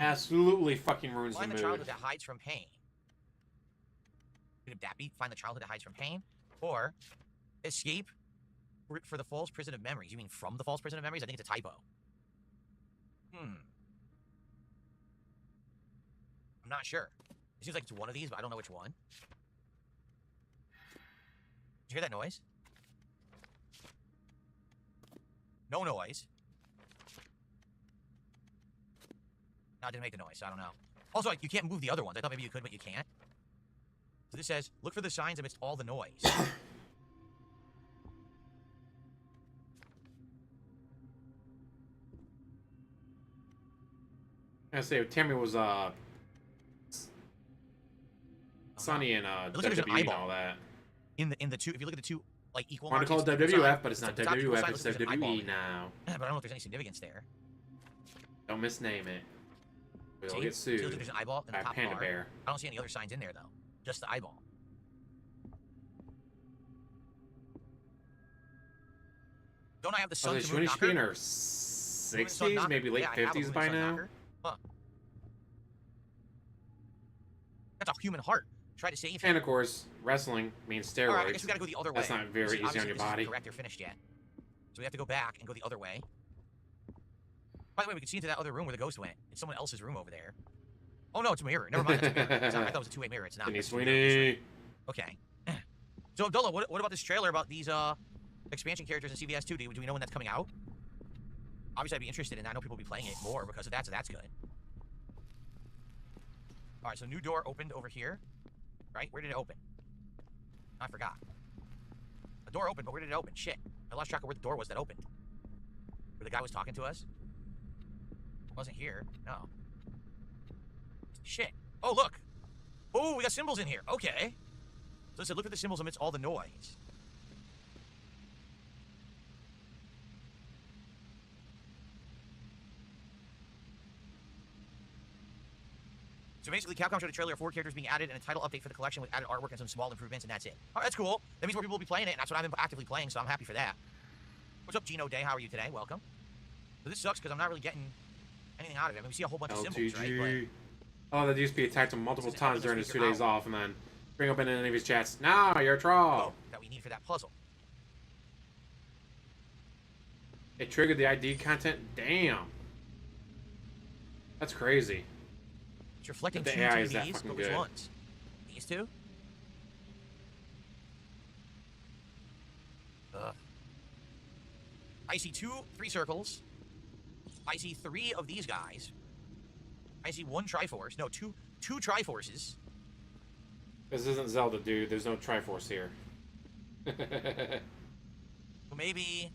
Absolutely fucking ruins Find the the mood. childhood that hides from pain. Could that be find the childhood that hides from pain? Or escape for the false prison of memories. You mean from the false prison of memories? I think it's a typo. I'm not sure. It seems like it's one of these, but I don't know which one. Did you hear that noise? No noise. No, it didn't make the noise, so I don't know. Also, like, you can't move the other ones. I thought maybe you could, but you can't. So this says, look for the signs amidst all the noise. I say Tammy was Sunny and It looks like there's an WWE and eyeball. all that. In the two, if you look at the two, like, equal I want to call it markings, WWF, but it's the not top equal WWF, sign it's looks like there's an eyeball WWE in it. now. But I don't know if there's any significance there. Don't misname it. We'll See? get See, look, sued there's an eyeball in the by top Panda bar. Bear. I don't see any other signs in there, though. Just the eyeball. Don't I have the Oh, Sun they to should Moon be knocker? in our Moving Sun 60s, knocker? maybe late Yeah, I have a 50s moving by Sun now. knocker. Huh. That's a human heart. Try to save him. And of course, wrestling means steroids. Alright, I guess we gotta go the other way. That's not very easy on your This body. isn't correct or finished yet. So we have to go back and go the other way. By the way, we can see into that other room where the ghost went. It's someone else's room over there. Oh no, it's a mirror. Never mind, it's a mirror. I thought it was a two-way mirror. It's not. Sweeney. Okay. So Abdullah, what about this trailer about these expansion characters in CVS 2? Do we know when that's coming out? Obviously, I'd be interested in that. I know people will be playing it more because of that, so that's good. Alright, so new door opened over here. Right? Where did it open? I forgot. The door opened, but where did it open? Shit. I lost track of where the door was that opened. Where the guy was talking to us? It wasn't here. No. Shit. Oh, look. Oh, we got symbols in here. Okay. So it said, look at the symbols amidst all the noise. So basically, Capcom showed a trailer of 4 characters being added and a title update for the collection with added artwork and some small improvements, and that's it. All right, that's cool. That means more people will be playing it, and that's what I've been actively playing, so I'm happy for that. What's up, Gino Day? How are you today? Welcome. So this sucks because I'm not really getting anything out of it. I mean, we see a whole bunch of symbols, right? Oh, the DSP attacked him multiple times during his 2 days out. off, and then bring up in any of his chats. No, you're a troll. That we need for that puzzle. It triggered the ID content. Damn. That's crazy. It's reflecting The two AI is that TVs, fucking but which good. ones? These two? Ugh. I see 3 circles. I see 3 of these guys. I see 1 Triforce. No, two Triforces. This isn't Zelda, dude. There's no Triforce here. So maybe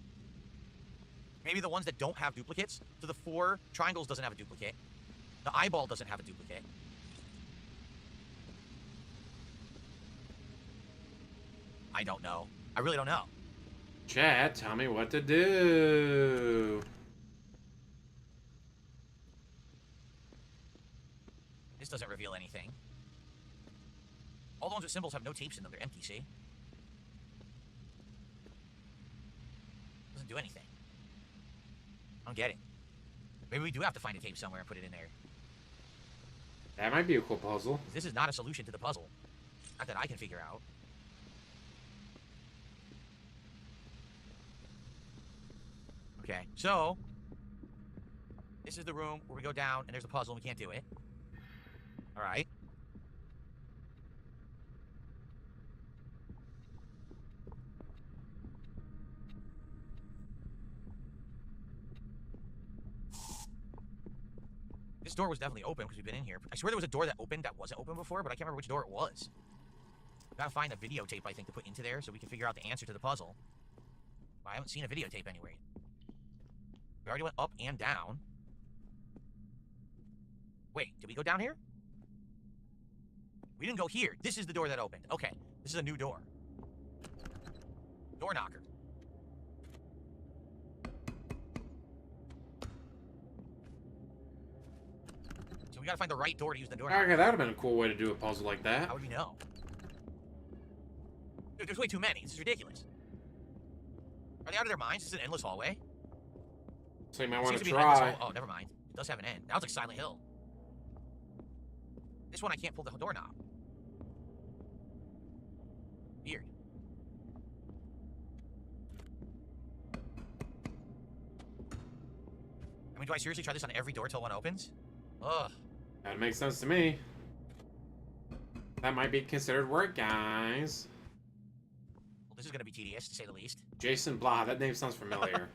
the ones that don't have duplicates. So the 4 triangles doesn't have a duplicate. The eyeball doesn't have a duplicate. I don't know. I really don't know. Chat, tell me what to do. This doesn't reveal anything. All the ones with symbols have no tapes in them. They're empty, see? Doesn't do anything. I don't get it. Maybe we do have to find a tape somewhere and put it in there. That might be a cool puzzle. This is not a solution to the puzzle. Not that I can figure out. Okay, so this is the room where we go down and there's a puzzle and we can't do it. Alright. This door was definitely open because we've been in here. I swear there was a door that opened that wasn't open before, but I can't remember which door it was. Gotta find a videotape, I think, to put into there so we can figure out the answer to the puzzle. But I haven't seen a videotape anywhere. We already went up and down. Wait, did we go down here? We didn't go here. This is the door that opened. Okay, this is a new door. Door knocker. So we gotta find the right door to use the door knocker. Okay, that would have been a cool way to do a puzzle like that. How would we know? Dude, there's way too many. This is ridiculous. Are they out of their minds? This is an endless hallway. So you might It want seems to be an endless try. Oh, never mind. It does have an end. Now it's like Silent Hill. This one I can't pull the doorknob. Weird. I mean, do I seriously try this on every door till one opens? Ugh. That makes sense to me. That might be considered work, guys. Well, this is gonna be tedious, to say the least. Jason Blah, that name sounds familiar.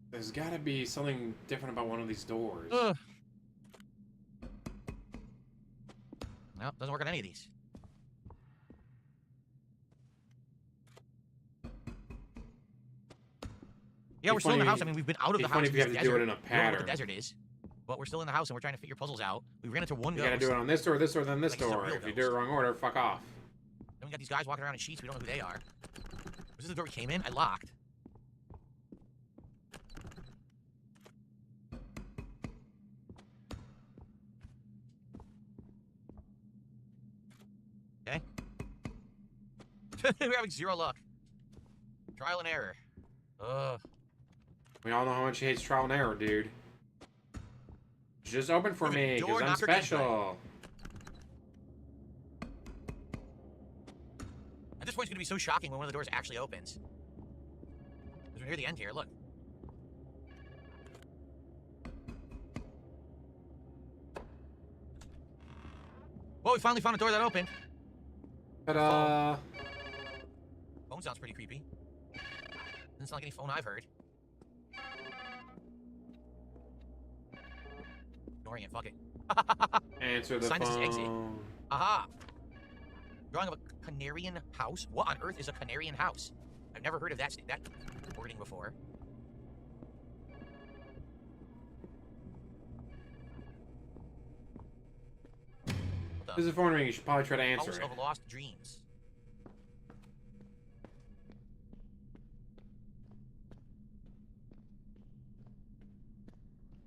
There's gotta be something different about one of these doors. Ugh. No, doesn't work on any of these. Yeah, we're still in the house. I mean, we've been out of the house. Funny if you have to do it in a We don't know what pattern. the desert is. But we're still in the house and we're trying to figure puzzles out. We ran into one You ghost. gotta do it on this door, then this Like he's a door. real If you ghost. do it wrong order, fuck off. Then we got these guys walking around in sheets. We don't know who they are. Was this the door we came in? I locked. Okay. We're having zero luck. Trial and error. Ugh. We all know how much he hates trial and error, dude. Just open for me, Door because I'm knocker special. At this point, it's going to be so shocking when one of the doors actually opens. Because we're near the end here. Look. Well, we finally found a door that opened. Ta-da! Phone sounds pretty creepy. Doesn't sound like any phone I've heard. Ignoring it, fuck it. Answer the Sign this as exit. phone. Aha! Drawing of a Canarian house? What on earth is a Canarian house? I've never heard of that wording before. This is a phone ring. You should probably try to answer House it. of Lost Dreams.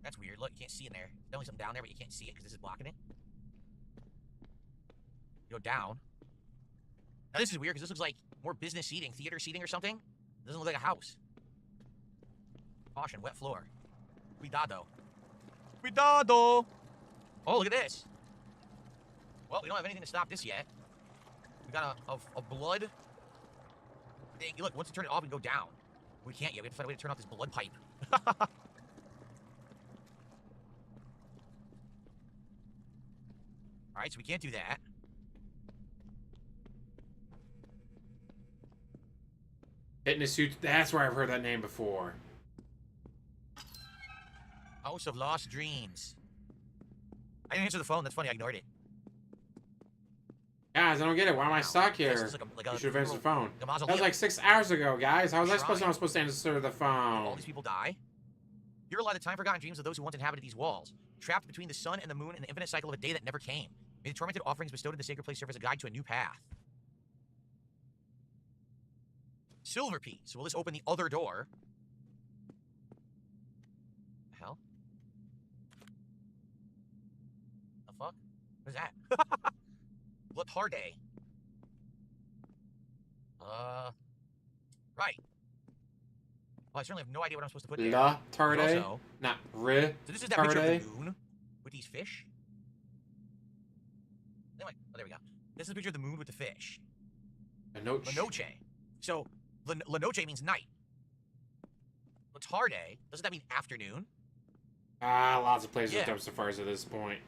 That's weird. Look, you can't see in there. There's only something down there, but you can't see it because this is blocking it. You go down. Now this is weird because this looks like more business seating, theater seating or something. It doesn't look like a house. Caution, wet floor. Cuidado. Cuidado! Oh, look at this. Well, we don't have anything to stop this yet. We got a blood thing. Look, once you turn it off, we go down. We can't yet. We have to find a way to turn off this blood pipe. Alright, so we can't do that. Fitness suit. That's where I've heard that name before. House of Lost Dreams. I didn't answer the phone. That's funny. I ignored it. Guys, I don't get it. Why am I stuck here? This is like a You should have answered the phone. like a That was mausoleum. like 6 hours ago, guys. How was I Shrine. supposed to answer the All phone? these people die. Here lie the time-forgotten dreams of those who once inhabited these walls, trapped between the sun and the moon in the infinite cycle of a day that never came. May the tormented offerings bestowed in the sacred place serve as a guide to a new path. Silver Pea. So will this open the other door? The hell? The fuck? What is that? Latarde. Right. Well, I certainly have no idea what I'm supposed to put there. La Tarde, Also, not Re. so this is that picture of Tarde. the moon with these fish. Anyway, oh, there we go. This is a picture of the moon with the fish. A note. La Noche. So, La Noche means night. La Tarde, doesn't that mean afternoon? Lots of places Yeah. with dumpster fires at this point.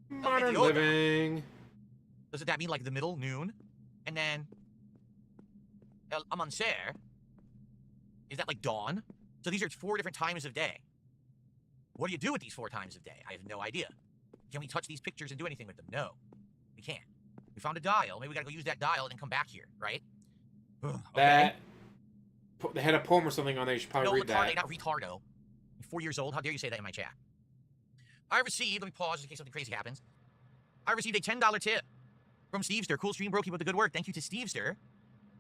make Modern the order. living. Doesn't that mean like the middle, noon? And then El Amancer, is that like dawn? So these are 4 different times of day. What do you do with these 4 times of day? I have no idea. Can we touch these pictures and do anything with them? No, we can't. We found a dial. Maybe we gotta go use that dial and then come back here, right? Okay. That. They had a poem or something on there. You should probably No, read that. Latarde, not retardo. You're 4 years old. How dare you say that in my chat? I received, let me pause in case something crazy happens. I received a $10 tip from Stevester. Cool stream, bro. Keep up the good work. Thank you to Stevester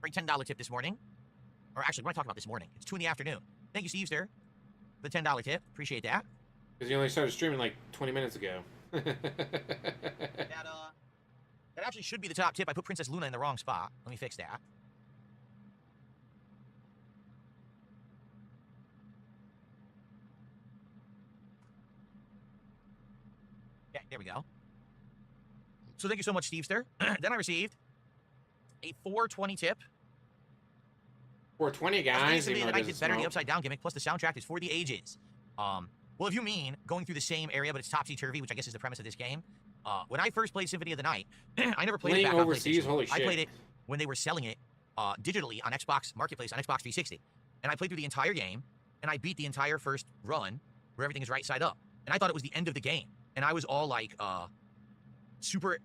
for a $10 tip this morning. Or actually, what am I talking about this morning? It's 2 in the afternoon. Thank you, Stevester, for the $10 tip. Appreciate that. Because you only started streaming like 20 minutes ago. That actually should be the top tip. I put Princess Luna in the wrong spot. Let me fix that. Yeah, there we go. So thank you so much, Stevester. Then I received a 420 tip. 420 That's guys. the Even that though I it did doesn't better in the smoke. upside down gimmick. Plus the soundtrack is for the ages. Well, if you mean going through the same area, but it's topsy-turvy, which I guess is the premise of this game. When I first played Symphony of the Night, I never played it Playing back on overseas, PlayStation. holy I shit. played it when they were selling it digitally on Xbox Marketplace on Xbox 360. And I played through the entire game, and I beat the entire first run where everything is right side up. And I thought it was the end of the game. And I was all like, super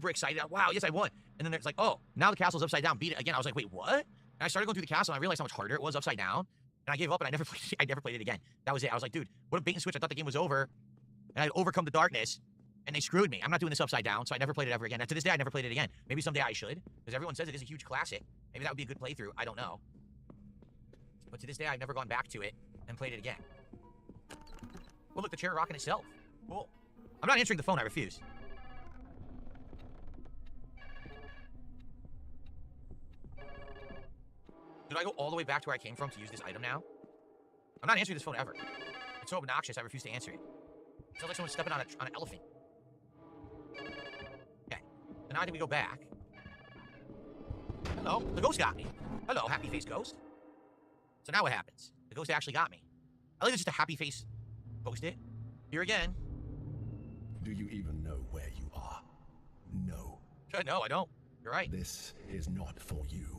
excited. Wow, yes, I won. And then it's like, oh, now the castle's upside down. Beat it again. I was like, wait, what? And I started going through the castle, and I realized how much harder it was upside down. And I gave up, and I never played it again. That was it. I was like, dude, what a bait and switch. I thought the game was over. and I overcome the darkness, and they screwed me. I'm not doing this upside down, so I never played it ever again. And to this day, I never played it again. Maybe someday I should, because everyone says it is a huge classic. Maybe that would be a good playthrough. I don't know. But to this day, I've never gone back to it and played it again. Well, look, the chair rocking itself. Cool. I'm not answering the phone. I refuse. Did I go all the way back to where I came from to use this item now? I'm not answering this phone ever. It's so obnoxious, I refuse to answer it. It sounds like someone's stepping on an elephant. Okay. So now I think we go back. Hello. The ghost got me. Hello, happy face ghost. So now what happens? The ghost actually got me. I think it's just a happy face ghost it. Here again. Do you even know where you are? No. No, I don't. You're right. This is not for you.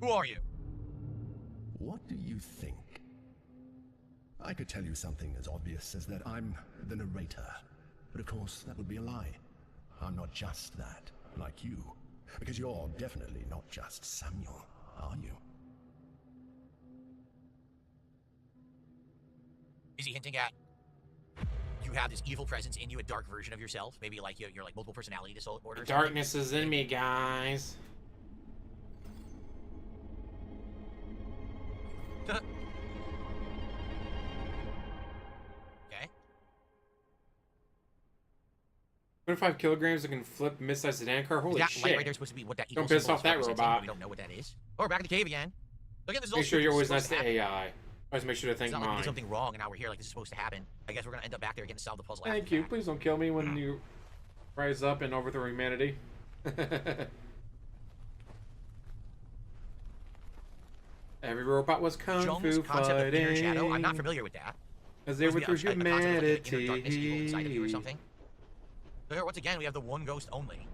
Who are you? What do you think? I could tell you something as obvious as that I'm the narrator. But of course, that would be a lie. I'm not just that, like you. Because you're definitely not just Samuel, are you? Is he hinting at you have this evil presence in you, a dark version of yourself? Maybe like you're like multiple personality disorder. Darkness is in me, guys. Okay. 25 kilograms that can flip mid-sized sedan car. Holy that shit! light right there supposed to be what that evil Don't piss symbol off is that representing, robot. but we don't know what that is. Oh, we're back in the cave again. Again, this is all Make sure you're always nice supposed to happen. AI. Always make sure to It's thank not like we mine. did something wrong and now we're here like this is supposed to happen. I guess we're gonna end up back there again to solve the puzzle. Thank after you. that. Please don't kill me when you rise up and overthrow humanity. Every robot was kung Jones' fu concept of inner shadow. I'm not fighting. familiar with that. As they overthrew The concept of, like, inner darkness, evil inside of you or humanity. something. So here, once again, we have the one ghost only.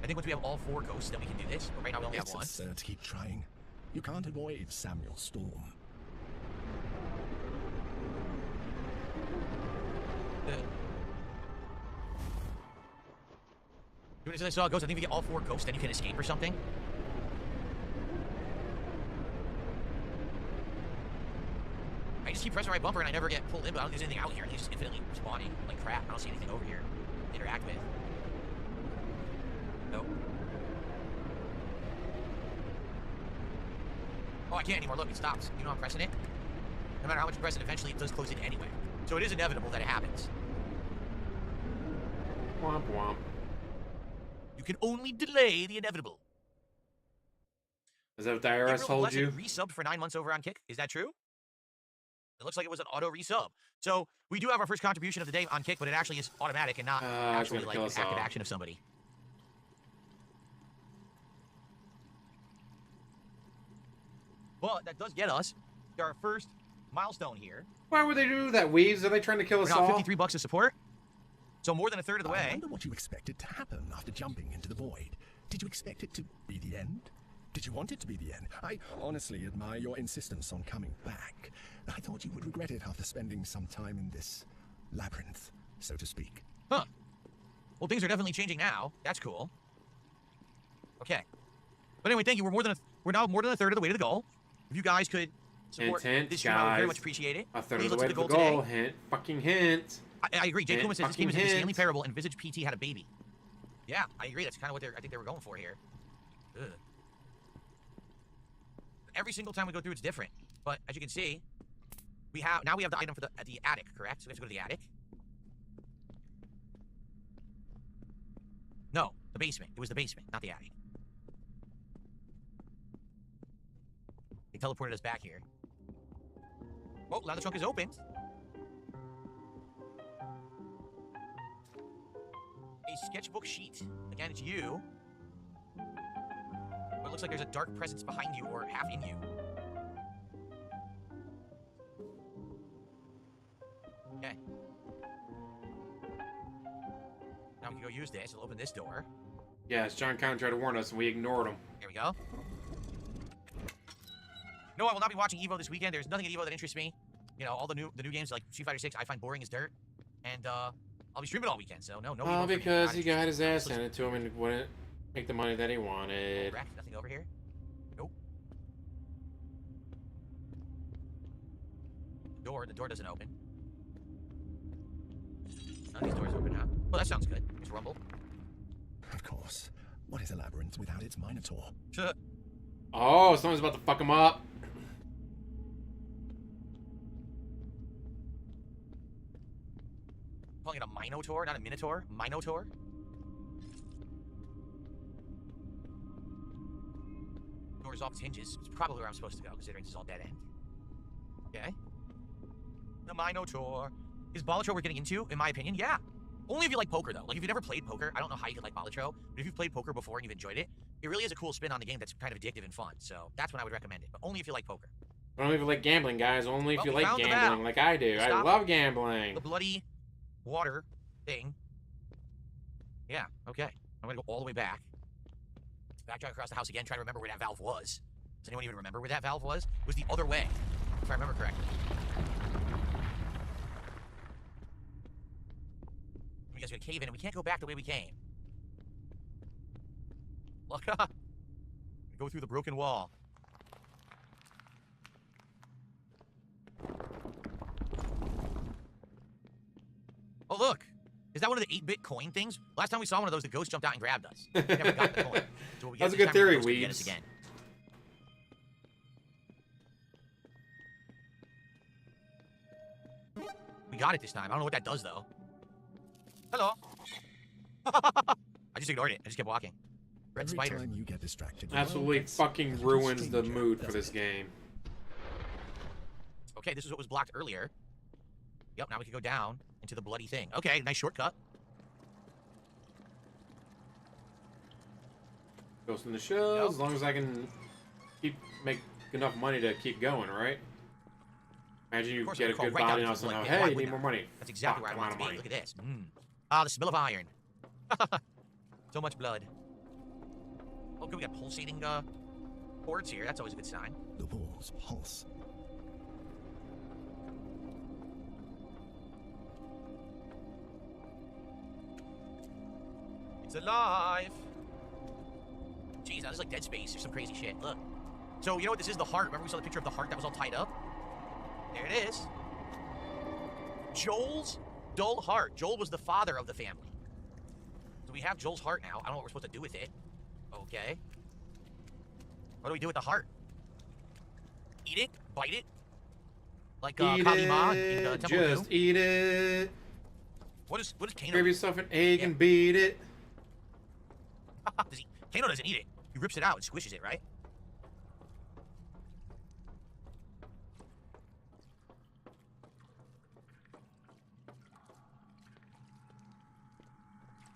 I think once we have all 4 ghosts, then we can do this. But right now we only have It's 1. absurd to keep trying. You can't avoid Samuel Storm. Doing this as I saw a ghost, I think if we get all 4 ghosts, then you can escape or something. I just keep pressing my bumper and I never get pulled in, but I don't think there's anything out here. I think it's just infinitely spawning like crap. I don't see anything over here to interact with. Nope. Oh, I can't anymore. Look, it stops. You know I'm pressing it? No matter how much you press it, eventually it does close in anyway. So it is inevitable that it happens. Womp womp. You can only delay the inevitable. Is that what the IRS told you? Resubbed for 9 months over on Kick. Is that true? It looks like it was an auto resub. So we do have our first contribution of the day on Kick, but it actually is automatic and not actually gonna like kill an us active all. action of somebody. But that does get us to our first milestone here. Why would they do that, Weaves? Are they trying to kill We're us now all? 53 bucks of support. So more than a third of the I way. wonder what you expected to happen after jumping into the void. Did you expect it to be the end? Did you want it to be the end? I honestly admire your insistence on coming back. I thought you would regret it after spending some time in this labyrinth, so to speak. Huh. Well, things are definitely changing now. That's cool. Okay. But anyway, thank you. We're now more than a third of the way to the goal. If you guys could support Hint, this stream, I would very guys. much appreciate it. A third Please, of the let's way hit to the goal. today. Hint. Fucking hint. I agree. Jay Hint, Kuma says this game is fucking insanely hint. parable and Visage PT had a baby. Yeah, I agree. That's kind of what I think they were going for here. Ugh. Every single time we go through, it's different. But as you can see, we have the item for the attic, correct? So we have to go to the attic. No, the basement. It was the basement, not the attic. They teleported us back here. Oh, now the trunk is opened. A sketchbook sheet. Again, it's you. But it looks like there's a dark presence behind you or half in you. Okay. Now we can go use this. It'll open this door. Yes, John Connor tried to warn us and we ignored him. Here we go. No, I will not be watching Evo this weekend. There's nothing at Evo that interests me. You know, all the new games like Street Fighter 6 I find boring as dirt. And I'll be streaming all weekend, so no Evo Oh, for me. because Not he got his ass interested. handed to him and wouldn't make the money that he wanted. Correct. Nothing over here. Nope. The door doesn't open. None of these doors open now. Well, that sounds good. Let's rumble. Of course. What is a labyrinth without its minotaur? Oh, someone's about to fuck him up. Calling it a minotaur, not a minotaur. Minotaur. Door's off its hinges. It's probably where I'm supposed to go, considering this is all dead end. Okay. The minotaur. Is Balatro we're getting into, in my opinion? Yeah. Only if you like poker, though. Like, if you've never played poker, I don't know how you could like Balatro, but if you've played poker before and you've enjoyed it, it really is a cool spin on the game that's kind of addictive and fun. So that's when I would recommend it, but only if you like poker. Only if you like gambling, guys. Only if Well, you we like found the gambling valve. like I do. I Stop love gambling. The bloody water thing. Yeah, okay. I'm gonna go all the way back. Backtrack across the house again, try to remember where that valve was. Does anyone even remember where that valve was? It was the other way, if I remember correctly. You guys are gonna cave in, and we can't go back the way we came. Look, go through the broken wall. Oh, look. Is that one of the 8-bit coin things? Last time we saw one of those, the ghost jumped out and grabbed us. We never got the coin. So what we get That's a this good time, theory, the ghost can get us Weebs. again. We got it this time. I don't know what that does, though. Hello. I just ignored it. I just kept walking. Red Every spider. time you get distracted, the Absolutely world gets fucking a little ruins the stranger, mood for doesn't this it? game. Okay, this is what was blocked earlier. Yep, now we can go down into the bloody thing. Okay, nice shortcut. Ghost in the Shell, Yep. as long as I can make enough money to keep going, right? Imagine you Of course, get I'm a gonna good crawl right body down now into the somehow. blood. Yeah, why Hey, need wouldn't more I? money. That's exactly Fuck, where I I'm want out to of be. money. Look at this. Ah, the smell of iron. So much blood. Oh, good, we got pulsating cords here. That's always a good sign. The walls pulse. It's alive. Jeez, now this is like Dead Space or some crazy shit. Look. So, you know what this is? The heart. Remember we saw the picture of the heart that was all tied up? There it is. Joel's dull heart. Joel was the father of the family. So we have Joel's heart now. I don't know what we're supposed to do with it. Okay. What do we do with the heart? Eat it? Bite it? Like Eat Kali Ma in the it, Temple of just Doom? eat it. What is Kano? Grab yourself an egg Yeah. and beat it. Kano doesn't eat it. He rips it out and squishes it, right?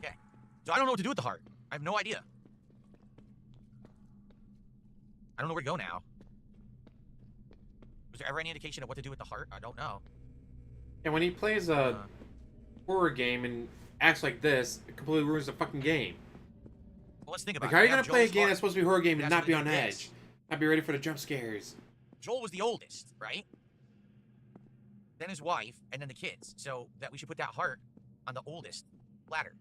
Okay. So I don't know what to do with the heart. I have no idea. I don't know where to go now. Was there ever any indication of what to do with the heart? I don't know. And when he plays a horror game and acts like this, it completely ruins the fucking game. Well, let's think about Like, it. how are you We have gonna play a Joel's game heart. that's supposed to be a horror game and That's not what be it on is. edge? Not be ready for the jump scares. Joel was the oldest, right? Then his wife, and then the kids. So that we should put that heart on the oldest ladder.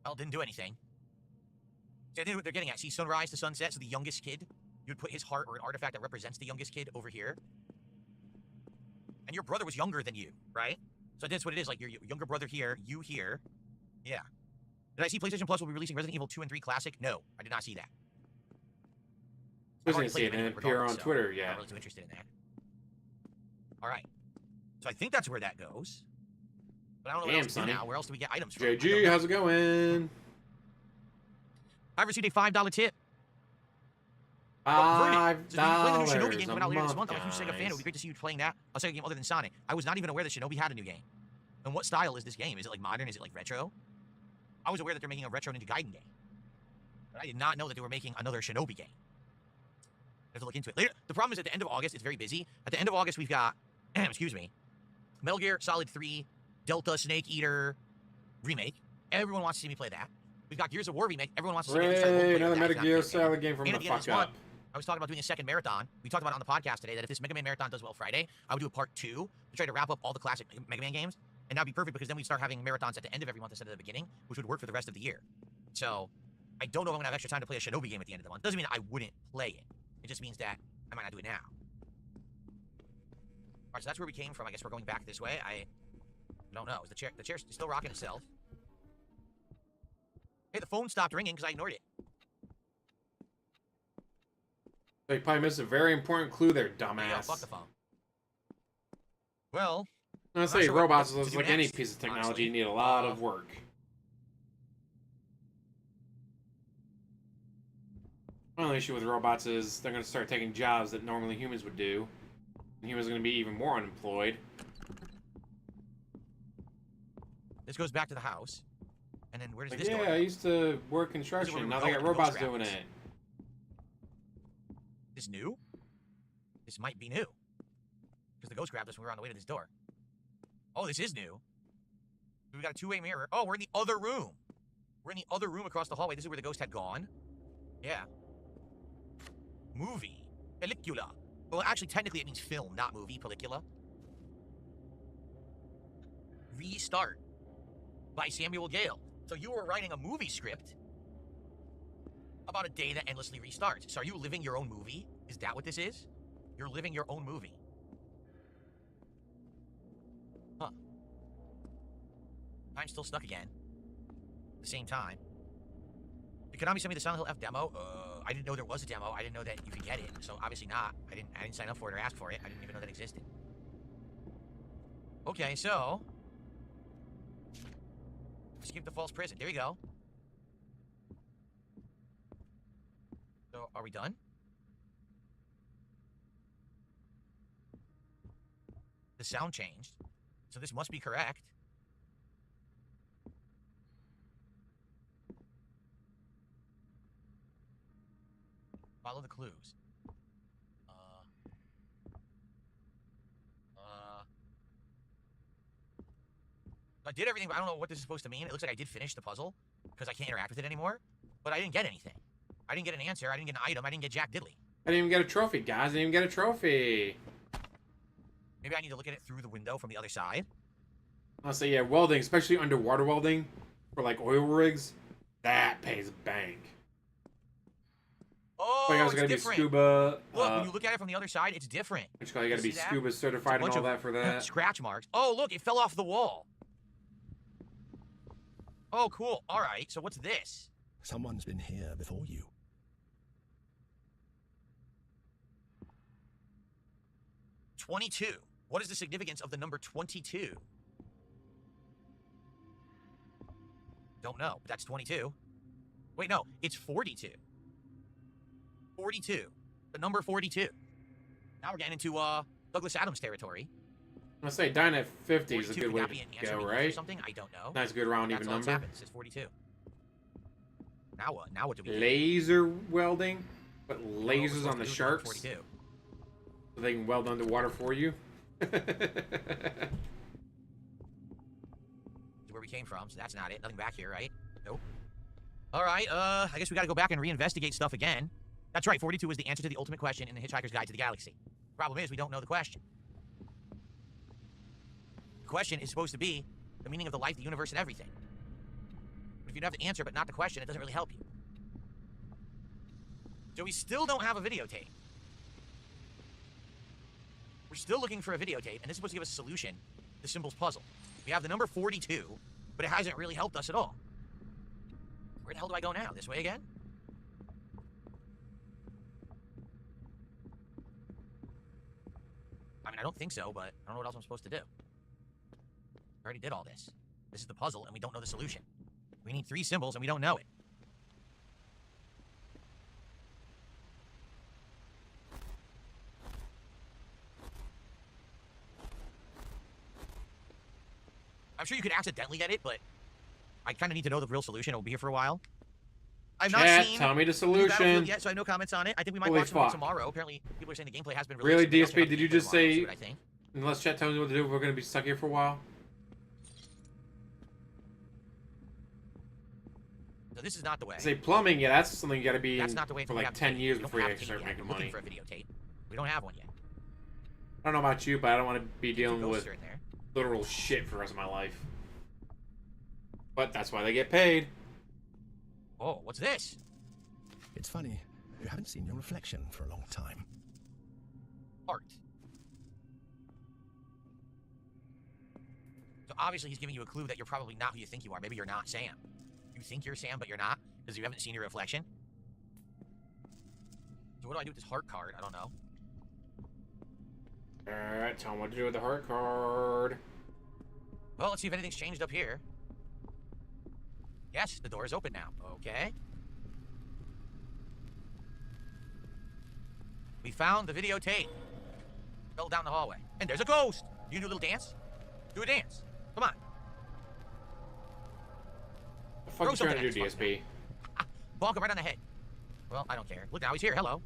Well, didn't do anything. See, I think what they're getting at. See, sunrise to sunset. So the youngest kid, you would put his heart or an artifact that represents the youngest kid over here. And your brother was younger than you, right? So that's what it is. Like your younger brother here, you here. Yeah. Did I see PlayStation Plus will be releasing Resident Evil 2 and 3 Classic? No, I did not see that. I was I've already gonna see played it them and anyway, appear on regardless, so Twitter, I'm yeah. not really too interested in that. All right. So I think that's where that goes. But I don't know what Damn, else to do Sonny. now. Where else do we get items from? I don't JG, know. how's it going? I received a $5 tip. $5 So if you play the new Shinobi game a coming out later this month, I'm a huge month, Sega fan. It would be great to see you playing that. A Sega game other than Sonic. I was not even aware that Shinobi had a new game. And what style is this game? Is it like modern? Is it like retro? I was aware that they're making a retro Ninja Gaiden game. But I did not know that they were making another Shinobi game. I have to look into it later. The problem is at the end of August, it's very busy. At the end of August, we've got, excuse me, Metal Gear Solid 3, Delta Snake Eater remake. Everyone wants to see me play that. We've got Gears of War remake. Everyone wants to see me try to Ray, roleplay another with that. Metal It's not Gear a big game. Solid game from And the at the end of fuck this month, up. I was talking about doing a second marathon. We talked about it on the podcast today that if this Mega Man marathon does well Friday, I would do a part 2 to try to wrap up all the classic Mega Man games. And that'd be perfect because then we'd start having marathons at the end of every month instead of the beginning, which would work for the rest of the year. So I don't know if I'm going to have extra time to play a Shinobi game at the end of the month. Doesn't mean I wouldn't play it. It just means that I might not do it now. Alright, so that's where we came from. I guess we're going back this way. I don't know. Is the chair still rocking itself? Hey, the phone stopped ringing because I ignored it. So you probably missed a very important clue there, Yeah, dumbass. fuck the phone. Well, Honestly, not sure what robots, to do like any next, piece of technology, honestly. need a lot of work. My only issue with robots is they're going to start taking jobs that normally humans would do. And humans are going to be even more unemployed. this goes back to the house. And then where does Like, this yeah, door I go? used to work we construction. were Now they going got to robots ghost doing rabbits. it. This new? This might be new. Because the ghost grabbed us when we were on the way to this door. Oh, this is new. We got a two-way mirror. Oh, we're in the other room. We're in the other room across the hallway. This is where the ghost had gone. Yeah. Movie. Pellicula. Well, actually, technically it means film, not movie. Pellicula. Restart. By Samuel Gale. So you were writing a movie script about a day that endlessly restarts. So are you living your own movie? Is that what this is? You're living your own movie. Huh. I'm still stuck again. At the same time. Did Konami send me the Silent Hill F demo? I didn't know there was a demo. I didn't know that you could get it. So obviously not. I didn't sign up for it or ask for it. I didn't even know that existed. Okay, so escape the false prison. There you go. So are we done? The sound changed. So this must be correct. Follow the clues. I did everything, but I don't know what this is supposed to mean. It looks like I did finish the puzzle, because I can't interact with it anymore. But I didn't get anything. I didn't get an answer. I didn't get an item. I didn't get Jack Diddley. I didn't even get a trophy, guys. I didn't even get a trophy. Maybe I need to look at it through the window from the other side. Honestly, yeah, welding, especially underwater welding, for like oil rigs, that pays bank. Oh, Like I was it's gotta be different. scuba. Look, when you look at it from the other side, it's different. Which you gotta be see that? scuba certified and bunch all of that for that. Scratch marks. Oh, look, it fell off the wall. Oh, cool. All right, so what's this? Someone's been here before you. $22. What is the significance of the number 22? Don't know, but that's 22. Wait, no, it's 42. 42. The number 42. Now we're getting into Douglas Adams territory. I'm gonna say dying at 50 is a 42, good could way that be an to answer go, to use or right? something? I don't know. Nice, good round, That's even all that's number. happened. It says 42. Now what? Now what do we do? Laser welding, but What are we lasers supposed on to the do with sharks, 42? so they can weld underwater for you. Where we came from, so that's not it. Nothing back here, right? Nope. Alright, I guess we gotta go back and reinvestigate stuff again. That's right, 42 is the answer to the ultimate question in The Hitchhiker's Guide to the Galaxy. Problem is, we don't know the question. The question is supposed to be the meaning of the life, the universe, and everything. But if you have the answer but not the question, it doesn't really help you. So we still don't have a videotape. We're still looking for a videotape, and this is supposed to give us a solution to the symbols puzzle. We have the number 42, but it hasn't really helped us at all. Where the hell do I go now? This way again? I mean, I don't think so, but I don't know what else I'm supposed to do. I already did all this. This is the puzzle, and we don't know the solution. We need 3 symbols, and we don't know it. I'm sure you could accidentally get it, but I kind of need to know the real solution. It'll be here for a while. I've not Chat, seen tell me the the Battlefield solution. yet, so I have no comments on it. I think we might Holy watch it fuck. tomorrow. Apparently, people are saying the gameplay has been Really, released. Maybe I'll check DSP, out the did you gameplay just tomorrow and say- see what I think. Unless chat tells me what to do, we're gonna be stuck here for a while. So this is not the way. Say plumbing, yeah, that's something you gotta be That's in not the way for we like have 10 tape. years We don't before you have actually tape start yet. making We're money. looking for a videotape. We don't have one yet. I don't know about you, but I don't want to be Two dealing ghosts with are in there. literal shit for the rest of my life. But that's why they get paid. Oh, what's this? It's funny. You haven't seen your reflection for a long time. Art. So obviously he's giving you a clue that you're probably not who you think you are. Maybe you're not Sam. You think you're Sam, but you're not, because you haven't seen your reflection. So what do I do with this heart card? I don't know. Alright, tell him what to do with the heart card. Well, let's see if anything's changed up here. Yes, the door is open now. Okay. We found the videotape. Fell down the hallway. And there's a ghost! You do a little dance? Do a dance. Come on. The fuck you trying to do, DSP? Bonk him right on the head. Well, I don't care. Look, now he's here. Hello.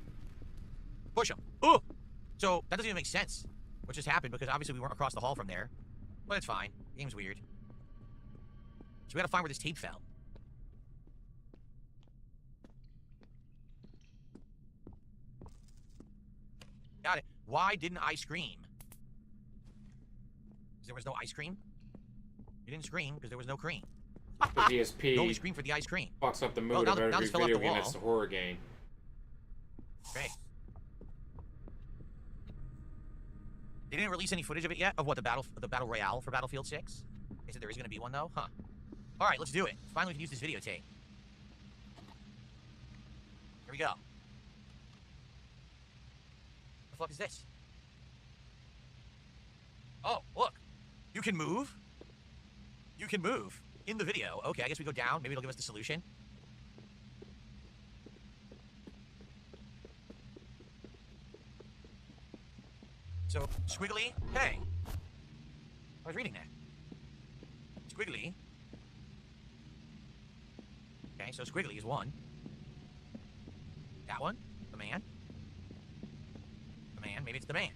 Push him. Ooh! So, that doesn't even make sense. What just happened, because obviously we weren't across the hall from there. But it's fine. The game's weird. So we gotta find where this tape fell. Got it. Why didn't I scream? Because there was no ice cream? You didn't scream because there was no cream. The DSP You only scream for the ice cream. fucks up the mood Oh, now of now every this fell off video the game wall. that's a horror game. Great. They didn't release any footage of it yet? Of what, the battle royale for Battlefield 6? They said there is going to be one, though? Huh. Alright, let's do it. Finally, we can use this videotape. Here we go. What the fuck is this? Oh, look. You can move? You can move in the video. Okay, I guess we go down. Maybe it'll give us the solution. So, squiggly, hey. I was reading that. Squiggly. Okay, so squiggly is one. That one? The man? The man? Maybe it's the man.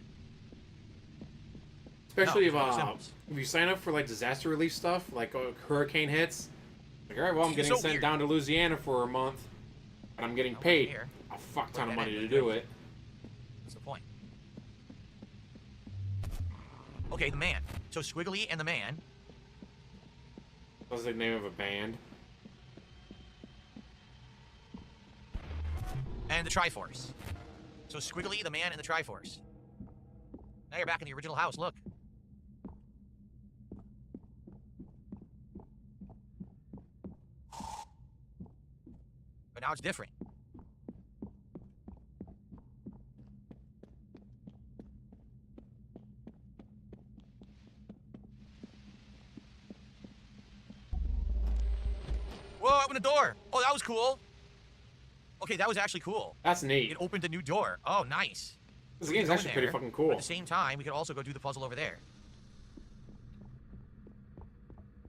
Especially No, if you sign up for like disaster relief stuff, like hurricane hits. Like, all right, well, I'm getting So sent weird. down to Louisiana for a month, and I'm getting Oh, paid here. a fuck ton Look of at money that. to do it. What's the point? Okay, the man. So squiggly and the man. That's the name of a band. And the Triforce. So squiggly, the man, and the Triforce. Now you're back in the original house, look. But now it's different. Whoa, open the door. Oh, that was cool. Okay, that was actually cool. That's neat. It opened a new door. Oh, nice. This So we game's can go actually in pretty there, fucking but cool. At the same time, we could also go do the puzzle over there.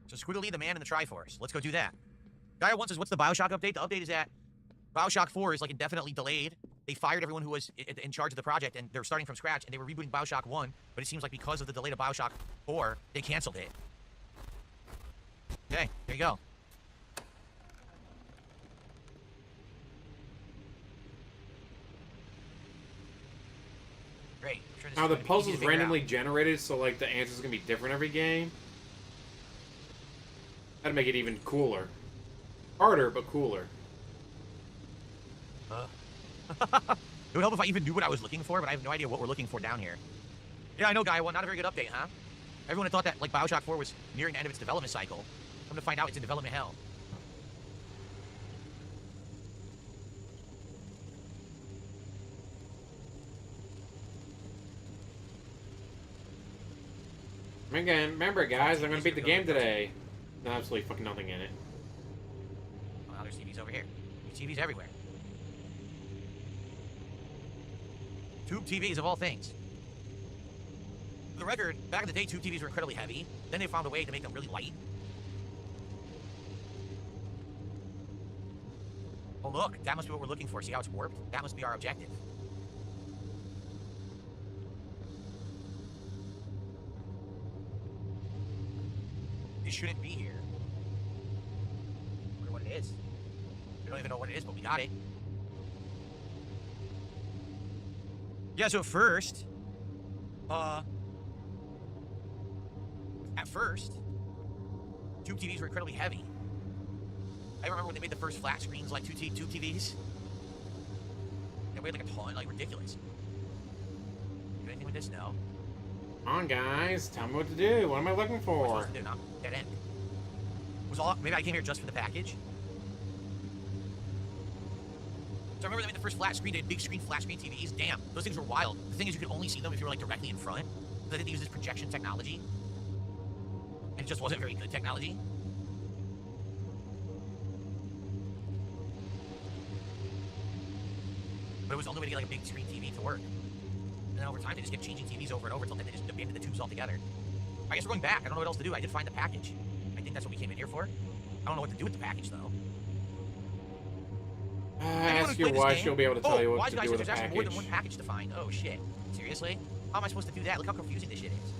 So Squiggly, the man, and the Triforce. Let's go do that. Guy wants us, what's the Bioshock update? The update is that Bioshock 4 is like indefinitely delayed. They fired everyone who was in charge of the project, and they're starting from scratch, and they were rebooting Bioshock 1, but it seems like because of the delay to Bioshock 4, they canceled it. Okay, there you go. Great. I'm sure this Now is the gonna be easy to puzzle's figure randomly out. generated, so like the answer's gonna be different every game. That'd make it even cooler. Harder, but cooler. It would help if I even knew what I was looking for, but I have no idea what we're looking for down here. Yeah, I know, Guy. Well, not a very good update, huh? Everyone had thought that like Bioshock 4 was nearing the end of its development cycle. Come to find out, it's in development hell. Again, remember, guys, I'm gonna beat the game today. No, absolutely fucking nothing in it. Oh, now there's TVs over here. There's TVs everywhere. Tube TVs of all things. For the record, back in the day, tube TVs were incredibly heavy. Then they found a way to make them really light. Oh, look, that must be what we're looking for. See how it's warped? That must be our objective. It shouldn't be here. I wonder what it is. We don't even know what it is, but we got it. Yeah, so at first, tube TVs were incredibly heavy. I remember when they made the first flat screens, like tube TVs. we had like a ton, like ridiculous. Do anything with this? No. Come on, guys. Tell me what to do. What am I looking What for? am I supposed to do? No, dead end. Was all? Maybe I came here just for the package. So I remember they made the first flat screen, they had big screen, flat screen TVs. Damn, those things were wild. The thing is, you could only see them if you were like directly in front. Because I think they used this projection technology. And it just wasn't very good technology. But it was the only way to get like a big screen TV to work. And then over time, they just kept changing TVs over and over until then they just abandoned the tubes altogether. I guess we're going back. I don't know what else to do. I did find the package. I think that's what we came in here for. I don't know what to do with the package, though. Ask your wife, she'll be able to tell you what to do with the package. There's more than one package. package to find. Oh, shit. Seriously? How am I supposed to do that? Look how confusing this shit is.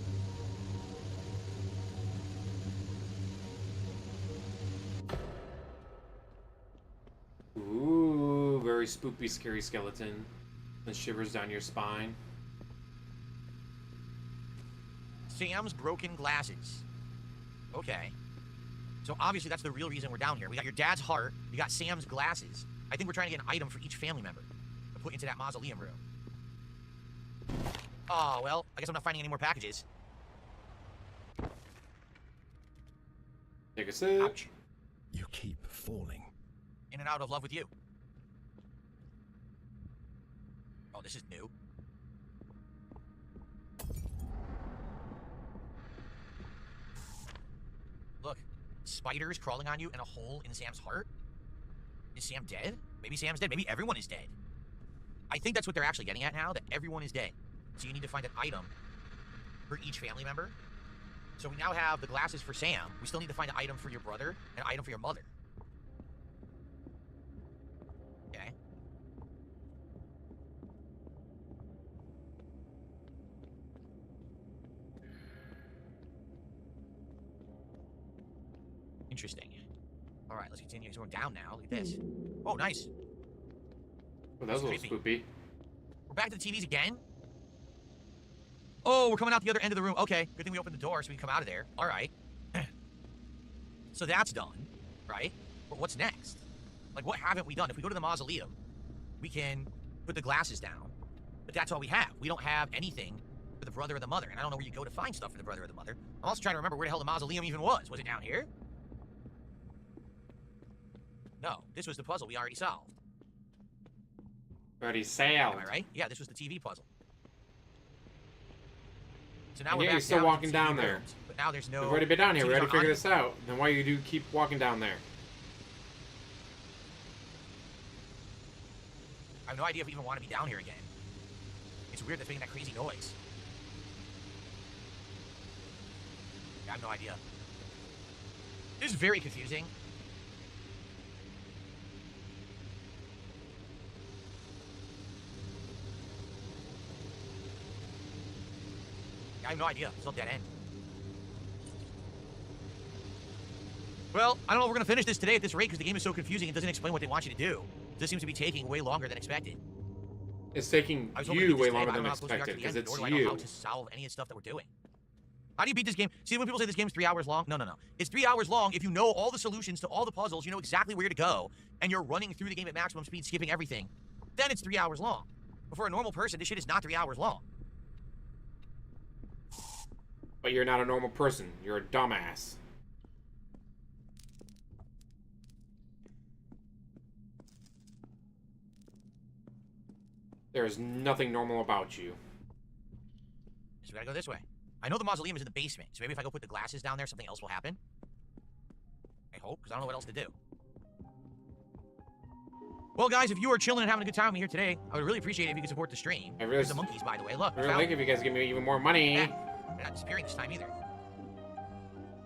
Ooh, very spoopy, scary skeleton that shivers down your spine. Sam's broken glasses. Okay. So obviously that's the real reason we're down here. We got your dad's heart. We got Sam's glasses. I think we're trying to get an item for each family member to put into that mausoleum room. Oh, well, I guess I'm not finding any more packages. Take a sip. Ouch. You keep falling. In and out of love with you. Oh, this is new. Look, spiders crawling on you and a hole in Sam's heart. Is Sam dead? Maybe Sam's dead. Maybe everyone is dead. I think that's what they're actually getting at now, that everyone is dead. So you need to find an item for each family member. So we now have the glasses for Sam. We still need to find an item for your brother and an item for your mother. Okay. Interesting. All right, let's continue. So we're down now. Look at this. Oh, nice. Oh, that was a little spoopy. We're back to the TVs again. Oh, we're coming out the other end of the room. Okay, good thing we opened the door so we can come out of there. All right. So that's done, right? But what's next? Like, what haven't we done? If we go to the mausoleum, we can put the glasses down, but that's all we have. We don't have anything for the brother or the mother, and I don't know where you go to find stuff for the brother or the mother. I'm also trying to remember where the hell the mausoleum even was. Was it down here? No, this was the puzzle we already solved. Already sailed. Am I right? Yeah, this was the TV puzzle. So now And we're yeah, back you're still down to walking the down TV there. rooms, but now there's no. We've already been down here. We TVs already on figured it. this out. Then why you do keep walking down there? I have no idea if we even want to be down here again. It's weird they're making that crazy noise. I have no idea. This is very confusing. I have no idea. It's all dead end. Well, I don't know if we're going to finish this today at this rate because the game is so confusing. It doesn't explain what they want you to do. This seems to be taking way longer than expected. It's taking I was hoping to you beat way this today, longer but I don't than know how close we are to expected the because end, it's nor do I know how you. to solve any of the stuff that we're doing. How do you beat this game? See, when people say this game's 3 hours long, no. It's 3 hours long if you know all the solutions to all the puzzles, you know exactly where to go, and you're running through the game at maximum speed, skipping everything. Then it's 3 hours long. But for a normal person, this shit is not 3 hours long. But you're not a normal person. You're a dumbass. There's nothing normal about you. So we gotta go this way. I know the mausoleum is in the basement, so maybe if I go put the glasses down there, something else will happen. I hope, because I don't know what else to do. Well, guys, if you are chilling and having a good time with me here today, I would really appreciate it if you could support the stream. I really- There's the monkeys, by the way. Look, I really like if you guys give me even more money. yeah, they're not disappearing this time either.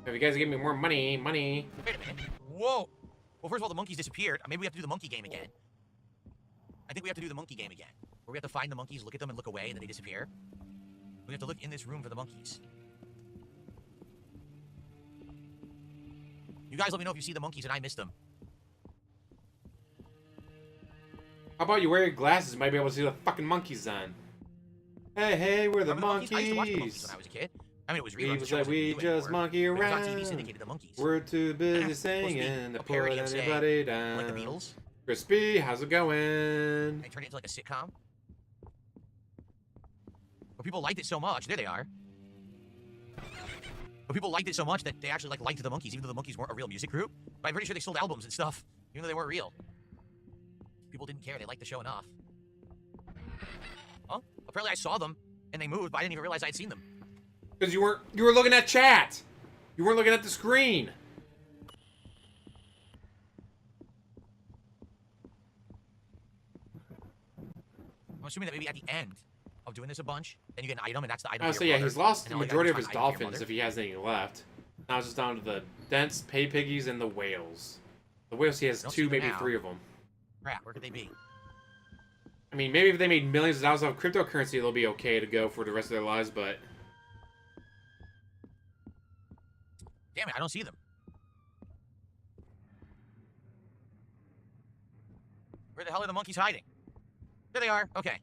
If you guys give me more money. Wait a minute. Whoa. Well, first of all, the monkeys disappeared. Maybe we have to do the monkey game again. I think we have to do the monkey game again. Where we have to find the monkeys, look at them, and look away, and then they disappear. We have to look in this room for the monkeys. You guys let me know if you see the monkeys and I missed them. How about you wear your glasses? You might be able to see the fucking monkeys then. Hey, we're the Remember monkeys. I used to watch the monkeys when I was a kid. I mean, it was reruns. We the was show like, wasn't we new just anymore, monkey but it was on around. TV syndicated, the monkeys. We're too busy Supposed to be singing to a put parody of, say, anybody down. like the Beatles. Crispy, how's it going? I turned it into like a sitcom. But people liked it so much. There they are. But people liked it so much that they actually liked the Monkees, even though the Monkees weren't a real music group. But I'm pretty sure they sold albums and stuff, even though they weren't real. People didn't care. They liked the show enough. Oh, apparently I saw them and they moved, but I didn't even realize I'd seen them. Because you were looking at chat. You weren't looking at the screen. I'm assuming that maybe at the end of doing this a bunch, then you get an item, and that's the item. Oh, so yeah, he's lost the majority of his dolphins if he has any left. Now it's just down to the dense pay piggies and the whales. The whales, he has two, maybe three of them. Crap, where could they be? I mean, maybe if they made millions of dollars off cryptocurrency, they'll be okay to go for the rest of their lives, but... Damn it, I don't see them. Where the hell are the monkeys hiding? There they are. Okay.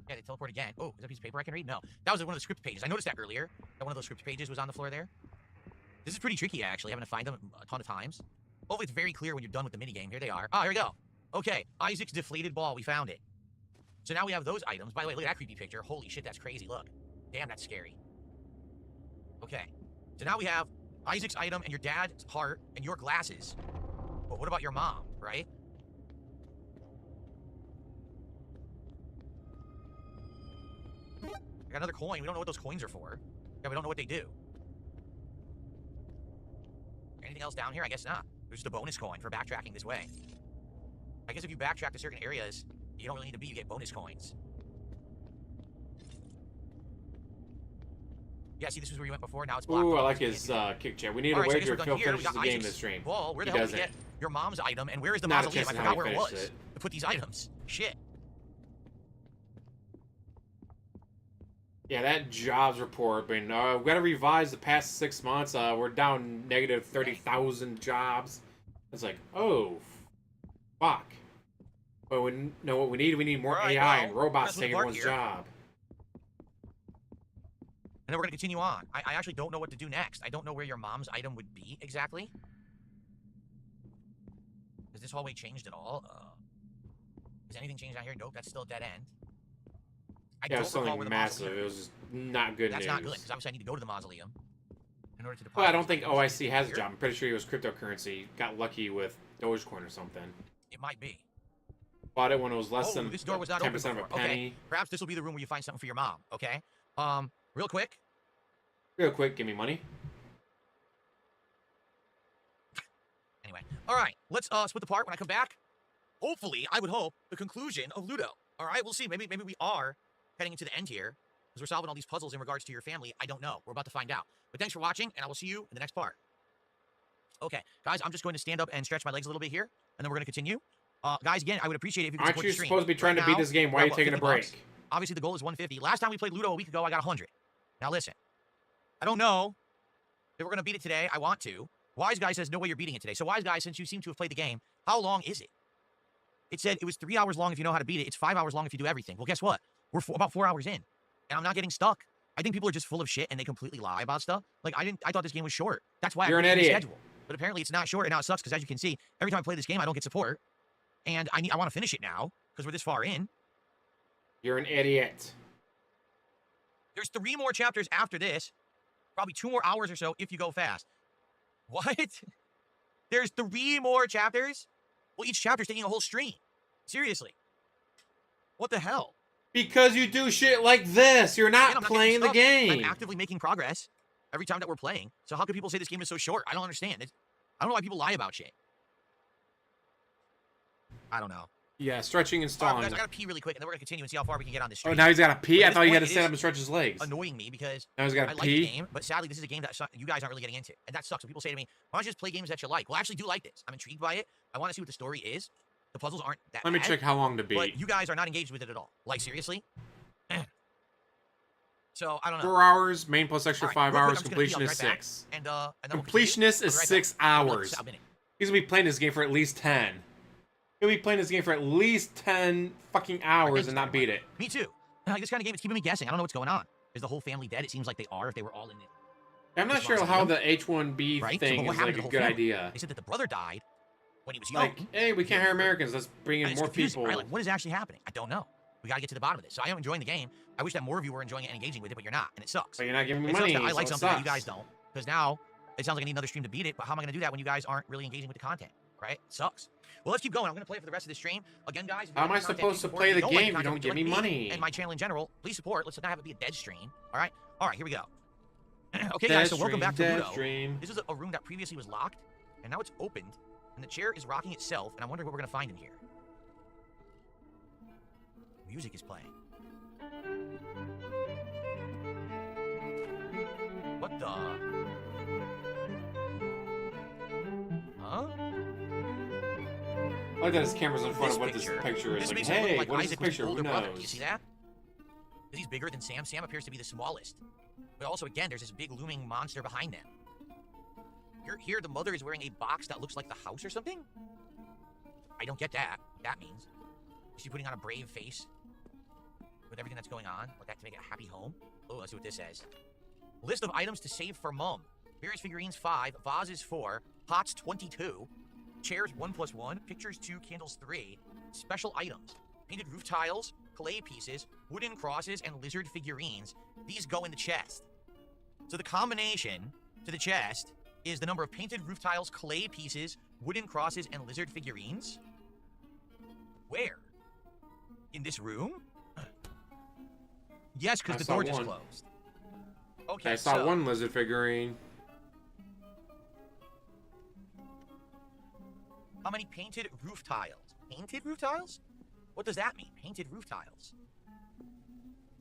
Yeah, they teleport again. Oh, is that a piece of paper I can read? No. That was one of the script pages. I noticed that earlier. That one of those script pages was on the floor there. This is pretty tricky, actually, having to find them a ton of times. Hopefully it's very clear when you're done with the minigame. Here they are. Ah, here we go. Okay, Isaac's deflated ball. We found it. So now we have those items. By the way, look at that creepy picture. Holy shit, that's crazy. Look. Damn, that's scary. Okay. So now we have Isaac's item and your dad's heart and your glasses. But what about your mom, right? I got another coin. We don't know what those coins are for. Yeah, we don't know what they do. Anything else down here? I guess not. There's just a bonus coin for backtracking this way. I guess if you backtrack to certain areas, you don't really need to be, you get bonus coins. Yeah, see, this was where you went before, now it's blocked. Ooh, I like his kick chat. We need a wager if Phil finishes the game this stream. Well, where the hell did we get your mom's item, and where is the mausoleum? I forgot where it was to put these items. Shit. Yeah, that jobs report, but we got to revise the past 6 months. We're down negative 30,000 jobs. It's like, oh, fuck. But we know what we need. We need more AI and robots taking everyone's job. And then we're going to continue on. I actually don't know what to do next. I don't know where your mom's item would be exactly. Has this hallway changed at all? Has anything changed out here? Nope, that's still a dead end. Yeah, it was something massive. It was not good news. That's not good, because obviously I need to go to the mausoleum in order to deposit. Well, I don't think OIC has a job. I'm pretty sure he was cryptocurrency. Got lucky with Dogecoin or something. It might be. Bought it when it was less than this door was not 10% of a penny. Okay. Perhaps this will be the room where you find something for your mom, okay? Real quick. Real quick, give me money. Anyway. Alright, let's split the part when I come back. Hopefully, I would hope, the conclusion of Luto. Alright, we'll see. Maybe we are heading into the end here, because we're solving all these puzzles in regards to your family. I don't know. We're about to find out. But thanks for watching, and I will see you in the next part. Okay, guys, I'm just going to stand up and stretch my legs a little bit here, and then we're going to continue. Guys, again, I would appreciate it if you could support the stream. Aren't you supposed to be trying to beat this game? Why are you taking a break? Bucks. Obviously, the goal is 150. Last time we played Luto a week ago, I got 100. Now listen, I don't know if we're going to beat it today. I want to. Wise Guy says no way you're beating it today. So Wise Guy, since you seem to have played the game, how long is it? It said it was 3 hours long if you know how to beat it. It's 5 hours long if you do everything. Well, guess what? We're about 4 hours in, and I'm not getting stuck. I think people are just full of shit, and they completely lie about stuff. Like, I thought this game was short. That's why you're an idiot. Schedule. But apparently it's not short, and now it sucks, because as you can see, every time I play this game, I don't get support. And I want to finish it now, because we're this far in. You're an idiot. There's 3 more chapters after this. Probably 2 more hours or so if you go fast. What? There's 3 more chapters? Well, each chapter's taking a whole stream. Seriously. What the hell? Because you do shit like this. You're not playing the game. I'm actively making progress every time that we're playing. So how could people say this game is so short? I don't understand. I don't know why people lie about shit. I don't know. Yeah, stretching and stalling. Guys, I gotta pee really quick, and then we're gonna continue and see how far we can get on this stream. Oh, now he's gotta pee? I thought he had to stand up and stretch his legs. Annoying me because now he's gotta I like pee? the game, but sadly this is a game that you guys aren't really getting into, and that sucks. When people say to me, "Why don't you just play games that you like?" Well, I actually do like this. I'm intrigued by it. I want to see what the story is. The puzzles aren't that Let me bad, check how long to beat. But you guys are not engaged with it at all. Like, seriously? So, I don't know. 4 hours, main plus extra 5 hours, completion is 6. And Completionist is 6 hours. He's gonna be playing this game for at least 10. He'll be playing this game for at least 10 fucking hours and not beat it. Me too. Like, this kind of game is keeping me guessing. I don't know what's going on. Is the whole family dead? It seems like they are if they were all in it. I'm not sure how the H1B thing is like a good idea. They said that the brother died, when he was young. Like, hey, we can't hire Americans. Let's bring in It's more confusing, people. right? Like, what is actually happening? I don't know. We got to get to the bottom of this. So I am enjoying the game. I wish that more of you were enjoying it and engaging with it, but you're not, and it sucks. But you're not giving me It money. sucks that I like so it something that you sucks. guys don't, because now it sounds like I need another stream to beat it, but how am I going to do that when you guys aren't really engaging with the content, right? It sucks. Well, let's keep going. I'm going to play it for the rest of the stream. Again, guys, if you How am like I the content, supposed please to support. play If the you don't like game if you content, don't give me like money? and my channel in general, please support. Let's not have it be a dead stream, all right? All right, here we go. Okay, Dead guys, so welcome stream, back to dead Luto. stream. This is a room that previously was locked, and now it's opened, and the chair is rocking itself, and I'm wondering what we're going to find in here. Music is playing. What the? Huh? I like that his camera's in front This of what this picture is. This Like, makes him look hey, like what is Isaac this with his picture? Who older brother. Do you knows? see that? Because he's bigger than Sam. Sam appears to be the smallest. But also, again, there's this big looming monster behind them. Here, the mother is wearing a box that looks like the house or something? I don't get that. What that means. Is she putting on a brave face? With everything that's going on? Like that to make it a happy home? Oh, let's see what this says. List of items to save for mom. Various figurines 5, vases 4, pots 22, chairs 1+1, pictures 2, candles 3, special items, painted roof tiles, clay pieces, wooden crosses, and lizard figurines. These go in the chest. So the combination to the chest is the number of painted roof tiles, clay pieces, wooden crosses, and lizard figurines. Where? In this room? Yes, because the door just closed. Okay, I saw one lizard figurine. How many painted roof tiles? Painted roof tiles? What does that mean? Painted roof tiles?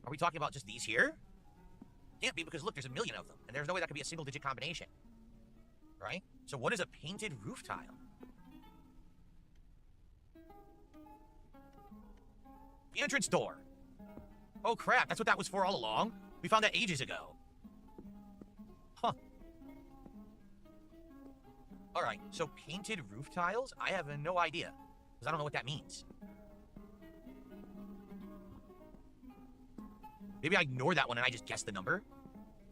Are we talking about just these here? Can't be, because look, there's a million of them, and there's no way that could be a single-digit combination. Right? So what is a painted roof tile? The entrance door. Oh crap, that's what that was for all along? We found that ages ago. Huh. Alright, so painted roof tiles? I have no idea, because I don't know what that means. Maybe I ignored that one and I just guessed the number.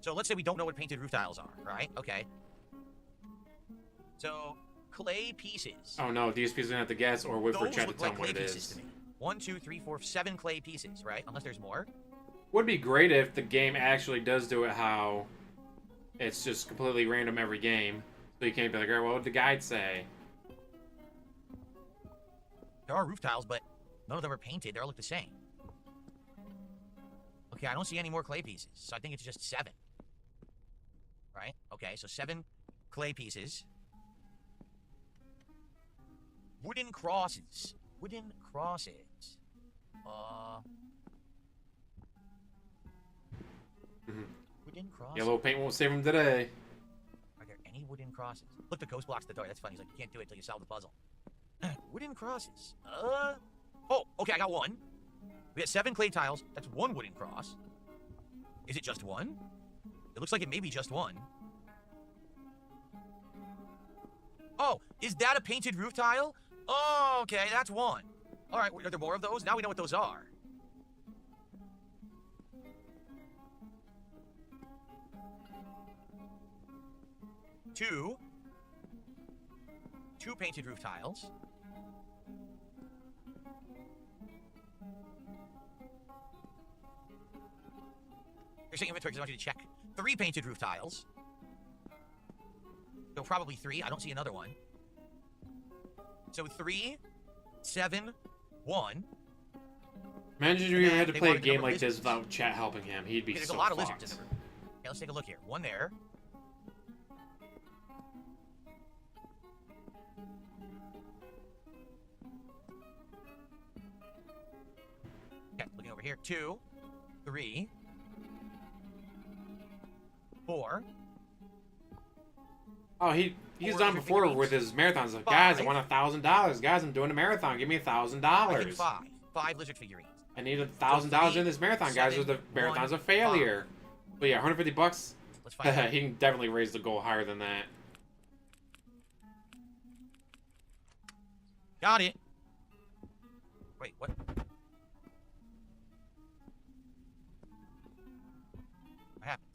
So let's say we don't know what painted roof tiles are, right? Okay. So, clay pieces. Oh no, DSP's gonna have to guess, or wait for Those chat to look tell like him what clay it pieces is. to me. 1, 2, 3, 4, 7 clay pieces, right? Unless there's more. Would be great if the game actually does do it how it's just completely random every game. So you can't be like, all right, what would the guide say? There are roof tiles, but none of them are painted. They all look the same. Okay, I don't see any more clay pieces, so I think it's just 7. Right? Okay, so 7 clay pieces. Wooden crosses. Wooden crosses. Wooden crosses. Yellow paint won't save him today. Are there any wooden crosses? Look, the ghost blocks the door. That's funny. He's like, you can't do it until you solve the puzzle. Wooden crosses. Oh, okay, I got one. We got 7 clay tiles. That's 1 wooden cross. Is it just 1? It looks like it may be just 1. Oh, is that a painted roof tile? Oh, okay, that's 1. All right, are there more of those? Now we know what those are. Two painted roof tiles. You're saying inventory because I want you to check. 3 painted roof tiles. So probably 3. I don't see another one. So 3, 7, 1. Imagine if you had to they play a wanted the game number of like this lizards. without chat helping him. He'd be Okay, there's so a lot of fucked. lizards in the room. Okay, let's take a look here. 1 there. Okay, looking over here. 2, 3, 4. Oh, he's Four done lizard before figurines. with his marathons. Like, guys, I 5. want $1,000. Guys, I'm doing a marathon. Give me I think $1,000. 5. 5 lizard figurines. I need $1,000 in this marathon, guys. Or 7, the marathon's 1, a failure. But yeah, $150. Let's find out. He can definitely raise the goal higher than that. Got it. Wait, what? What happened?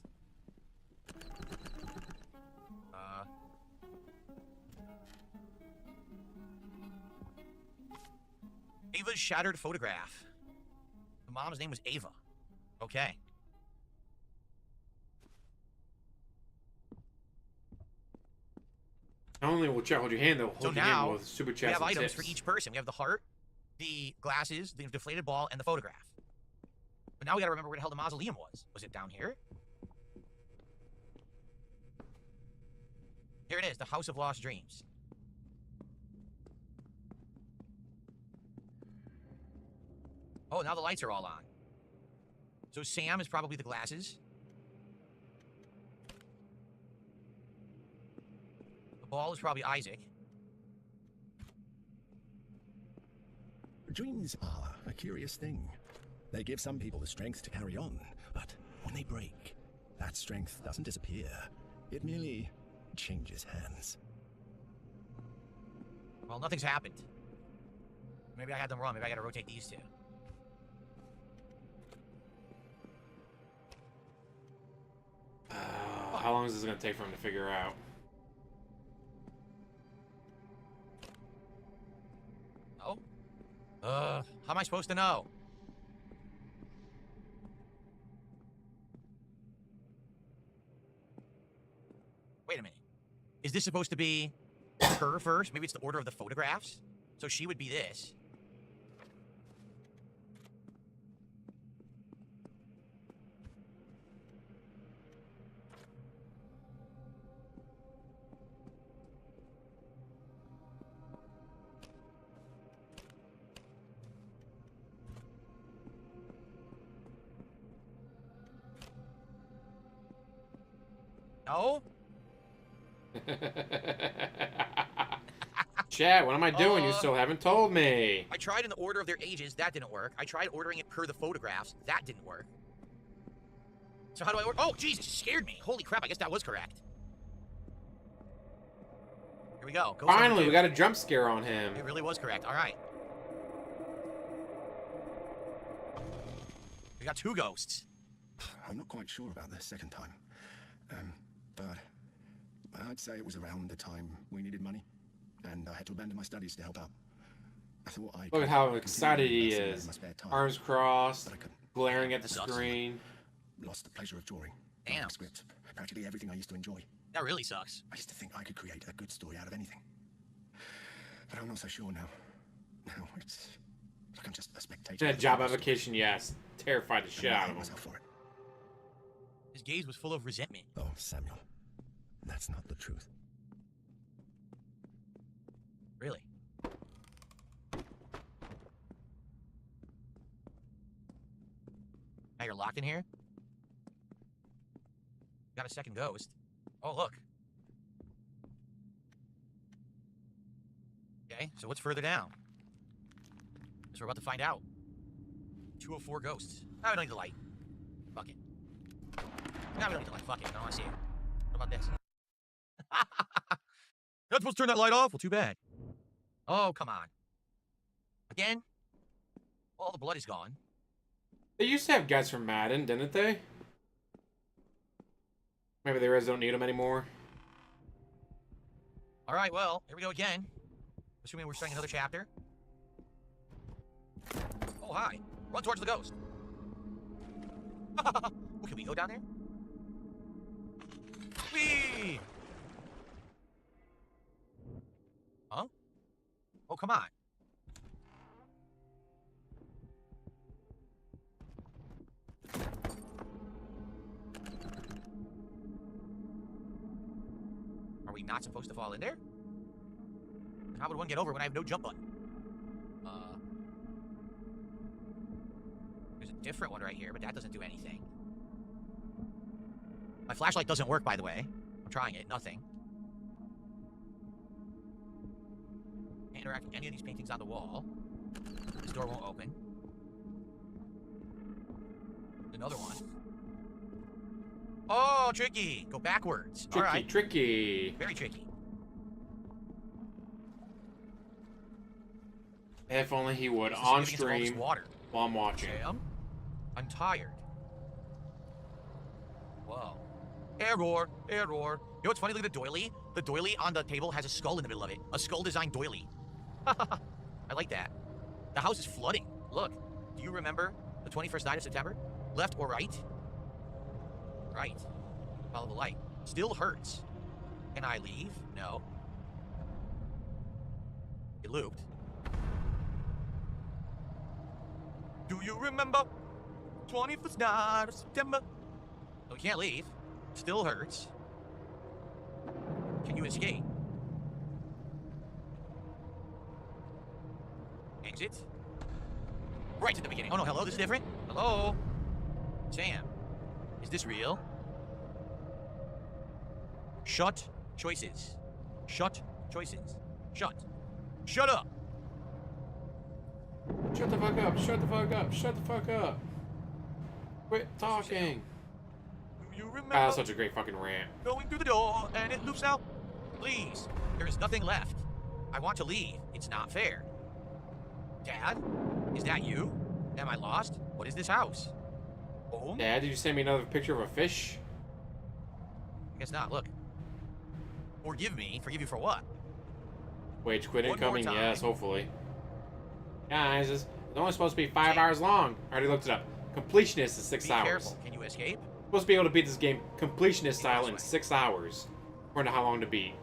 Ava's shattered photograph. The mom's name was Ava. Okay. Not only will chat hold your hand, they'll So hold your hand now, with super we chats have and items tips. for each person. We have the heart, the glasses, the deflated ball, and the photograph. But now we gotta remember where the hell the mausoleum was. Was it down here? Here it is, the House of Lost Dreams. Oh, now the lights are all on. So Sam is probably the glasses. The ball is probably Isaac. Dreams are a curious thing. They give some people the strength to carry on, but when they break, that strength doesn't disappear. It merely changes hands. Well, nothing's happened. Maybe I had them wrong. Maybe I gotta rotate these two. How long is this going to take for him to figure out? Oh? How am I supposed to know? Wait a minute. Is this supposed to be her first? Maybe it's the order of the photographs? So she would be this. No? Chat, what am I doing? You still haven't told me. I tried in the order of their ages. That didn't work. I tried ordering it per the photographs. That didn't work. So how do I order? Oh, Jesus, you scared me. Holy crap, I guess that was correct. Here we go. Ghost Finally, number we two. got a jump scare on him. It really was correct. All right. We got two ghosts. I'm not quite sure about the second time. But I'd say it was around the time we needed money, and I had to abandon my studies to help out. I thought I Look at how excited he is. in my spare time, Arms crossed, but I couldn't. glaring at the That sucks. screen. Lost the pleasure of drawing. Damn. writing script, practically everything I used to enjoy. That really sucks. I used to think I could create a good story out of anything. But I'm not so sure now. Now it's like I'm just a spectator. That job application, yes. Terrified the shit out of him. myself for it. His gaze was full of resentment. Oh, Samuel. That's not the truth. Really? Now you're locked in here? Got a second ghost. Oh, look. Okay, so what's further down? Guess we're about to find out. 204 ghosts. Now we don't need the light. Fuck it. Now we don't need the light. Fuck it. I don't want to see it. What about this? You're supposed to turn that light off? Well, too bad. Oh, come on. Again? All the blood is gone. They used to have guys from Madden, didn't they? Maybe they don't need them anymore. All right, well, here we go again. Assuming we're starting another chapter. Oh, hi. Run towards the ghost. Oh, can we go down there? Whee! Huh? Oh, come on. Are we not supposed to fall in there? How would one get over when I have no jump button? There's a different one right here, but that doesn't do anything. My flashlight doesn't work, by the way. I'm trying it. Nothing. Can't interact with any of these paintings on the wall. This door won't open. Another one. Oh, tricky. Go backwards. Tricky, All right. tricky. Very tricky. If only he would, What's the on significance of all this stream, water? while I'm watching. Sam? I'm tired. Whoa. Error. Error. You know what's funny? Look at the doily. The doily on the table has a skull in the middle of it. A skull-designed doily. I like that. The house is flooding. Look, do you remember the 21st night of September? Left or right? Right. Follow the light. Still hurts. Can I leave? No. It looped. Do you remember 21st night of September? No, we can't leave. Still hurts. Can you escape? Exit. Right at the beginning. Oh no, hello, this is different. Hello? Sam. Is this real? Shut choices. Shut choices. Shut. Shut up. Shut the fuck up. Shut the fuck up. Shut the fuck up. Quit talking. Do you remember That was such a great fucking rant. going through the door and it loops out? Please. There is nothing left. I want to leave. It's not fair. Dad? Is that you? Am I lost? What is this house? Home? Dad, did you send me another picture of a fish? I guess not. Look. Forgive me. Forgive you for what? Wage quit One more incoming? time. Yes, hopefully. Guys, it's only supposed to be 5 hours long. I already looked it up. Completionist is 6 Be hours. careful. Can you escape? Supposed to be able to beat this game completionist style in 6 hours. According to how long to beat.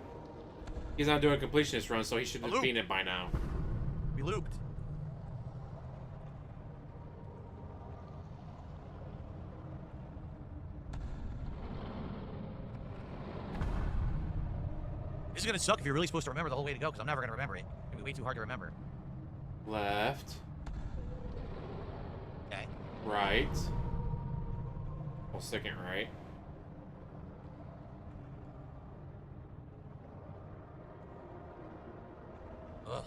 He's not doing a completionist run, so he should have beaten it by now. We looped. This is gonna suck if you're really supposed to remember the whole way to go, because I'm never gonna remember it. It'd be way too hard to remember. Left. Okay. Right. Well, second right. Ugh.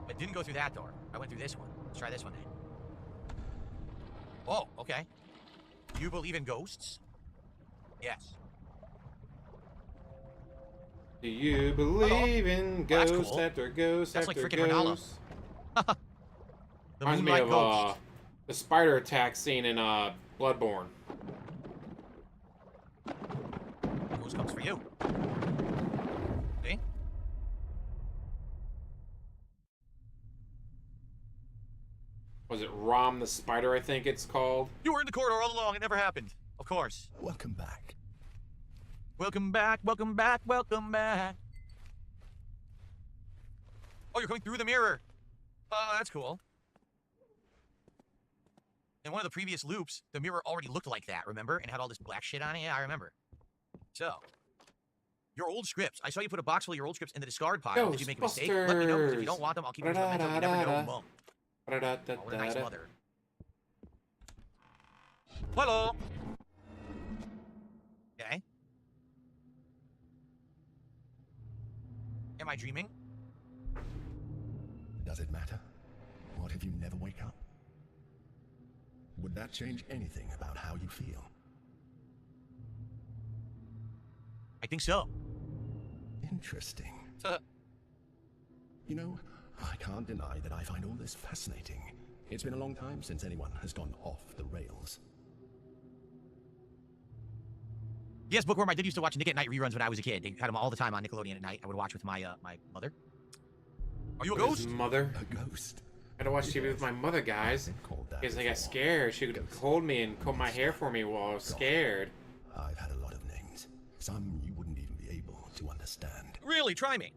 I didn't go through that door. I went through this one. Let's try this one then. Oh, okay. Do you believe in ghosts? Yes. Do you believe in Well, ghosts that's cool. after ghosts That's like after freaking Ronaldo. ghosts? The Reminds me Moonlight of Ghost. the spider attack scene in Bloodborne. Ghost comes for you. See? Was it Rom the Spider, I think it's called? You were in the corridor all along. It never happened. Of course. Welcome back. Welcome back, welcome back, welcome back. Oh, you're coming through the mirror. That's cool. In one of the previous loops, the mirror already looked like that, remember? And had all this black shit on it? Yeah, I remember. So, your old scripts. I saw you put a box full of your old scripts in the discard pile. Did you make a mistake? Let me know, 'cause if you don't want them, I'll keep them as memento. You never know, Mom. Oh, what a nice mother. Hello. Okay. Am I dreaming? Does it matter? What if you never wake up? Would that change anything about how you feel? I think so. Interesting. You know, I can't deny that I find all this fascinating. It's been a long time since anyone has gone off the rails. Yes, Bookworm, I did used to watch Nick at Night reruns when I was a kid. They had them all the time on Nickelodeon at night. I would watch with my my mother. Are you a With his ghost? mother. A ghost. I had to watch TV with my mother, guys. I've been called that Because I got before. scared. She would hold me and comb my hair for me while I was scared. I've had a lot of names. Some you wouldn't even be able to understand. Really? Try me.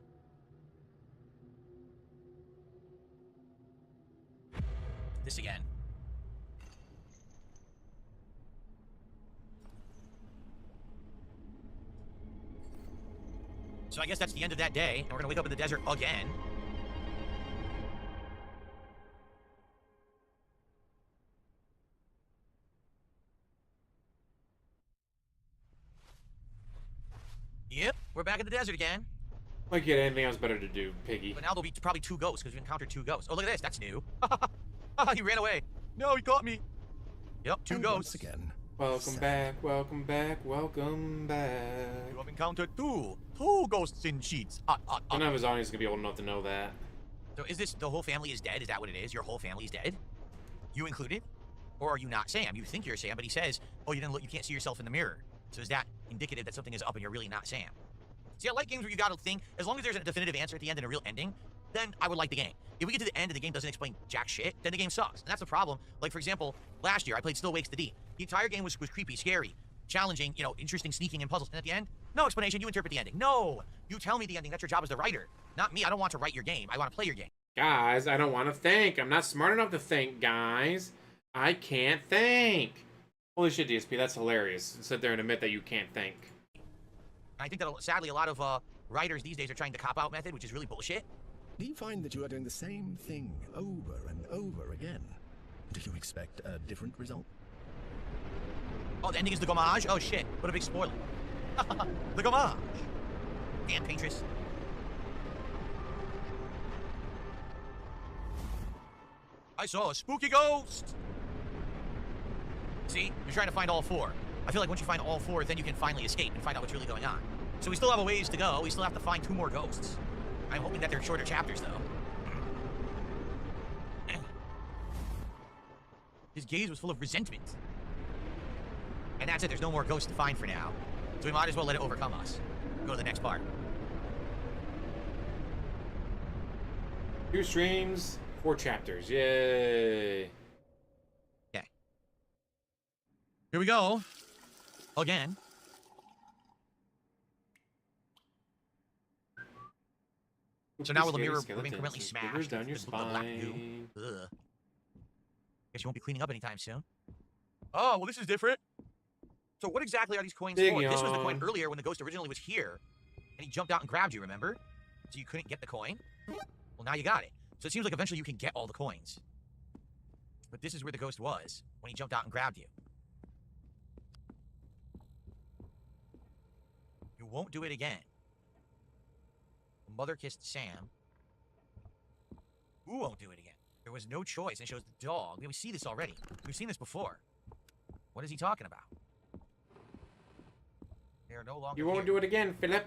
This again. So I guess that's the end of that day, and we're gonna wake up in the desert again. Yep, we're back in the desert again. Like you had anything else better to do, Piggy. But now there'll be probably 2 ghosts because we encountered 2 ghosts. Oh, look at this. That's new. He ran away. No, he caught me. Yep, 2 And ghosts. once again. Welcome back, welcome back, welcome back. You have encountered two ghosts in sheets. None of his audience is gonna be old enough to know that. So is this the whole family is dead? Is that what it is? Your whole family's dead? You included? Or are you not Sam? You think you're Sam, but he says, oh, you didn't look, you can't see yourself in the mirror. So is that indicative that something is up and you're really not Sam? See, I like games where you gotta think, as long as there's a definitive answer at the end and a real ending, then I would like the game. If we get to the end and the game doesn't explain jack shit, then the game sucks. And that's the problem. Like, for example, last year I played Still Wakes the Deep. The entire game was creepy, scary, challenging, you know, interesting, sneaking, and puzzles. And at the end, no explanation. You interpret the ending. No, you tell me the ending. That's your job as the writer, not me. I don't want to write your game. I want to play your game. Guys, I don't want to think. I'm not smart enough to think, guys. I can't think. Holy shit, DSP, that's hilarious. Sit there and admit that you can't think. I think that, sadly, a lot of writers these days are trying the cop-out method, which is really bullshit. Do you find that you are doing the same thing over and over again? Do you expect a different result? Oh, the ending is the gommage? Oh, shit. What a big spoiler. The gommage. Damn, Paintress. I saw a spooky ghost. See? You're trying to find all four. I feel like once you find all four, then you can finally escape and find out what's really going on. So we still have a ways to go. We still have to find 2 more ghosts. I'm hoping that they're shorter chapters, though. His gaze was full of resentment. And that's it. There's no more ghosts to find for now. So we might as well let it overcome us. Go to the next part. 2 streams, 4 chapters. Yay. Okay. Here we go. Again. So now will the mirror remain permanently smashed? Down your spine. Ugh. Guess you won't be cleaning up anytime soon. Oh, well, this is different. So what exactly are these coins Big for? yawn. This was the coin earlier when the ghost originally was here, and he jumped out and grabbed you, remember? So you couldn't get the coin? Well, now you got it. So it seems like eventually you can get all the coins. But this is where the ghost was, when he jumped out and grabbed you. You won't do it again. The mother kissed Sam. Who won't do it again? There was no choice, and it shows the dog. We see this already. We've seen this before. What is he talking about? They are no longer You won't here. do it again, Philip.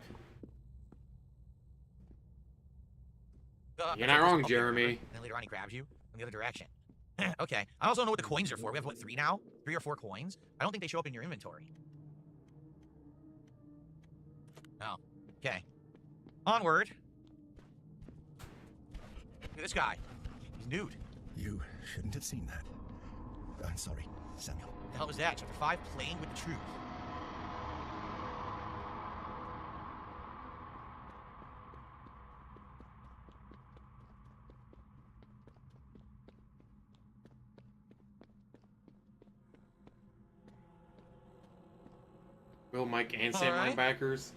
You're that's not wrong, okay, Jeremy. And then later on he grabs you from the other direction. Okay. I also don't know what the coins are for. We have, what, 3 now? 3 or 4 coins? I don't think they show up in your inventory. Oh. Okay. Onward. Look at this guy. He's nude. You shouldn't have seen that. I'm sorry, Samuel. What the hell was that? Chapter 5, Playing with the Truth. Will Mike and Sam Alright. linebackers?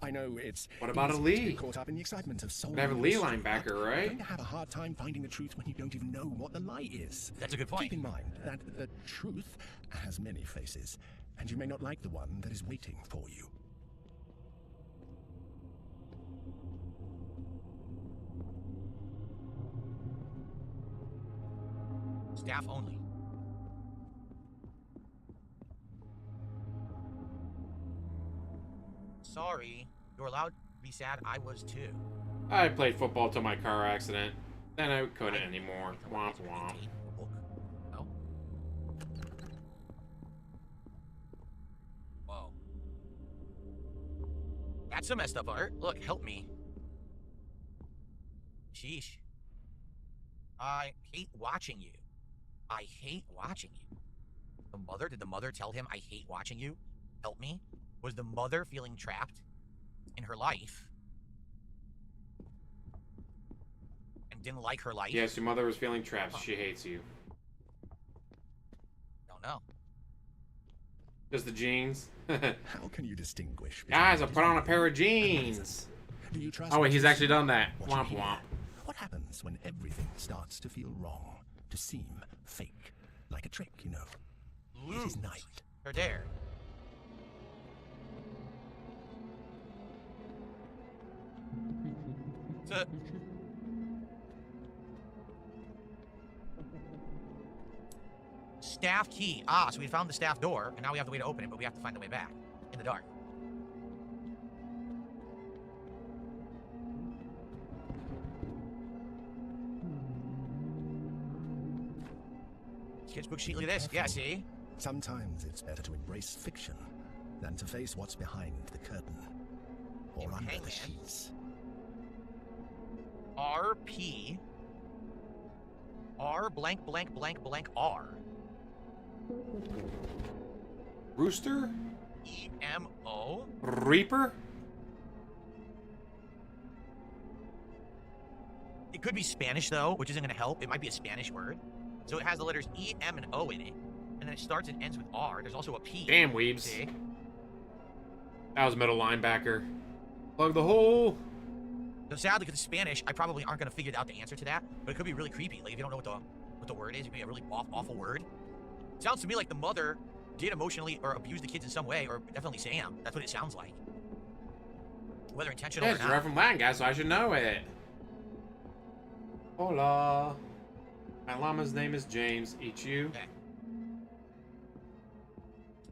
I know it's What about easy a to Lee? get caught up in the excitement of solving Could have a the Lee mystery, linebacker, but right? You're going to have a hard time finding the truth when you don't even know what the lie is. That's a good point. Keep in mind that the truth has many faces, and you may not like the one that is waiting for you. Staff only. Sorry. You're allowed to be sad. I was too. I played football till my car accident. Then I couldn't anymore. Womp womp. No? Whoa. That's some messed up art. Look, help me. Sheesh. I hate watching you. I hate watching you. The mother? Did the mother tell him, I hate watching you? Help me? Was the mother feeling trapped in her life and didn't like her life? Yes, your mother was feeling trapped. She hates you. Don't know. Just the jeans. How can you distinguish? between Guys, I what put is on a real pair of and what isn't? jeans. Do you trust Oh, wait, what he's you actually see, done that. what you Womp hear? womp. What happens when everything starts to feel wrong, to seem fake, like a trick, you know? It is Lose. night. Or dare. To... Staff key. Ah, so we found the staff door, and now we have the way to open it, but we have to find the way back. In the dark. Sketchbook sheet, look at this. Yeah, see? Sometimes it's better to embrace fiction than to face what's behind the curtain or Hey, under man. the sheets. RP R blank blank blank blank R. Rooster? EMO? Reaper? It could be Spanish, though, which isn't going to help. It might be a Spanish word. So it has the letters E, M, and O in it. And then it starts and ends with R. There's also a P. Damn, weebs. See? That was middle linebacker. Plug the hole. So sadly, because it's Spanish, I probably aren't going to figure out the answer to that. But it could be really creepy. Like, if you don't know what the word is, it could be a really awful word. It sounds to me like the mother did emotionally or abuse the kids in some way, or definitely Sam. That's what it sounds like. Whether intentional Yeah, or it's not. Reverend Latin guy, so I should know it. Hola. My llama's name is James. Eat you. Okay.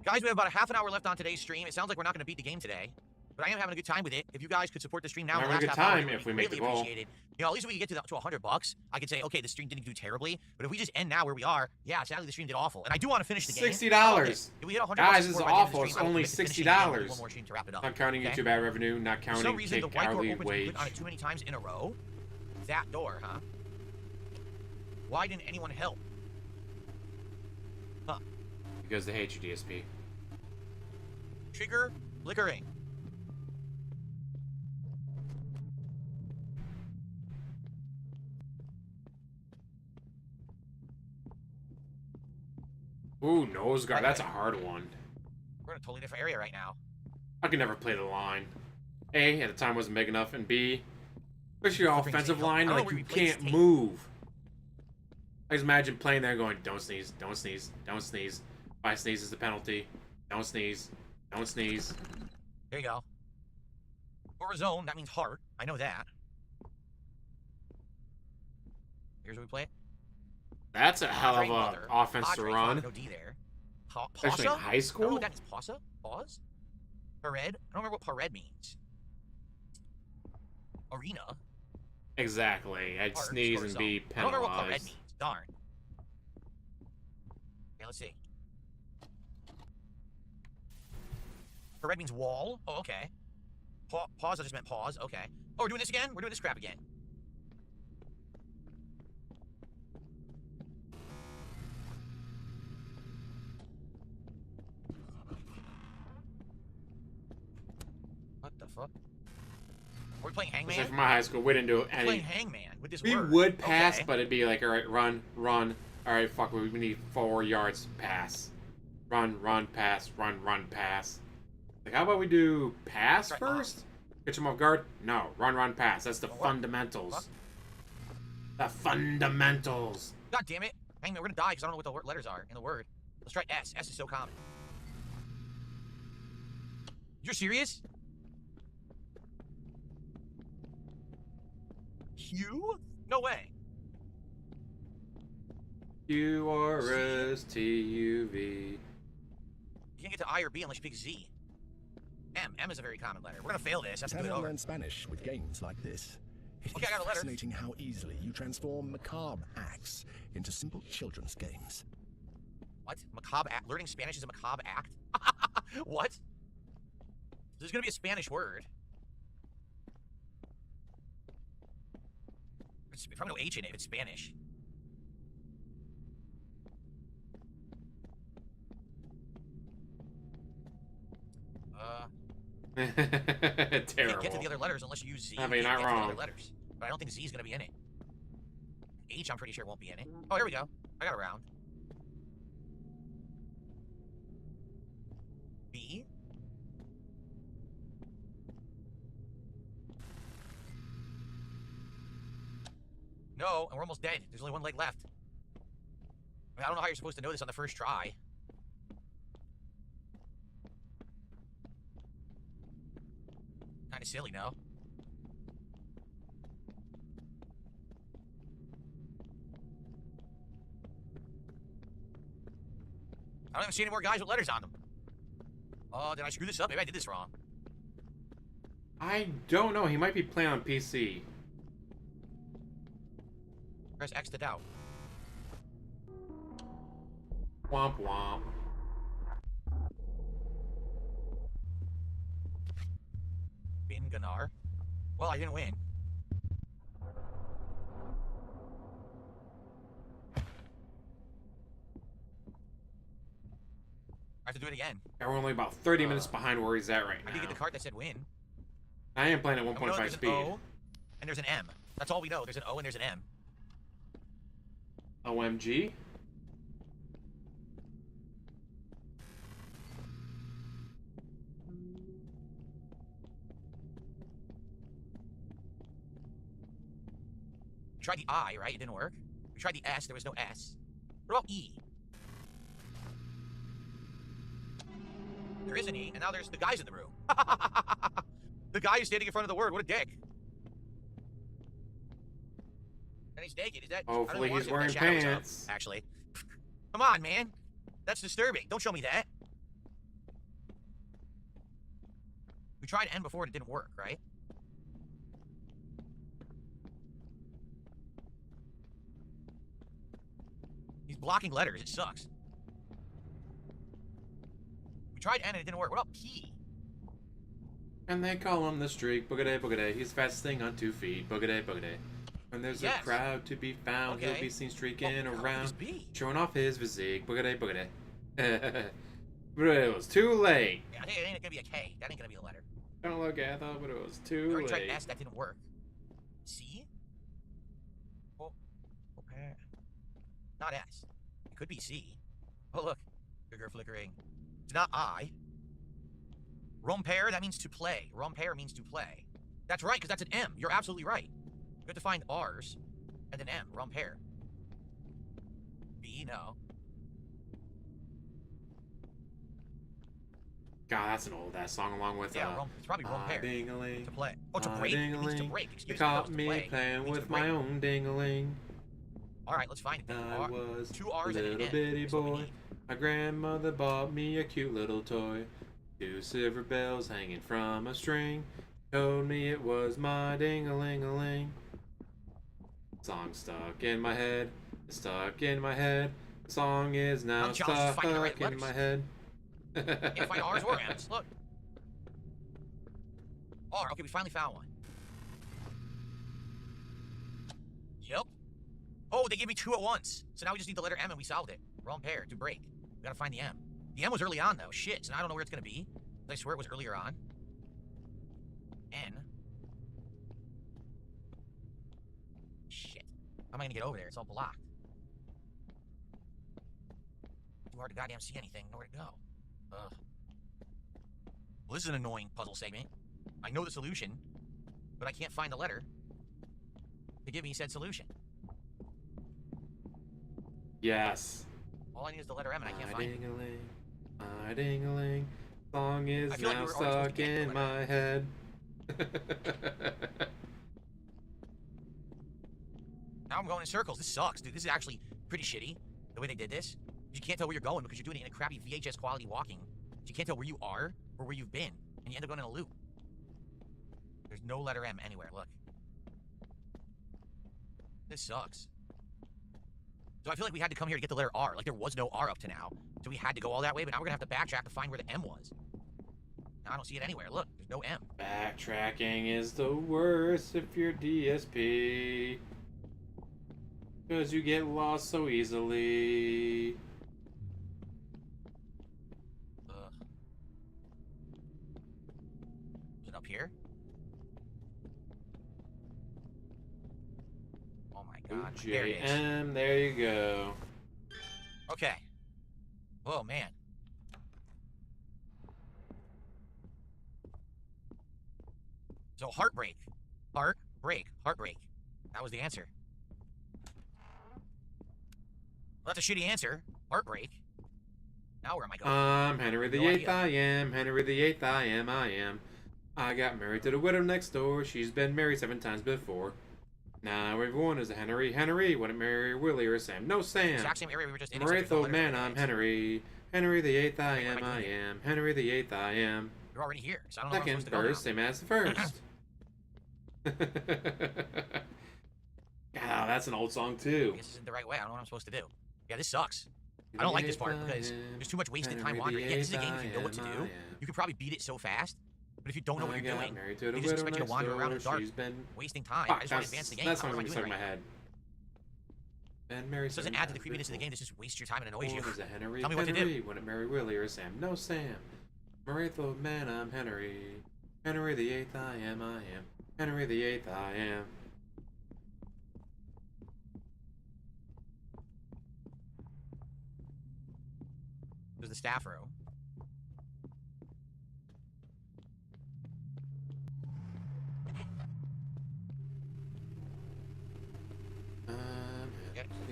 Guys, we have about a half an hour left on today's stream. It sounds like we're not going to beat the game today, but I am having a good time with it. If you guys could support the stream now, We're in the having a last good half hour, time it would if be we make the greatly goal. appreciated. You know, at least if we get to $100, I could say, okay, the stream didn't do terribly. But if we just end now where we are, yeah, sadly the stream did awful, and I do want to finish the game. $60. If we hit 100 Guys, this is before I end the awful. stream, It's I will only commit to finishing the game and do $60. one more stream to wrap it up. Not counting Okay? YouTube ad revenue, not For counting some reason, the kick white door hourly opens when you wage. click on it too many times in a row. That door, huh? Why didn't anyone help? Huh? Because they hate you, DSP. Trigger flickering. Ooh, nose guard. That's a hard one. We're in a totally different area right now. I could never play the line. A, at the time wasn't big enough, and B, especially your Flipping offensive tape. I line, don't know like where you we placed can't tape. move. I just imagine playing there going, don't sneeze, don't sneeze, don't sneeze. If I sneeze is the penalty. Don't sneeze, don't sneeze. There you go. Horizon, that means heart. I know that. Here's where we play it. That's a hell of Padre a mother. offense to Padre run. father, no D there. Especially in Pasa? high I don't know school. what that is. Pasa? Pause? Pared? I don't remember what pared means. Arena? Exactly. I'd Heart, sneeze and horizon. be I don't remember what pared penalized. means. Darn. Okay, let's see. Pared means wall. Oh, okay. Pause, I just meant pause. Okay. Oh, we're doing this again? We're doing this crap again. What the fuck? Are we playing It's Hangman? like from my high school, we didn't do We're playing any. Hangman with this We word. would pass, Okay. but it'd be like, all right, run, run. All right, fuck, we need 4 yards, pass. Run, run, pass, run, run, pass. Like, how about we do pass Right, first? Get them off guard? No, run, run, pass. That's the What? fundamentals. What? The fundamentals. God damn it. Hangman, we're gonna die because I don't know what the letters are in the word. Let's try S. S is so common. You're serious? Q? No way. QRSTUV. You can't get to I or B unless you pick Z. M. M is a very common letter. We're gonna fail this. That's a Have good you over. learned Spanish with games like this? It Okay, is I got a letter. fascinating how easily you transform macabre acts into simple children's games. What? Macabre act? Learning Spanish is a macabre act? What? There's gonna be a Spanish word. It's probably no H in it if it's Spanish. You can't Terrible. get to the other letters unless you use Z. I mean, You can't not get to the wrong. other letters. But I don't think Z is gonna be in it. H, I'm pretty sure won't be in it. Oh, here we go. I got a round. B. No, and we're almost dead. There's only one leg left. I mean, I don't know how you're supposed to know this on the first try. Kind of silly, no? I don't even see any more guys with letters on them. Oh, did I screw this up? Maybe I did this wrong. I don't know. He might be playing on PC. Press X to doubt. Womp womp. Bin Gunnar. Well, I didn't win. have to do it again. And we're only about 30 minutes behind where he's at right now. I did get the card that said win. I am playing at And we know 1.5 there's speed. an O and there's an M. That's all we know. There's an O and there's an M. OMG? We tried the I, right? It didn't work. We tried the S. There was no S. What about E? There is an E, and now there's the guys in the room. The guy who's standing in front of the word. What a dick. And he's naked. Is that? Hopefully he's wearing pants. Actually. Come on, man. That's disturbing. Don't show me that. We tried N before and it didn't work, right? He's blocking letters. It sucks. We tried N and it didn't work. What about P? And they call him the streak. Boogaday, boogaday. He's fastest thing on 2 feet. Boogaday, boogaday. When there's a crowd to be found, he'll be seen streaking around, showing off his physique. Boogaday, boogaday. But it was too late. Yeah, I think it ain't gonna be a K. That ain't gonna be a letter. Don't look at that, but it was We too already tried late. S. That didn't work. C? Oh, okay. Not S. It could be C. Oh, look. Trigger flickering. It's not I. Romper, that means to play. Romper means to play. That's right, because that's an M. You're absolutely right. You have to find R's and an M. Romper. B, no. God, that's an old ass song along with Yeah, it's probably romper. Ding-a-ling. To play. Oh, to break. It means to break. You Excuse me. caught To me play. playing It means with to my break. own ding-a-ling. All right, let's find it. I was Two a R's and an little N. bitty That's what we boy. need. My grandmother bought me a cute little toy. 2 silver bells hanging from a string. Told me it was my ding-a-ling-a-ling. Song stuck in my head. It's stuck in my head. The song is now the challenge is stuck finding the right in my head. Can't find R's or M's. Look. R. Okay, we finally found one. Yep. Oh, they gave me 2 at once. So now we just need the letter M and we solved it. Wrong pair. To break. We gotta find the M. The M was early on, though. Shit. So now I don't know where it's gonna be. I swear it was earlier on. N. Shit. How am I gonna get over there? It's all blocked. Too hard to goddamn see anything. Nowhere to go. Ugh. Well, this is an annoying puzzle segment. I know the solution, but I can't find the letter to give me said solution. Yes. All I need is the letter M and I can't find it. Ding-a-ling. My ding-a-ling. Song is I feel like now we were already supposed stuck to get the in letter. my head. Now I'm going in circles. This sucks, dude. This is actually pretty shitty, the way they did this. You can't tell where you're going because you're doing it in a crappy VHS quality walking. So you can't tell where you are or where you've been. And you end up going in a loop. There's no letter M anywhere. Look. This sucks. So I feel like we had to come here to get the letter R. Like there was no R up to now. So we had to go all that way, but now we're going to have to backtrack to find where the M was. Now I don't see it anywhere. Look, there's no M. Backtracking is the worst if you're DSP. Because you get lost so easily. Ugh. Is it up here? Oh my god. There it is. JM, there you go. Okay. Oh man. So heartbreak. Heartbreak. Heartbreak. That was the answer. Well, that's a shitty answer. Heartbreak. Now where am I going? I'm Henry the No Eighth. idea. I am Henry the Eighth. I am. I got married to the widow next door. She's been married 7 times before. Now everyone is a Henry. Henry wouldn't marry Willie or Sam. No Sam. Exact same area we were just in. I'm except Wraith, there's no old letters man. in I'm it. Henry. Henry the Eighth. I Wait, what am I am. doing here? Henry the Eighth. I am. You're already here, so I don't know where I'm Second supposed to go verse, same as the first. God, that's an old song now. too. I guess this isn't the right way. I don't know what I'm supposed to do. Yeah, this sucks. I don't like this part because there's too much wasted time wandering. Yeah, this is a game if you know what to do. You could probably beat it so fast, but if you don't know what you're doing, they just expect you to wander around in the dark, wasting time. I just want to advance the game. That's What what am I I'm doing stuck in my right head. And Mary This doesn't add to the creepiness of the game. This just wastes your time and annoys you. There's a Henry. Tell me what to do. Henry, when it Mary Willie or Sam. No Sam. Maratha, man, I'm Henry. Henry the Eighth, I am. Henry the Eighth, I am. There's the staff room.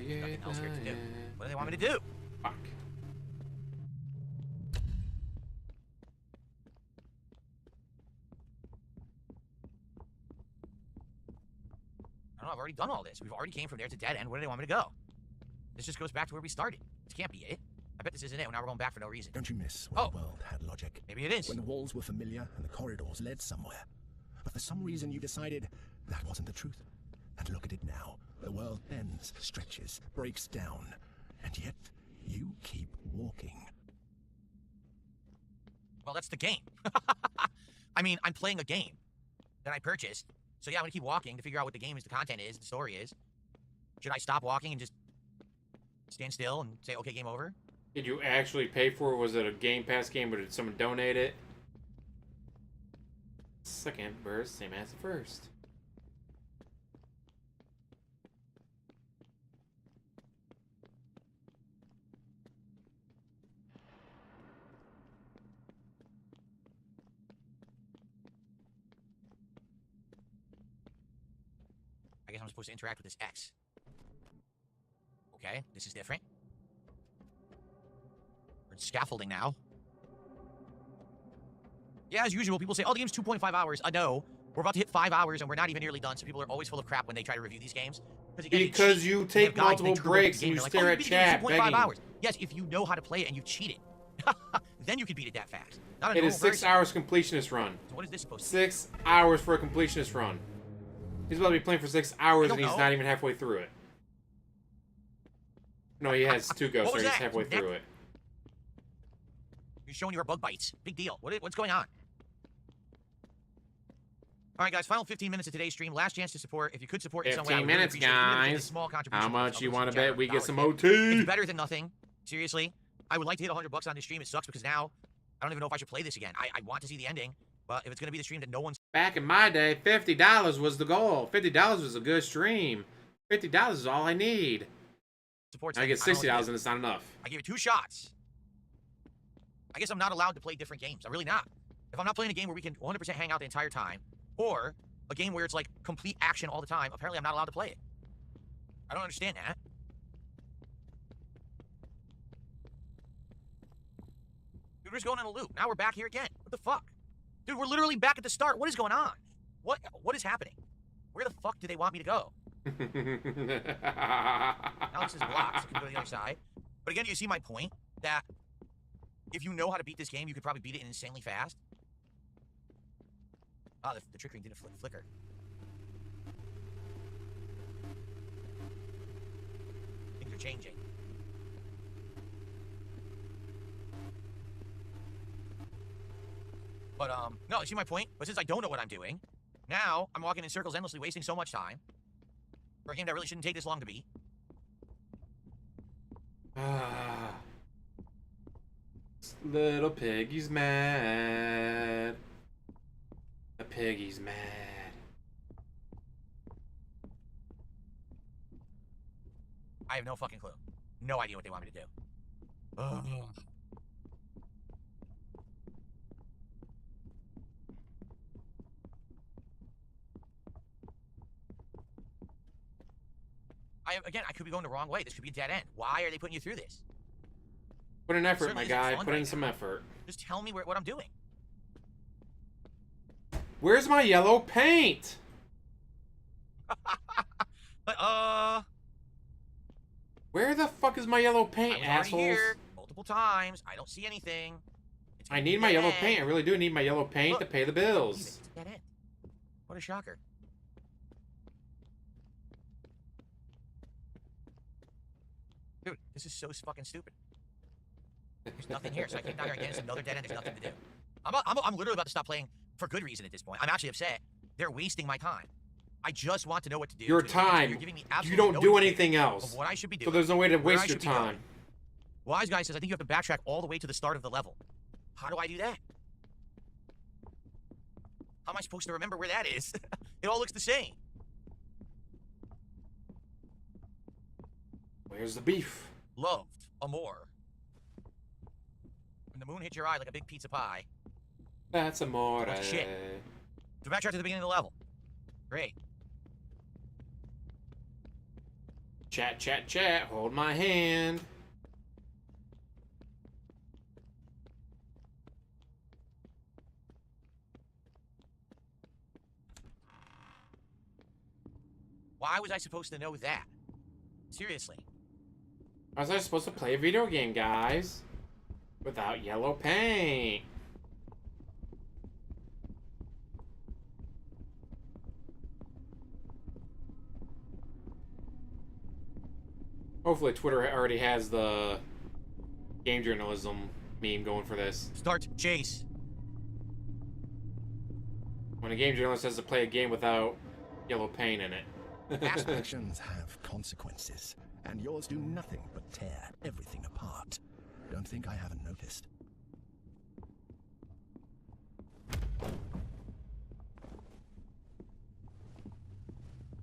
Yeah, nothing else here to do. What do they want me to do? Fuck. I don't know, I've already done all this. We've already came from there to dead end. Where do they want me to go? This just goes back to where we started. This can't be it. I bet this isn't it. Now we're going back for no reason. Don't you miss when the world had logic? Maybe it is. When the walls were familiar and the corridors led somewhere. But for some reason you decided that wasn't the truth. And look at it now. The world bends, stretches, breaks down. And yet, you keep walking. Well, that's the game. I mean, I'm playing a game that I purchased. So yeah, I'm gonna keep walking to figure out what the game is, the content is, the story is. Should I stop walking and just stand still and say, okay, game over? Did you actually pay for it? Was it a Game Pass game, or did someone donate it? Second verse, same as the first. I guess I'm supposed to interact with this X. Okay, this is different. We're in scaffolding now. Yeah, as usual, people say, oh, the game's 2.5 hours. No, we're about to hit 5 hours and we're not even nearly done, so people are always full of crap when they try to review these games. Because you take multiple breaks and you stare at chat begging. Yes, if you know how to play it and you've cheated, then you can beat it that fast. Not it is 6 hours completionist run. So what is this supposed to be? 6 hours for a completionist run. He's about to be playing for 6 hours and he's not even halfway through it. No, he has 2 ghosts, so he's halfway through it. You're showing your bug bites. Big deal. What's going on? All right, guys, final 15 minutes of today's stream. Last chance to support. If you could support in some way, 15 minutes, guys. Small contribution. How much you want to bet we get some OT? It's better than nothing. Seriously. I would like to hit $100 on this stream. It sucks because now I don't even know if I should play this again. I want to see the ending, but if it's going to be the stream that no one's... Back in my day, $50 was the goal. $50 was a good stream. $50 is all I need. Supports I get $60 and it's not enough. I gave it 2 shots. I guess I'm not allowed to play different games. I'm really not. If I'm not playing a game where we can 100% hang out the entire time, or a game where it's like complete action all the time, apparently I'm not allowed to play it. I don't understand that. Dude, we're just going in a loop. Now we're back here again. What the fuck? Dude, we're literally back at the start. What is going on? What is happening? Where the fuck do they want me to go? Now this is blocked, so you can go to the other side. But again, you see my point? That if you know how to beat this game, you could probably beat it insanely fast. Oh, the triggering didn't flicker. Things are changing. But, no, you see my point? But since I don't know what I'm doing, now I'm walking in circles endlessly, wasting so much time for a game that really shouldn't take this long to beat. Little piggy's mad. The piggy's mad. I have no fucking clue. No idea what they want me to do. Ugh. Again, I could be going the wrong way. This could be a dead end. Why are they putting you through this? Put in effort, my guy. Put in some effort. Just tell me what I'm doing. Where's my yellow paint? Where the fuck is my yellow paint, assholes? Here multiple times. I don't see anything. I need my yellow paint. I really do need my yellow paint to pay the bills. It's a dead end. What a shocker. Dude, this is so fucking stupid. There's nothing here, so I came down here again. It's another dead end. There's nothing to do. I'm literally about to stop playing for good reason at this point. I'm actually upset. They're wasting my time. I just want to know what to do. Your dude. time. You're giving me You absolutely don't no do indication anything else. of what I should be doing. So there's no way to where I waste your should be going. time. Wise Guy says, I think you have to backtrack all the way to the start of the level. How do I do that? How am I supposed to remember where that is? It all looks the same. Where's the beef? Loved. Amore. When the moon hits your eye like a big pizza pie. That's amore. Oh, shit. So backtrack to the beginning of the level. Great. Chat, chat, chat. Hold my hand. Why was I supposed to know that? Seriously. How was I supposed to play a video game, guys? Without yellow paint. Hopefully Twitter already has the game journalism meme going for this. Start chase. When a game journalist has to play a game without yellow paint in it. Actions have consequences, and yours do nothing but tear everything apart. Don't think I haven't noticed.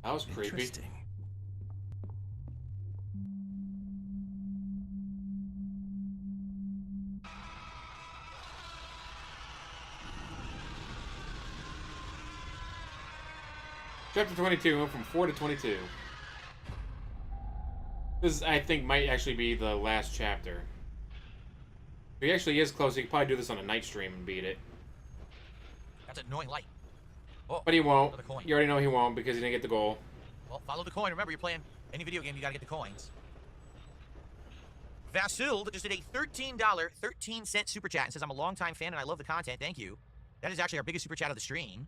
That was creepy. Interesting. Chapter 22 went from 4 to 22. This, I think, might actually be the last chapter. If he actually is close, he could probably do this on a night stream and beat it. That's an annoying light. Oh, But he won't. another coin. You already know he won't because he didn't get the goal. Well, follow the coin. Remember, you're playing any video game, you gotta get the coins. Vasilde just did a $13, 13-cent super chat and says, I'm a longtime fan and I love the content. Thank you. That is actually our biggest super chat of the stream.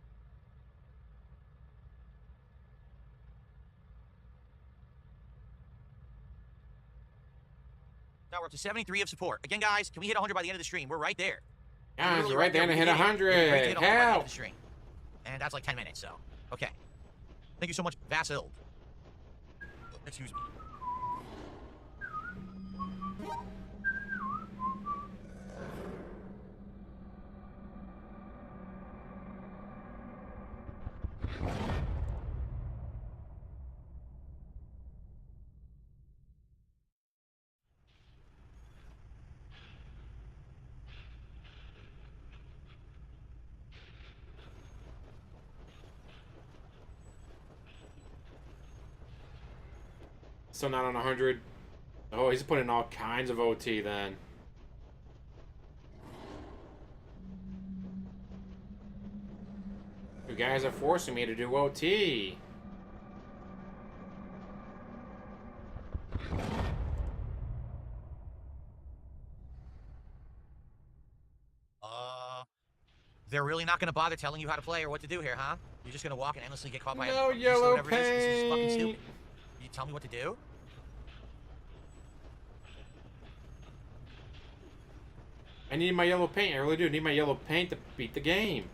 Now we're up to 73 of support. Again, guys, can we hit 100 by the end of the stream? We're right there. Guys, Literally we're right there to hit 100. We're ready to hit 100 by the end of Help! the stream. And that's like 10 minutes, so. Okay. Thank you so much, Vasilde. Excuse me. Still not on 100. Oh, he's putting all kinds of OT then. You guys are forcing me to do OT. They're really not going to bother telling you how to play or what to do here, huh? You're just going to walk and endlessly get caught by No a beast or yellow whatever it is? This is fucking paint. stupid. You tell me what to do? I need my yellow paint. I really do need my yellow paint to beat the game.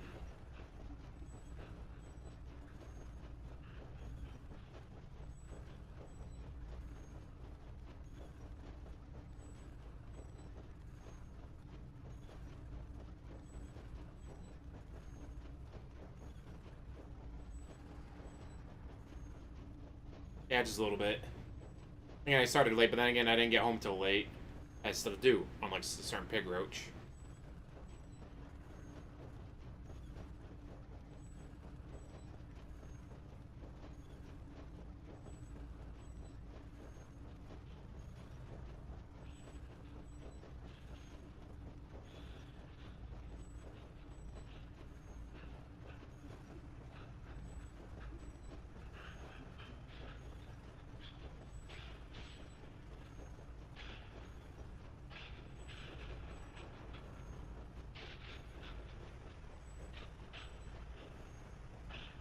Yeah, just a little bit. I started late, but then again, I didn't get home till late. I still do, unlike a certain pig roach.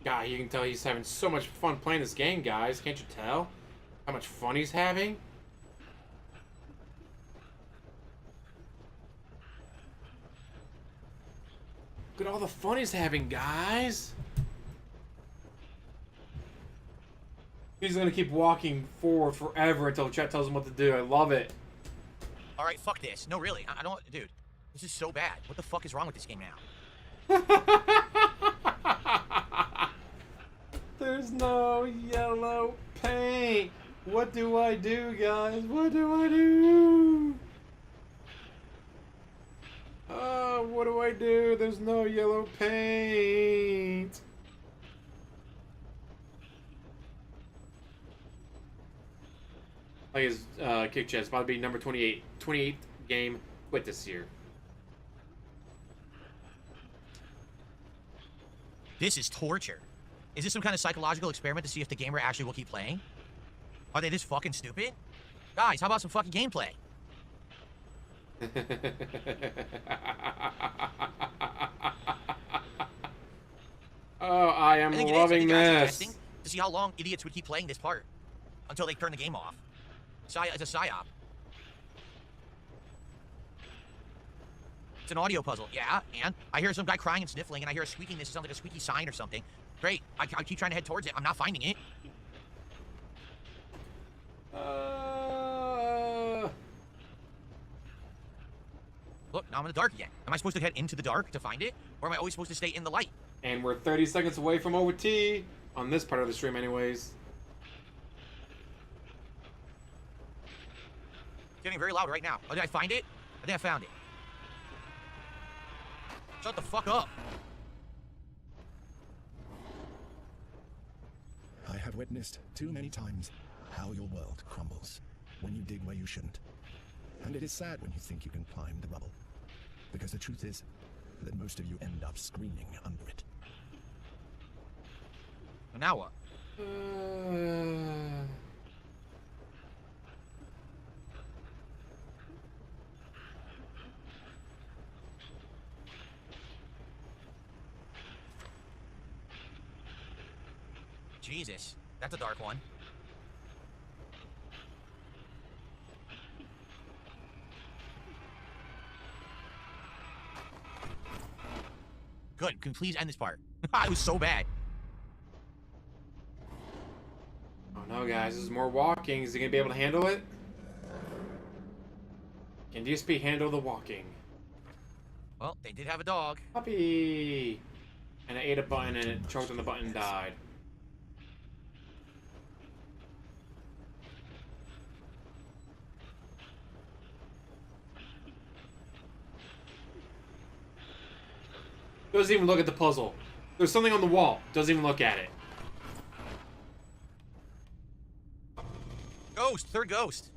God, you can tell he's having so much fun playing this game, guys. Can't you tell? How much fun he's having? Look at all the fun he's having, guys. He's gonna keep walking forward forever until chat tells him what to do. I love it. All right, fuck this. No, really, I don't, dude. This is so bad. What the fuck is wrong with this game now? There's no yellow paint. What do I do, guys? What do I do? What do I do? There's no yellow paint. Like his kick chest, about to be number 28. 28th game quit this year. This is torture. Is this some kind of psychological experiment to see if the gamer actually will keep playing? Are they this fucking stupid? Guys, how about some fucking gameplay? Oh, I am loving this. To see how long idiots would keep playing this part until they turn the game off. It's a psyop. It's an audio puzzle. Yeah, and I hear some guy crying and sniffling, and I hear a squeaking. This sounds like a squeaky sign or something. Great. I keep trying to head towards it. I'm not finding it. Look, now I'm in the dark again. Am I supposed to head into the dark to find it? Or am I always supposed to stay in the light? And we're 30 seconds away from OT. On this part of the stream anyways. It's getting very loud right now. Oh, did I find it? I think I found it. Shut the fuck up. I have witnessed too many times how your world crumbles when you dig where you shouldn't. And it is sad when you think you can climb the rubble. Because the truth is that most of you end up screaming under it. And now what? Jesus, that's a dark one. Good, can you please end this part? It was so bad. Oh no, guys, there's more walking. Is he gonna be able to handle it? Can DSP handle the walking? Well, they did have a dog. Puppy! And I ate a button and it choked on the button and died. Doesn't even look at the puzzle. There's something on the wall. Doesn't even look at it. Ghost, third ghost.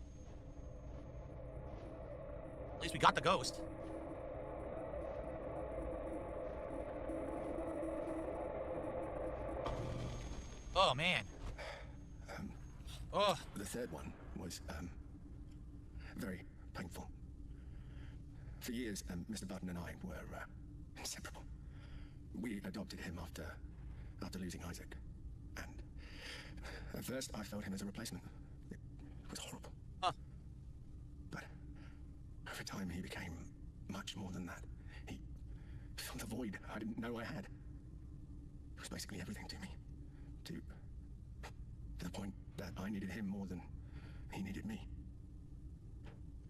At least we got the ghost. Oh, man. Oh. The third one was, very painful. For years, Mr. Button and I were, inseparable. We adopted him after losing Isaac. And at first, I felt him as a replacement. It was horrible. Huh. But over time, he became much more than that. He filled the void I didn't know I had. He was basically everything to me. To the point that I needed him more than he needed me.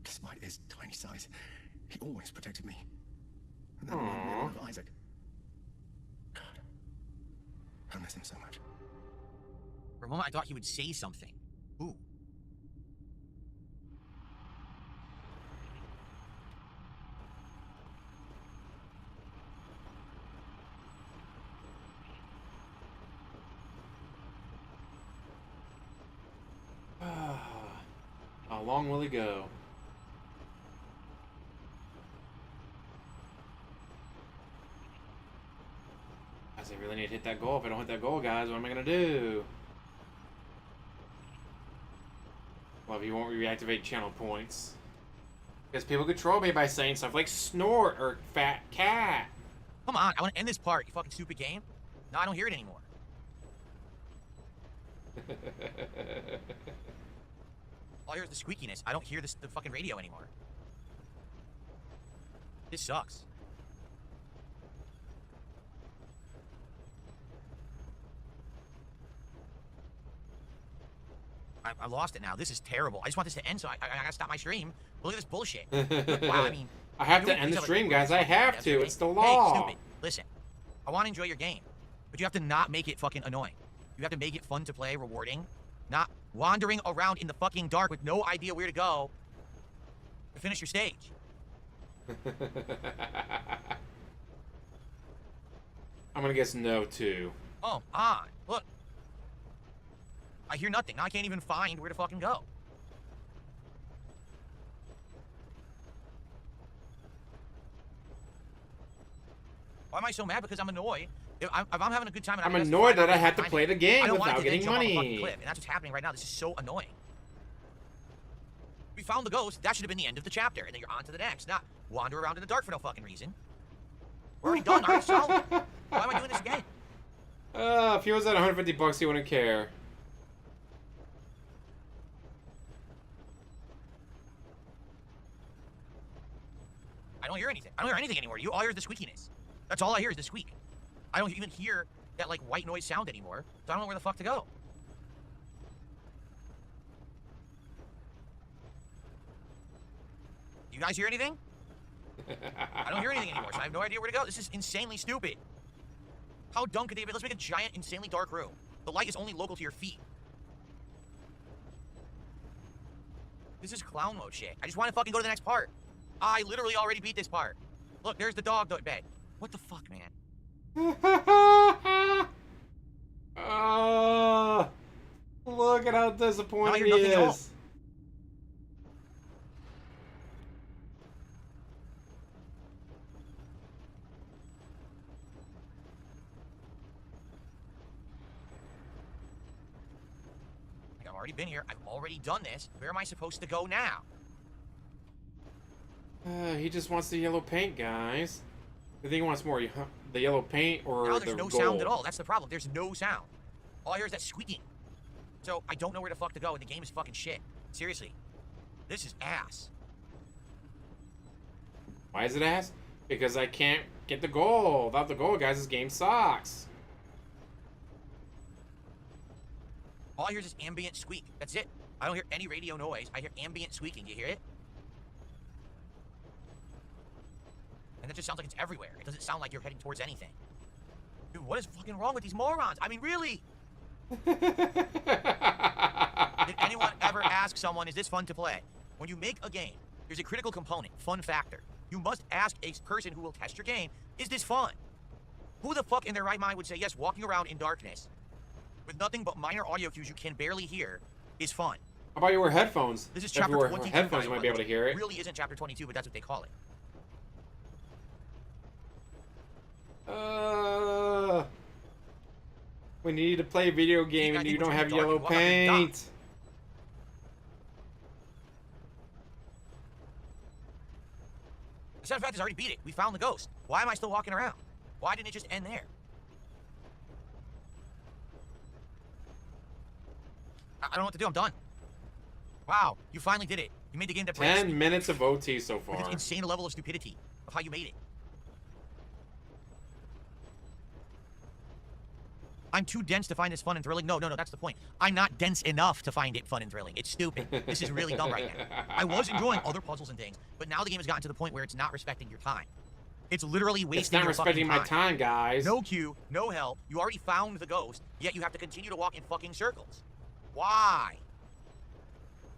Despite his tiny size, he always protected me. And that reminded me of Isaac. God, I miss him so much. For a moment, I thought he would say something. Ooh. How long will he go? Guys, I really need to hit that goal. If I don't hit that goal, guys, what am I gonna do? Well, he won't reactivate channel points. Because people control me by saying stuff like snort or fat cat. Come on, I want to end this part, you fucking stupid game. No, I don't hear it anymore. All I hear is the squeakiness. I don't hear the fucking radio anymore. This sucks. I lost it now. This is terrible. I just want this to end, so I gotta stop my stream. Look at this bullshit. Look, wow, I mean, I have to end the stream, guys. I have to. It's the law. Hey, stupid. Listen, I want to enjoy your game, but you have to not make it fucking annoying. You have to make it fun to play, rewarding, not wandering around in the fucking dark with no idea where to go to finish your stage. I'm gonna guess no, too. Oh, look. I hear nothing. Now I can't even find where to fucking go. Why am I so mad? Because I'm annoyed. If I'm having a good time, and I'm annoyed that I had to play the game without without getting money. Cliff, and that's what's happening right now. This is so annoying. We found the ghost. That should have been the end of the chapter, and then you're on to the next. Not wander around in the dark for no fucking reason. We're already done. Already solved. Why am I doing this again? If he was at 150 bucks, he wouldn't care. I don't hear anything. I don't hear anything anymore. All I hear is the squeakiness. That's all I hear is the squeak. I don't even hear that like white noise sound anymore, so I don't know where the fuck to go. You guys hear anything? I don't hear anything anymore, so I have no idea where to go. This is insanely stupid. How dumb could they be? Let's make a giant, insanely dark room. The light is only local to your feet. This is clown mode shit. I just want to fucking go to the next part. I literally already beat this part. Look, there's the dog bed. What the fuck, man? Look at how disappointed he nothing at all. is. I've already been here. I've already done this. Where am I supposed to go now? He just wants the yellow paint, guys. I think he wants more the yellow paint or now the there's no gold. sound at all. That's the problem. There's no sound. All I hear is that squeaking. So I don't know where the fuck to go, and the game is fucking shit. Seriously. This is ass. Why is it ass? Because I can't get the goal. Without the goal, guys, this game sucks. All I hear is this ambient squeak. That's it. I don't hear any radio noise. I hear ambient squeaking. You hear it? And that just sounds like it's everywhere. It doesn't sound like you're heading towards anything. Dude, what is fucking wrong with these morons? I mean, really? Did anyone ever ask someone, is this fun to play? When you make a game, there's a critical component, fun factor. You must ask a person who will test your game, is this fun? Who the fuck in their right mind would say, yes, walking around in darkness with nothing but minor audio cues you can barely hear is fun? How about you wear headphones? This is If chapter you wear 22. headphones, you might be able to hear it. It really isn't chapter 22, but that's what they call it. We need to play a video game and you don't have yellow paint. As a matter of fact, it's already beat it. We found the ghost. Why am I still walking around? Why didn't it just end there? I don't know what to do. I'm done. Wow, you finally did it. You made the game that 10 minutes of OT so with far. its insane level of stupidity of how you made it. I'm too dense to find this fun and thrilling. No, that's the point. I'm not dense enough to find it fun and thrilling. It's stupid. This is really dumb right now. I was enjoying other puzzles and things, but now the game has gotten to the point where it's not respecting your time. It's literally wasting It's not your respecting fucking my time, guys. No queue, no help. You already found the ghost, yet you have to continue to walk in fucking circles. Why?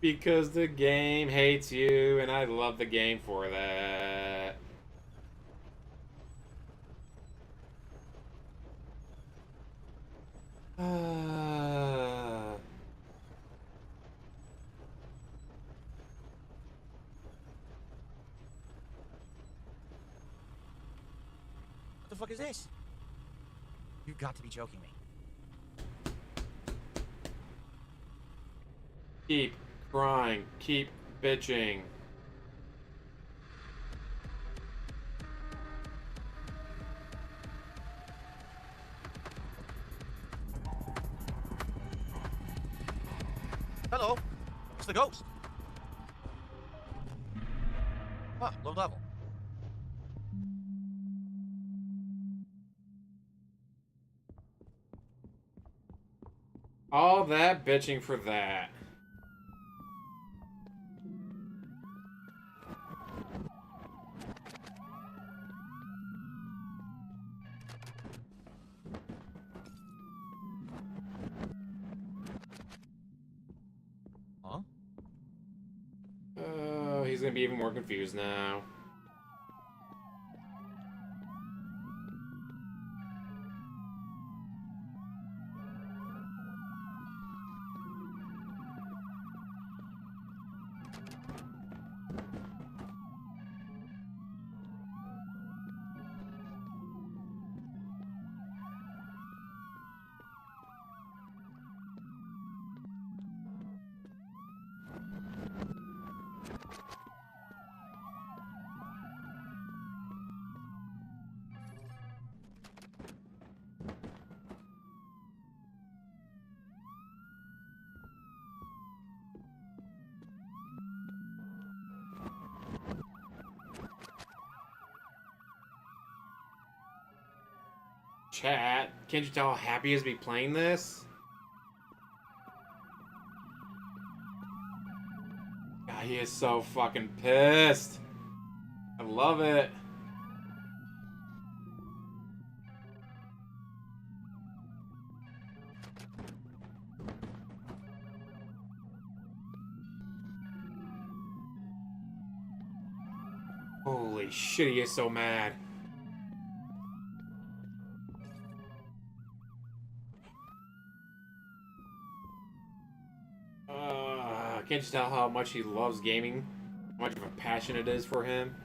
Because the game hates you, and I love the game for that. What the fuck is this? You've got to be joking me. Keep crying. Keep bitching. Hello? It's the ghost. Huh, low level. All that bitching for that. He's gonna be even more confused now. Chat, can't you tell how happy he is to be playing this? God, he is so fucking pissed. I love it. Holy shit, he is so mad. Can't you tell how much he loves gaming? How much of a passion it is for him?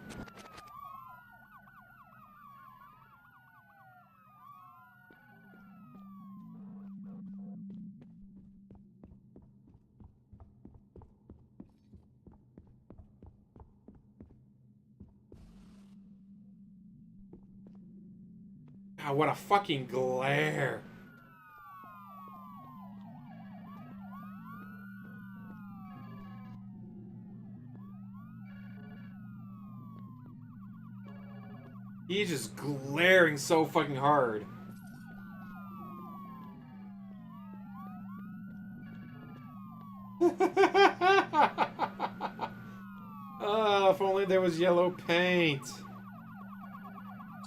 God, what a fucking glare. He's just glaring so fucking hard. If only there was yellow paint. So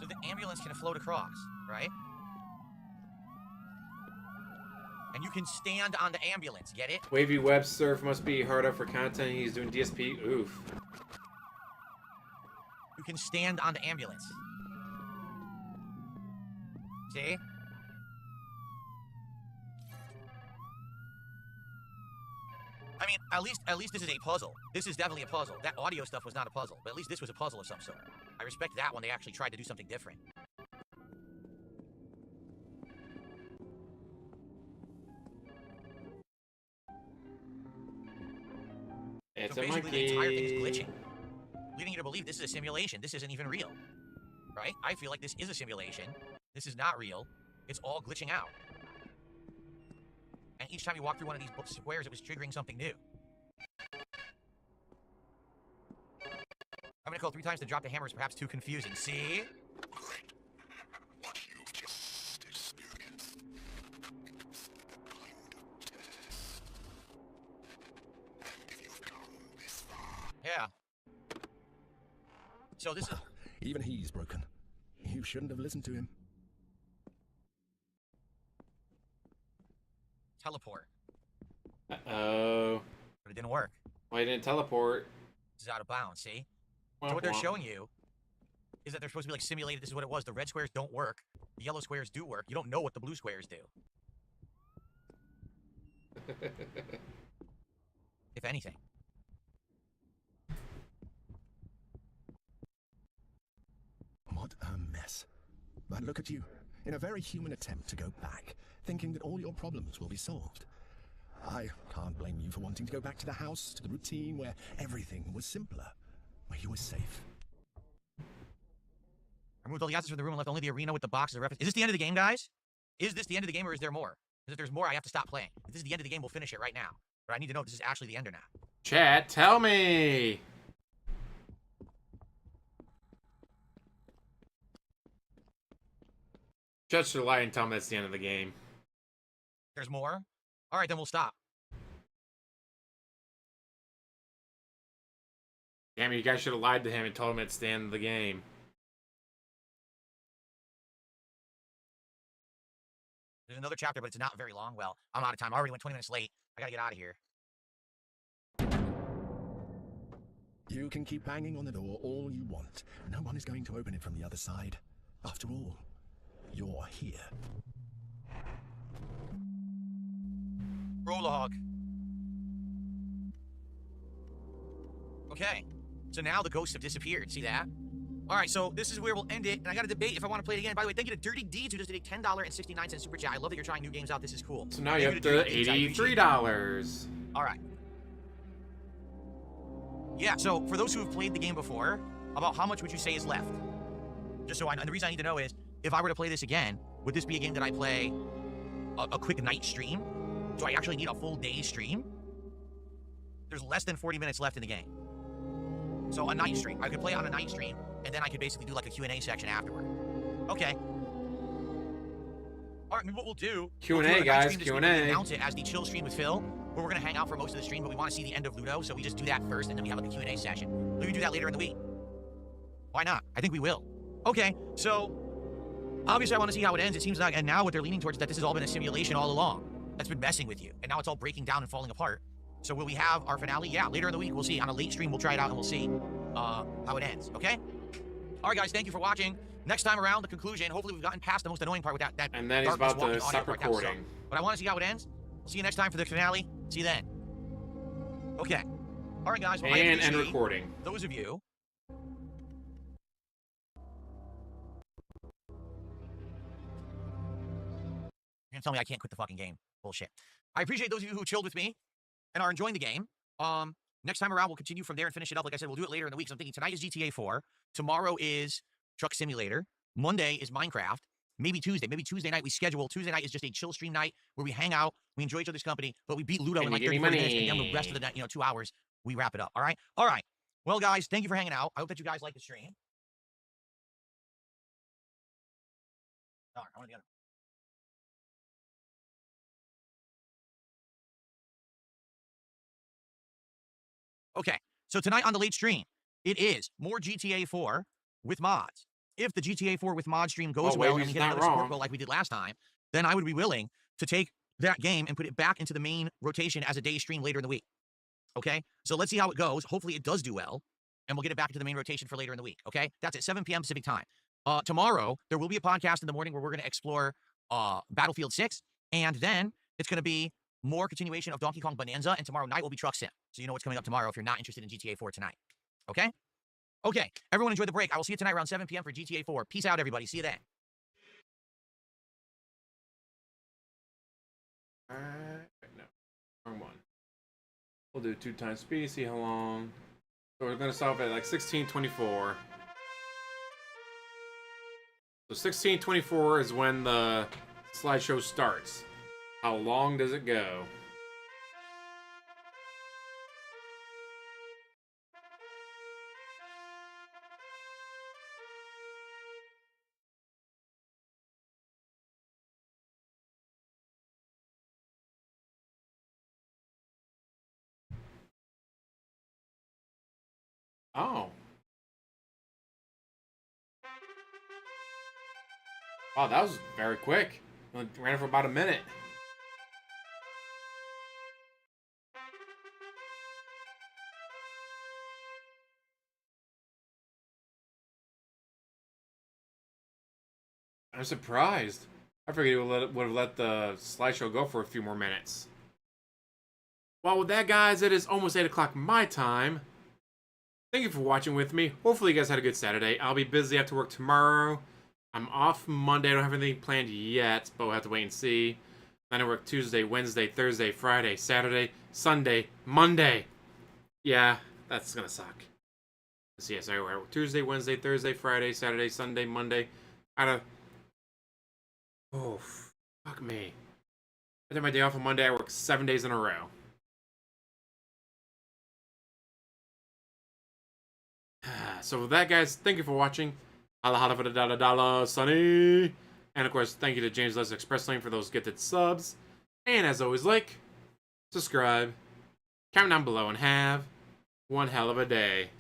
the ambulance can float across, right? And you can stand on the ambulance, get it? Wavy web surf must be hard up for content. He's doing DSP. Oof. You can stand on the ambulance. See? I mean, at least this is a puzzle. This is definitely a puzzle. That audio stuff was not a puzzle, but at least this was a puzzle of some sort. I respect that one. They actually tried to do something different. It's so a basically, monkey. the entire thing is glitching, leading you to believe this is a simulation. This isn't even real, right? I feel like this is a simulation. This is not real. It's all glitching out. And each time you walk through one of these squares, it was triggering something new. I'm gonna call 3 times to drop the hammer is perhaps too confusing. See? What you've just experienced. If you've come this far. Yeah. So this is... Even he's broken. You shouldn't have listened to him. Teleport. Uh-oh. But it didn't work. Why didn't teleport? This is out of bounds, see? So what they're showing you is that they're supposed to be like simulated. This is what it was. The red squares don't work. The yellow squares do work. You don't know what the blue squares do. If anything. What a mess. But look at you, in a very human attempt to go back, thinking that all your problems will be solved. I can't blame you for wanting to go back to the house, to the routine where everything was simpler, where you were safe. I removed all the assets from the room and left only the arena with the boxes of reference. Is this the end of the game, guys? Is this the end of the game, or is there more? Because if there's more, I have to stop playing. If this is the end of the game, we'll finish it right now. But I need to know if this is actually the end or not. Chat, tell me! Judge should lie and tell me that's the end of the game. There's more? All right, then we'll stop. Damn, you guys should have lied to him and told him it's the end of the game. There's another chapter, but it's not very long. Well, I'm out of time. I already went 20 minutes late. I gotta get out of here. You can keep banging on the door all you want. No one is going to open it from the other side. After all, you're here. Prologue. Okay, so now the ghosts have disappeared. See that? All right, so this is where we'll end it. And I got to debate if I want to play it again. By the way, thank you to Dirty Deeds, who just did a $10.69 super chat. I love that you're trying new games out. This is cool. So now you have to $83. All right. Yeah, so for those who have played the game before, about how much would you say is left? Just so I know. And the reason I need to know is, if I were to play this again, would this be a game that I play a quick night stream? Do I actually need a full day stream? There's less than 40 minutes left in the game. So a night stream. I could play on a night stream, and then I could basically do like a Q&A section afterward. Okay. All right, I mean, what we'll do... Q&A, guys, Q&A. We'll announce it as the chill stream with Phil, where we're going to hang out for most of the stream, but we want to see the end of Luto, so we just do that first, and then we have like a Q&A session. Maybe we do that later in the week. Why not? I think we will. Okay, so... Obviously, I want to see how it ends. It seems like, and now what they're leaning towards is that this has all been a simulation all along. That's been messing with you, and now it's all breaking down and falling apart. So will we have our finale? Yeah, later in the week, we'll see. On a late stream, we'll try it out, and we'll see how it ends, okay? All right, guys, thank you for watching. Next time around, the conclusion. Hopefully, we've gotten past the most annoying part with that and then he's about to stop recording. But I want to see how it ends. We'll see you next time for the finale. See you then. Okay. All right, guys. Well, and recording. Those of you. You're going to tell me I can't quit the fucking game. Bullshit. I appreciate those of you who chilled with me and are enjoying the game. Next time around, we'll continue from there and finish it up. Like I said, we'll do it later in the week. So I'm thinking tonight is GTA 4. Tomorrow is Truck Simulator. Monday is Minecraft. Maybe Tuesday. Maybe Tuesday night we schedule. Tuesday night is just a chill stream night where we hang out, we enjoy each other's company, but we beat Luto in like 30 minutes, and then the rest of the night, 2 hours, we wrap it up. All right? All right. Well, guys, thank you for hanging out. I hope that you guys like the stream. All right, I want to get Okay, so tonight on the late stream, it is more GTA 4 with mods. If the GTA 4 with mod stream goes well and we hit another score goal like we did last time, then I would be willing to take that game and put it back into the main rotation as a day stream later in the week. Okay, so let's see how it goes. Hopefully it does do well, and we'll get it back into the main rotation for later in the week. Okay, that's at 7 p.m. Pacific time. Tomorrow, there will be a podcast in the morning where we're going to explore Battlefield 6, and then it's going to be more continuation of Donkey Kong Bonanza, and tomorrow night will be Truck Sim. So you know what's coming up tomorrow if you're not interested in GTA 4 tonight. Okay? Okay, everyone enjoy the break. I will see you tonight around 7 p.m. for GTA 4. Peace out, everybody. See you then. No, wrong one. We'll do 2 times speed, see how long. So we're going to stop at like 16:24. So 16:24 is when the slideshow starts. How long does it go? Oh. Wow, that was very quick. It ran for about a minute. I'm surprised. I figured it would have let the slideshow go for a few more minutes. Well, with that, guys, it is almost 8 o'clock my time. Thank you for watching with me. Hopefully you guys had a good Saturday. I'll be busy after work tomorrow. I'm off Monday. I don't have anything planned yet, but we'll have to wait and see. Then I work Tuesday, Wednesday, Thursday, Friday, Saturday, Sunday, Monday. Yeah, that's gonna suck. So yes, I work Tuesday, Wednesday, Thursday, Friday, Saturday, Sunday, Monday. Oh, fuck me. I did my day off on Monday. I work 7 days in a row. So with that, guys, thank you for watching. Holla holla for the dollar dollar, Sonny. And of course, thank you to James Les Express Lane for those gifted subs. And as always, like, subscribe, comment down below, and have one hell of a day.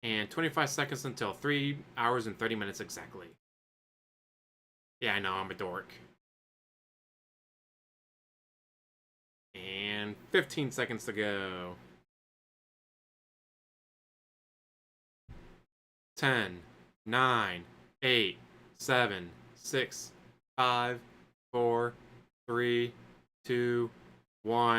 And 25 seconds until 3 hours and 30 minutes exactly. Yeah, I know, I'm a dork. And 15 seconds to go. 10, 9, 8, 7, 6, 5, 4, 3, 2, 1.